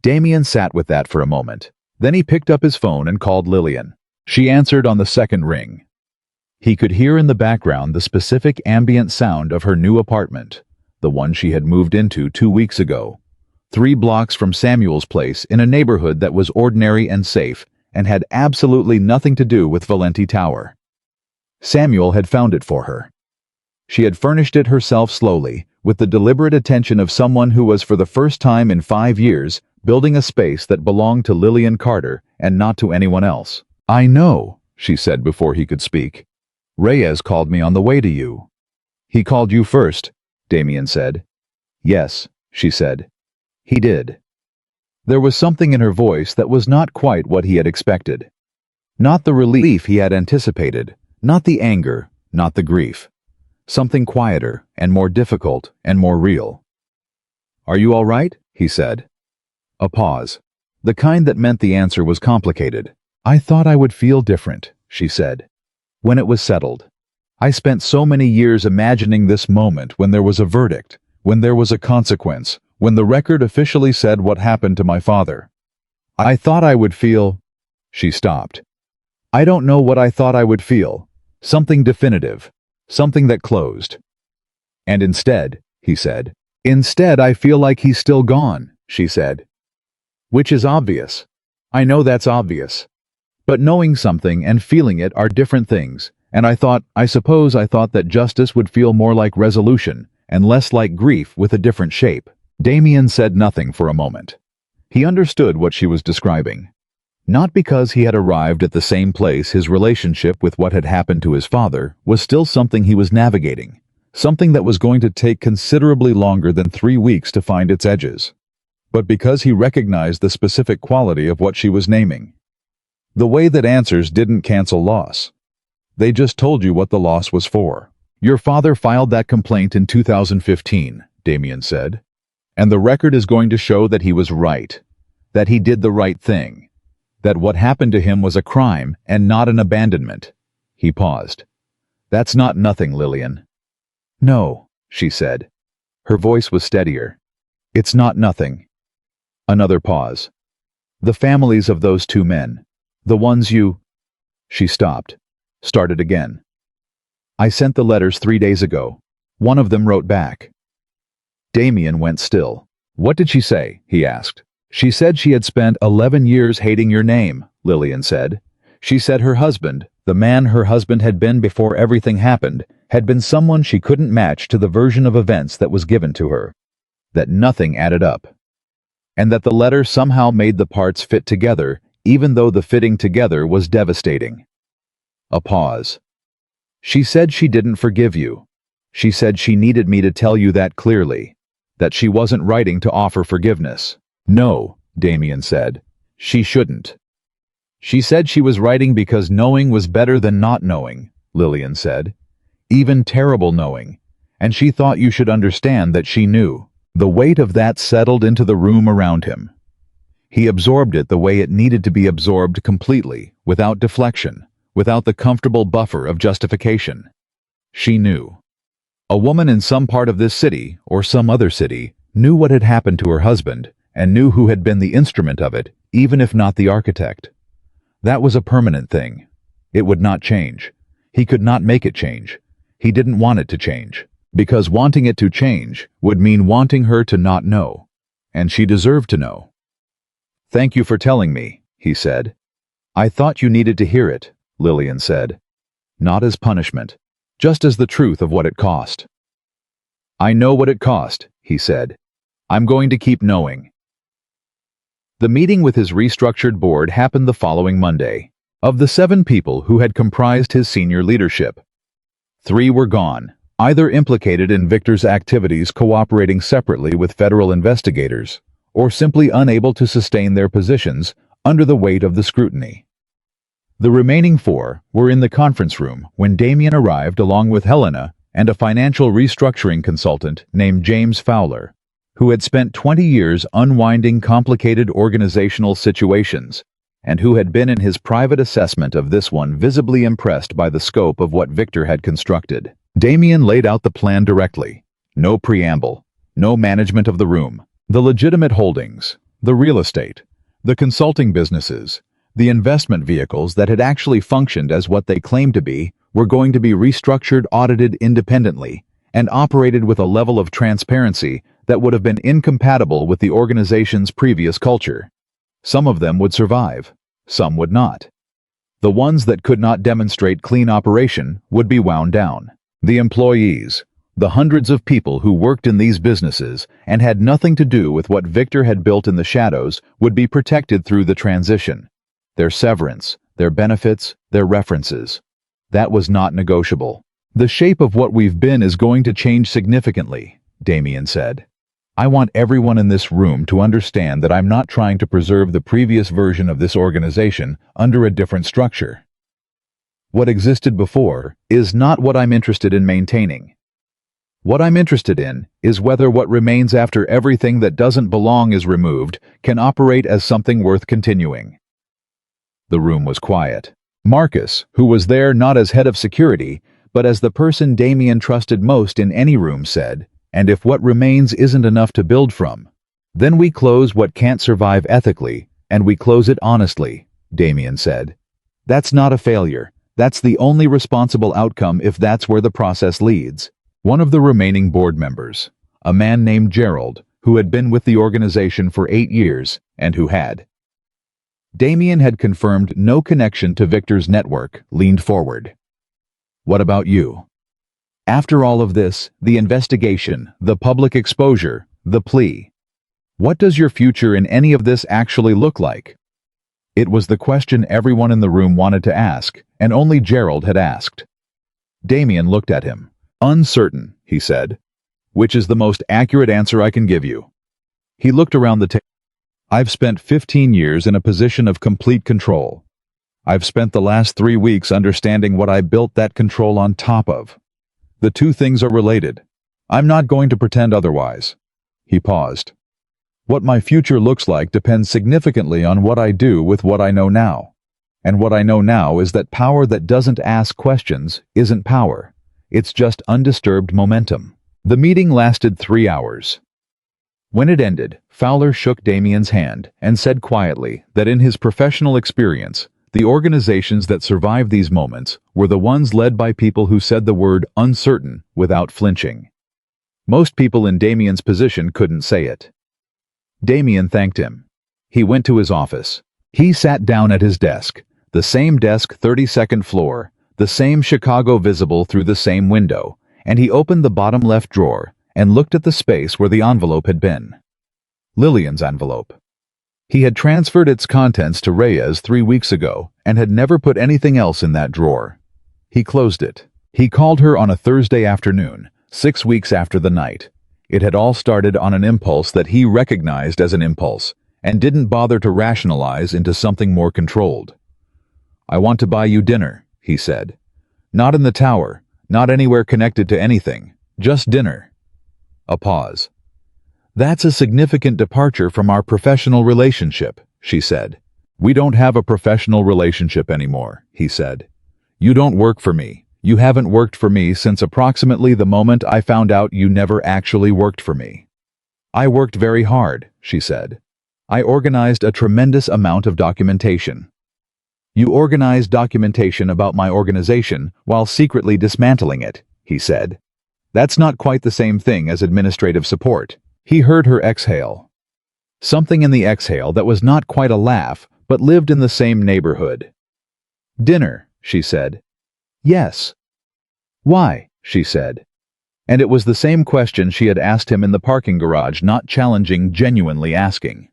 Damien sat with that for a moment. Then he picked up his phone and called Lillian. She answered on the second ring. He could hear in the background the specific ambient sound of her new apartment, the one she had moved into 2 weeks ago, 3 blocks from Samuel's place in a neighborhood that was ordinary and safe and had absolutely nothing to do with Valenti Tower. Samuel had found it for her. She had furnished it herself slowly, with the deliberate attention of someone who was for the first time in 5 years building a space that belonged to Lillian Carter and not to anyone else. "I know," she said before he could speak. "Reyes called me on the way to you." "He called you first," Damien said. "Yes," she said. "He did." There was something in her voice that was not quite what he had expected. Not the relief he had anticipated, not the anger, not the grief. Something quieter and more difficult and more real. "Are you all right?" he said. A pause. The kind that meant the answer was complicated. "I thought I would feel different," she said. "When it was settled. I spent so many years imagining this moment when there was a verdict, when there was a consequence, when the record officially said what happened to my father. I thought I would feel—" She stopped. "I don't know what I thought I would feel. Something definitive. Something that closed." "And instead," he said. "Instead, I feel like he's still gone," she said. "Which is obvious. I know that's obvious. But knowing something and feeling it are different things, and I suppose I thought that justice would feel more like resolution and less like grief with a different shape." Damien said nothing for a moment. He understood what she was describing. Not because he had arrived at the same place, his relationship with what had happened to his father was still something he was navigating, something that was going to take considerably longer than 3 weeks to find its edges, but because he recognized the specific quality of what she was naming. The way that answers didn't cancel loss. They just told you what the loss was for. "Your father filed that complaint in 2015, Damien said. "And the record is going to show that he was right, that he did the right thing, that what happened to him was a crime and not an abandonment." He paused. "That's not nothing, Lillian." "No," she said. Her voice was steadier. "It's not nothing." Another pause. "The families of those 2 men, the ones you—" She stopped, started again. "I sent the letters 3 days ago. One of them wrote back." Damien went still. "What did she say?" he asked. "She said she had spent 11 years hating your name," Lillian said. "She said her husband, the man her husband had been before everything happened, had been someone she couldn't match to the version of events that was given to her. That nothing added up. And that the letter somehow made the parts fit together, even though the fitting together was devastating." A pause. "She said she didn't forgive you. She said she needed me to tell you that clearly, that she wasn't writing to offer forgiveness." "No," Damien said. "She shouldn't." "She said she was writing because knowing was better than not knowing," Lillian said. "Even terrible knowing. And she thought you should understand that she knew." The weight of that settled into the room around him. He absorbed it the way it needed to be absorbed completely, without deflection, without the comfortable buffer of justification. She knew. A woman in some part of this city, or some other city, knew what had happened to her husband, and knew who had been the instrument of it, even if not the architect. That was a permanent thing. It would not change. He could not make it change. He didn't want it to change, because wanting it to change would mean wanting her to not know, and she deserved to know. "Thank you for telling me," he said. "I thought you needed to hear it," Lillian said. "Not as punishment, just as the truth of what it cost." "I know what it cost," he said. "I'm going to keep knowing." The meeting with his restructured board happened the following Monday. Of the 7 people who had comprised his senior leadership, 3 were gone, either implicated in Victor's activities cooperating separately with federal investigators, or simply unable to sustain their positions under the weight of the scrutiny. The remaining 4 were in the conference room when Damien arrived along with Helena and a financial restructuring consultant named James Fowler, who had spent 20 years unwinding complicated organizational situations, and who had been in his private assessment of this one visibly impressed by the scope of what Victor had constructed. Damien laid out the plan directly. No preamble, no management of the room. The legitimate holdings, the real estate, the consulting businesses, the investment vehicles that had actually functioned as what they claimed to be, were going to be restructured, audited independently, and operated with a level of transparency that would have been incompatible with the organization's previous culture. Some of them would survive, some would not. The ones that could not demonstrate clean operation would be wound down. The employees, the hundreds of people who worked in these businesses and had nothing to do with what Victor had built in the shadows, would be protected through the transition. Their severance, their benefits, their references. That was not negotiable. "The shape of what we've been is going to change significantly," Damien said. "I want everyone in this room to understand that I'm not trying to preserve the previous version of this organization under a different structure. What existed before is not what I'm interested in maintaining." What I'm interested in is whether what remains after everything that doesn't belong is removed can operate as something worth continuing." The room was quiet. Marcus, who was there not as head of security, but as the person Damien trusted most in any room, said, "And if what remains isn't enough to build from, then we close what can't survive ethically, and we close it honestly," Damien said. "That's not a failure. That's the only responsible outcome if that's where the process leads." One of the remaining board members, a man named Gerald, who had been with the organization for 8 years, and who had Damien had confirmed no connection to Victor's network, leaned forward. "What about you? After all of this, the investigation, the public exposure, the plea, what does your future in any of this actually look like?" It was the question everyone in the room wanted to ask, and only Gerald had asked. Damien looked at him. "Uncertain," he said, "which is the most accurate answer I can give you." He looked around the table. "I've spent 15 years in a position of complete control. I've spent the last 3 weeks understanding what I built that control on top of. The two things are related. I'm not going to pretend otherwise." He paused. "What my future looks like depends significantly on what I do with what I know now. And what I know now is that power that doesn't ask questions isn't power. It's just undisturbed momentum." The meeting lasted 3 hours. When it ended, Fowler shook Damien's hand and said quietly that in his professional experience, the organizations that survived these moments were the ones led by people who said the word uncertain without flinching. Most people in Damien's position couldn't say it. Damien thanked him. He went to his office. He sat down at his desk, the same desk, 32nd floor, the same Chicago visible through the same window, and he opened the bottom left drawer and looked at the space where the envelope had been. Lillian's envelope. He had transferred its contents to Reyes 3 weeks ago and had never put anything else in that drawer. He closed it. He called her on a Thursday afternoon, 6 weeks after the night. It had all started on an impulse that he recognized as an impulse and didn't bother to rationalize into something more controlled. "I want to buy you dinner," he said. "Not in the tower, not anywhere connected to anything, just dinner." A pause. "That's a significant departure from our professional relationship," she said. "We don't have a professional relationship anymore," he said. "You don't work for me. You haven't worked for me since approximately the moment I found out you never actually worked for me." "I worked very hard," she said. "I organized a tremendous amount of documentation." "You organized documentation about my organization while secretly dismantling it," he said. "That's not quite the same thing as administrative support." He heard her exhale. Something in the exhale that was not quite a laugh, but lived in the same neighborhood. "Dinner," she said. "Yes." "Why?" she said. And it was the same question she had asked him in the parking garage, not challenging, genuinely asking.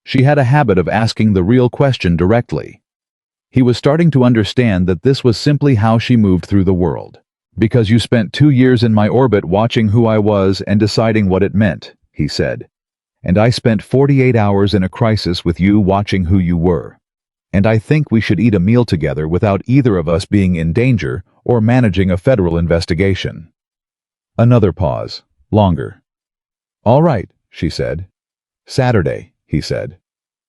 She had a habit of asking the real question directly. He was starting to understand that this was simply how she moved through the world. "Because you spent 2 years in my orbit watching who I was and deciding what it meant," he said. "And I spent 48 hours in a crisis with you watching who you were. And I think we should eat a meal together without either of us being in danger or managing a federal investigation." Another pause. Longer. "All right," she said. "Saturday," he said.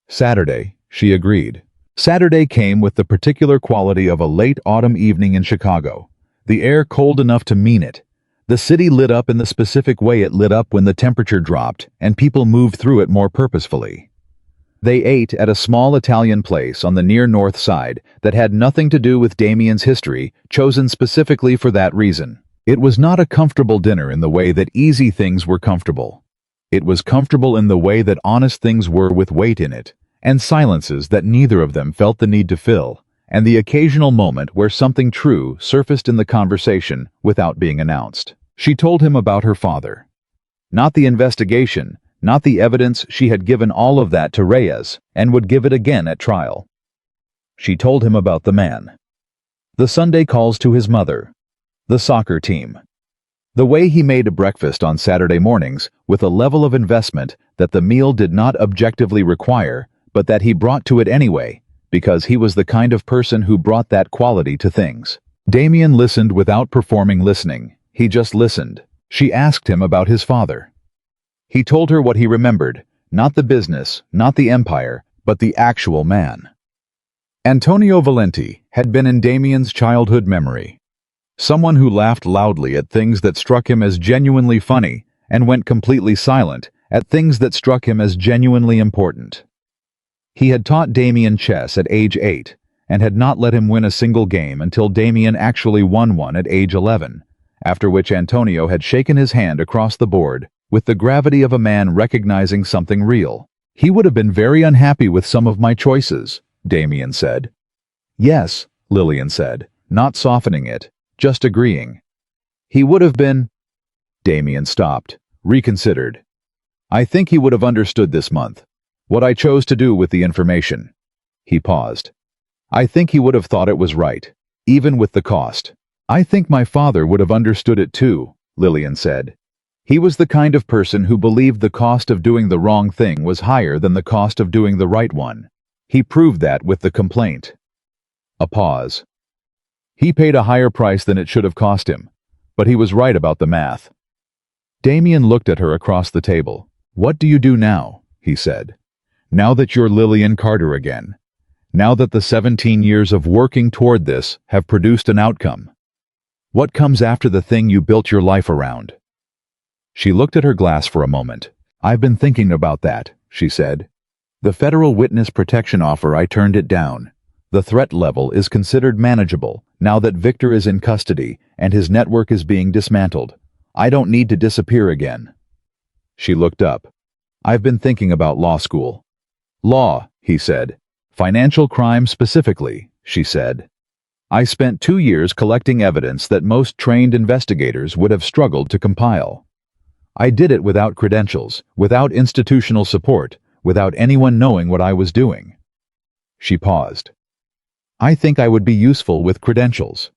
"Saturday," she agreed. Saturday came with the particular quality of a late autumn evening in Chicago. The air cold enough to mean it. The city lit up in the specific way it lit up when the temperature dropped, and people moved through it more purposefully. They ate at a small Italian place on the near north side that had nothing to do with Damien's history, chosen specifically for that reason. It was not a comfortable dinner in the way that easy things were comfortable. It was comfortable in the way that honest things were with weight in it, and silences that neither of them felt the need to fill, and the occasional moment where something true surfaced in the conversation without being announced. She told him about her father. Not the investigation, not the evidence. She had given all of that to Reyes, and would give it again at trial. She told him about the man. The Sunday calls to his mother. The soccer team. The way he made breakfast on Saturday mornings with a level of investment that the meal did not objectively require, but that he brought to it anyway, because he was the kind of person who brought that quality to things. Damien listened without performing listening. He just listened. She asked him about his father. He told her what he remembered, not the business, not the empire, but the actual man. Antonio Valenti had been in Damien's childhood memory. Someone who laughed loudly at things that struck him as genuinely funny and went completely silent at things that struck him as genuinely important. He had taught Damien chess at age 8 and had not let him win a single game until Damien actually won one at age 11, after which Antonio had shaken his hand across the board with the gravity of a man recognizing something real. "He would have been very unhappy with some of my choices," Damien said. "Yes," Lillian said, not softening it, just agreeing. "He would have been—" Damien stopped, reconsidered. "I think he would have understood this month what I chose to do with the information." He paused. "I think he would have thought it was right, even with the cost." "I think my father would have understood it too," Lillian said. "He was the kind of person who believed the cost of doing the wrong thing was higher than the cost of doing the right one. He proved that with the complaint." A pause. "He paid a higher price than it should have cost him, but he was right about the math." Damien looked at her across the table. "What do you do now?" he said. "Now that you're Lillian Carter again. Now that the 17 years of working toward this have produced an outcome. What comes after the thing you built your life around?" She looked at her glass for a moment. "I've been thinking about that," she said. "The federal witness protection offer, I turned it down. The threat level is considered manageable now that Victor is in custody and his network is being dismantled. I don't need to disappear again." She looked up. "I've been thinking about law school." "Law," he said. "Financial crime specifically," she said. "I spent 2 years collecting evidence that most trained investigators would have struggled to compile. I did it without credentials, without institutional support, without anyone knowing what I was doing." She paused. "I think I would be useful with credentials.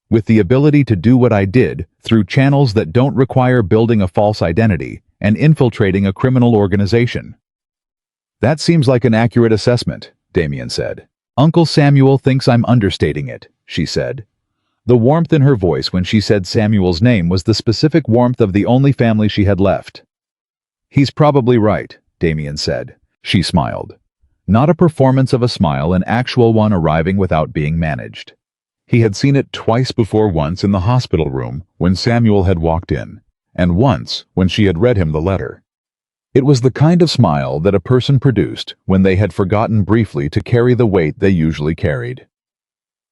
With the ability to do what I did through channels that don't require building a false identity and infiltrating a criminal organization." "That seems like an accurate assessment," Damien said. "Uncle Samuel thinks I'm understating it," she said. The warmth in her voice when she said Samuel's name was the specific warmth of the only family she had left. "He's probably right," Damien said. She smiled. Not a performance of a smile, an actual one arriving without being managed. He had seen it twice before, once in the hospital room when Samuel had walked in, and once when she had read him the letter. It was the kind of smile that a person produced when they had forgotten briefly to carry the weight they usually carried.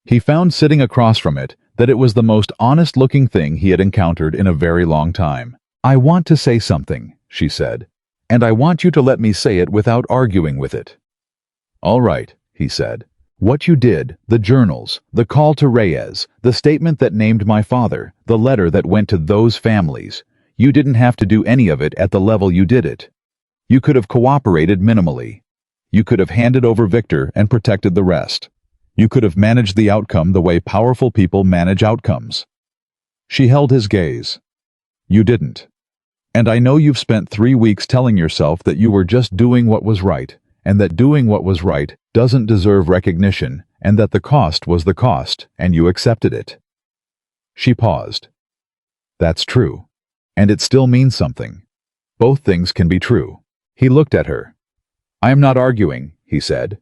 He found sitting across from it that it was the most honest-looking thing he had encountered in a very long time. "I want to say something," she said, "and I want you to let me say it without arguing with it." "All right," he said. "What you did, the journals, the call to Reyes, the statement that named my father, the letter that went to those families, you didn't have to do any of it at the level you did it. You could have cooperated minimally. You could have handed over Victor and protected the rest. You could have managed the outcome the way powerful people manage outcomes." She held his gaze. "You didn't. And I know you've spent 3 weeks telling yourself that you were just doing what was right, and that doing what was right doesn't deserve recognition, and that the cost was the cost, and you accepted it." She paused. "That's true. And it still means something. Both things can be true." He looked at her. "I am not arguing," he said.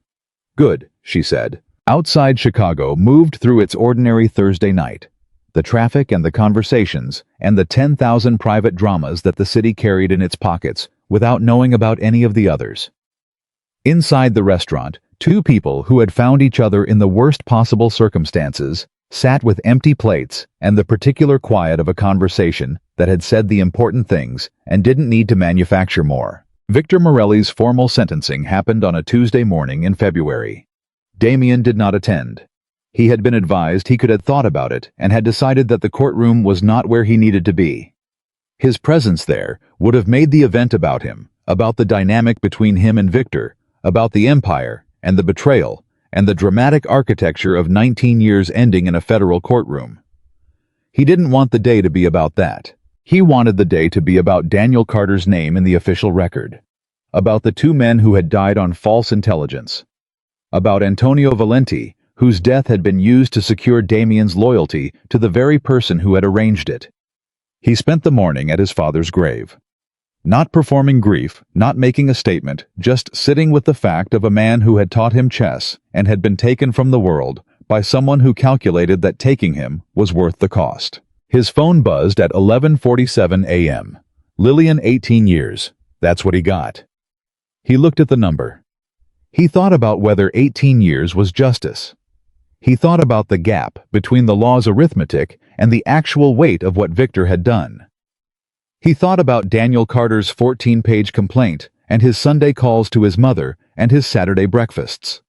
"Good," she said. Outside Chicago moved through its ordinary Thursday night. The traffic and the conversations and the 10,000 private dramas that the city carried in its pockets without knowing about any of the others. Inside the restaurant, 2 people who had found each other in the worst possible circumstances sat with empty plates and the particular quiet of a conversation that had said the important things and didn't need to manufacture more. Victor Morelli's formal sentencing happened on a Tuesday morning in February. Damien did not attend. He had been advised he could have thought about it and had decided that the courtroom was not where he needed to be. His presence there would have made the event about him, about the dynamic between him and Victor, about the empire and the betrayal and the dramatic architecture of 19 years ending in a federal courtroom. He didn't want the day to be about that. He wanted the day to be about Daniel Carter's name in the official record, about the 2 men who had died on false intelligence, about Antonio Valenti, whose death had been used to secure Damien's loyalty to the very person who had arranged it. He spent the morning at his father's grave. Not performing grief, not making a statement, just sitting with the fact of a man who had taught him chess and had been taken from the world by someone who calculated that taking him was worth the cost. His phone buzzed at 11:47 a.m. Lillian, 18 years. That's what he got. He looked at the number. He thought about whether 18 years was justice. He thought about the gap between the law's arithmetic and the actual weight of what Victor had done. He thought about Daniel Carter's 14-page complaint and his Sunday calls to his mother and his Saturday breakfasts.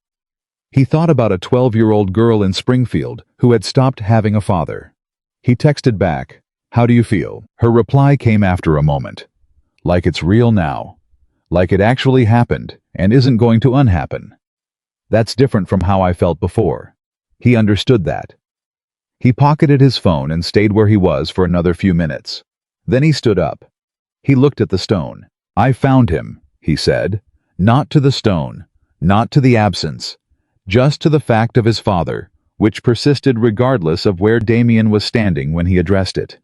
He thought about a 12-year-old girl in Springfield who had stopped having a father. He texted back, "How do you feel?" Her reply came after a moment. "Like it's real now. Like it actually happened and isn't going to unhappen. That's different from how I felt before." He understood that. He pocketed his phone and stayed where he was for another few minutes. Then he stood up. He looked at the stone. "I found him," he said. Not to the stone, not to the absence, just to the fact of his father, which persisted regardless of where Damien was standing when he addressed it.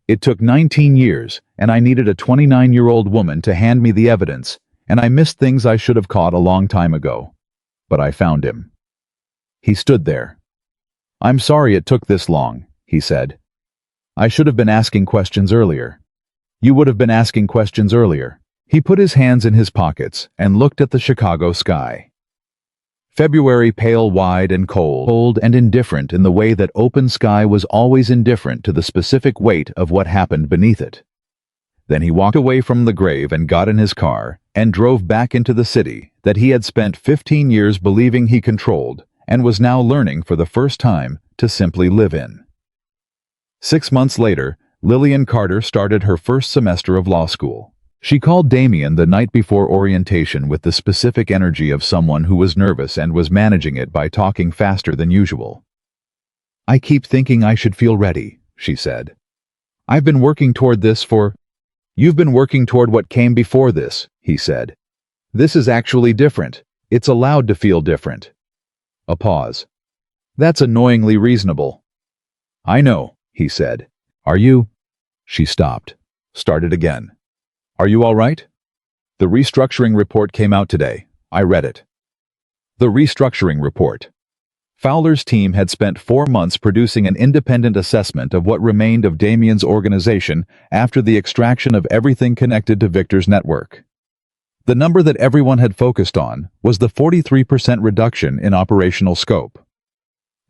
It took 19 years, and I needed a 29-year-old woman to hand me the evidence, and I missed things I should have caught a long time ago. But I found him. He stood there. "I'm sorry it took this long," he said. "I should have been asking questions earlier." "You would have been asking questions earlier." He put his hands in his pockets and looked at the Chicago sky. February, pale, wide, and cold and indifferent in the way that open sky was always indifferent to the specific weight of what happened beneath it. Then he walked away from the grave and got in his car and drove back into the city that he had spent 15 years believing he controlled and was now learning for the first time to simply live in. 6 months later, Lillian Carter started her first semester of law school. She called Damien the night before orientation with the specific energy of someone who was nervous and was managing it by talking faster than usual. "I keep thinking I should feel ready," she said. "I've been working toward this for—" "You've been working toward what came before this," he said. "This is actually different. It's allowed to feel different." A pause. "That's annoyingly reasonable." "I know," he said. "Are you—" She stopped. Started again. "Are you all right?" "The restructuring report came out today. I read it." The restructuring report. Fowler's team had spent 4 months producing an independent assessment of what remained of Damien's organization after the extraction of everything connected to Victor's network. The number that everyone had focused on was the 43% reduction in operational scope.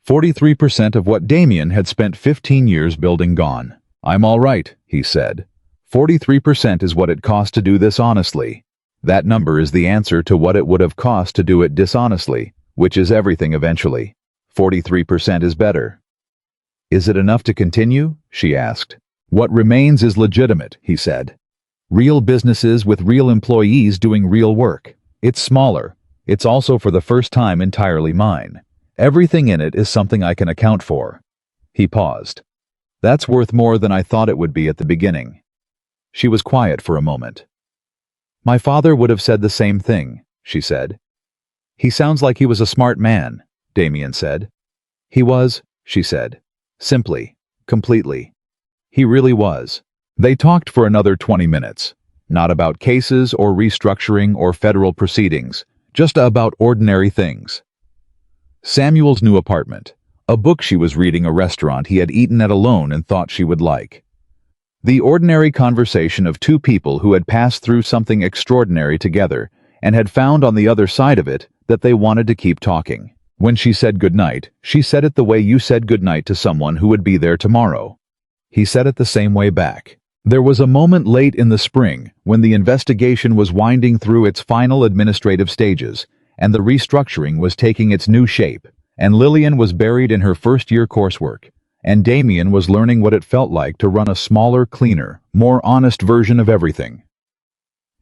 43% of what Damien had spent 15 years building gone. "I'm all right," he said. 43% is what it cost to do this honestly. That number is the answer to what it would have cost to do it dishonestly, which is everything eventually. 43% is better. "Is it enough to continue?" she asked. "What remains is legitimate," he said. "Real businesses with real employees doing real work. It's smaller. It's also for the first time entirely mine. Everything in it is something I can account for." He paused. "That's worth more than I thought it would be at the beginning." She was quiet for a moment. "My father would have said the same thing," she said. "He sounds like he was a smart man," Damien said. "He was," she said. Simply, completely. He really was. They talked for another 20 minutes. Not about cases or restructuring or federal proceedings, just about ordinary things. Samuel's new apartment, a book she was reading, a restaurant he had eaten at alone and thought she would like. The ordinary conversation of two people who had passed through something extraordinary together and had found on the other side of it that they wanted to keep talking. When she said goodnight, she said it the way you said goodnight to someone who would be there tomorrow. He said it the same way back. There was a moment late in the spring when the investigation was winding through its final administrative stages and the restructuring was taking its new shape, and Lillian was buried in her first-year coursework, and Damien was learning what it felt like to run a smaller, cleaner, more honest version of everything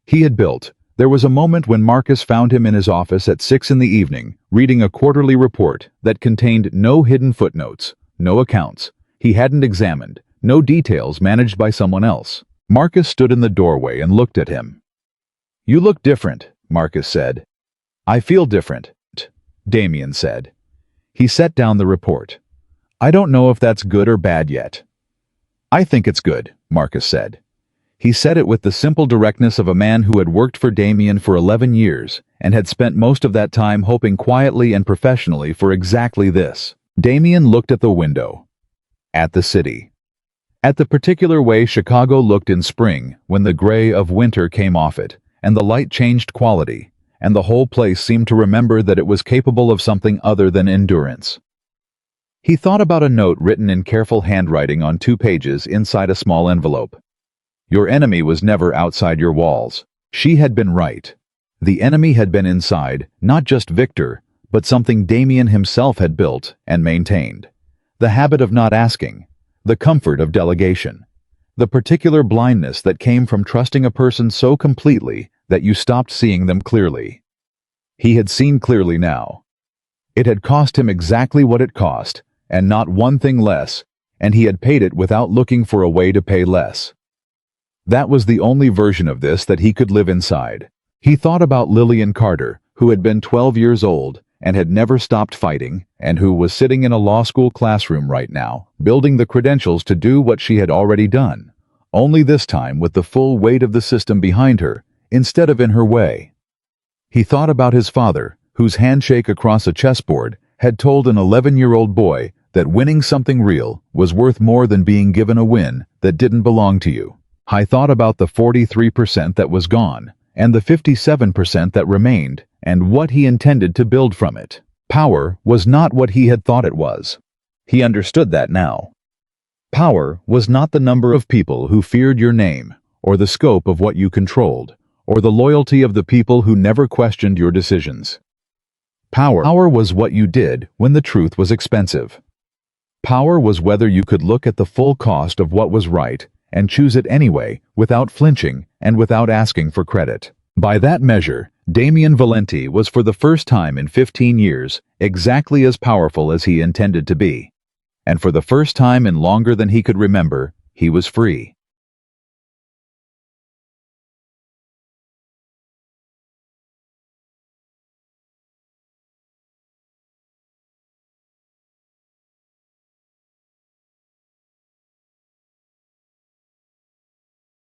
he had built. There was a moment when Marcus found him in his office at 6 in the evening, reading a quarterly report that contained no hidden footnotes, no accounts he hadn't examined, no details managed by someone else. Marcus stood in the doorway and looked at him. "You look different," Marcus said. "I feel different," Damien said. He set down the report. "I don't know if that's good or bad yet." I think it's good, Marcus said. He said it with the simple directness of a man who had worked for Damien for 11 years and had spent most of that time hoping quietly and professionally for exactly this. Damien looked at the window. At the city. At the particular way Chicago looked in spring when the gray of winter came off it, and the light changed quality, and the whole place seemed to remember that it was capable of something other than endurance. He thought about a note written in careful handwriting on 2 pages inside a small envelope. Your enemy was never outside your walls. She had been right. The enemy had been inside, not just Victor, but something Damien himself had built and maintained. The habit of not asking, the comfort of delegation, the particular blindness that came from trusting a person so completely that you stopped seeing them clearly. He had seen clearly now. It had cost him exactly what it cost, and not one thing less, and he had paid it without looking for a way to pay less. That was the only version of this that he could live inside. He thought about Lillian Carter, who had been 12 years old and had never stopped fighting, and who was sitting in a law school classroom right now, building the credentials to do what she had already done, only this time with the full weight of the system behind her, instead of in her way. He thought about his father, whose handshake across a chessboard had told an 11-year-old boy that winning something real was worth more than being given a win that didn't belong to you. I thought about the 43% that was gone, and the 57% that remained, and what he intended to build from it. Power was not what he had thought it was. He understood that now. Power was not the number of people who feared your name, or the scope of what you controlled, or the loyalty of the people who never questioned your decisions. Power was what you did when the truth was expensive. Power was whether you could look at the full cost of what was right and choose it anyway, without flinching and without asking for credit. By that measure, Damien Valenti was for the first time in 15 years exactly as powerful as he intended to be. And for the first time in longer than he could remember, he was free.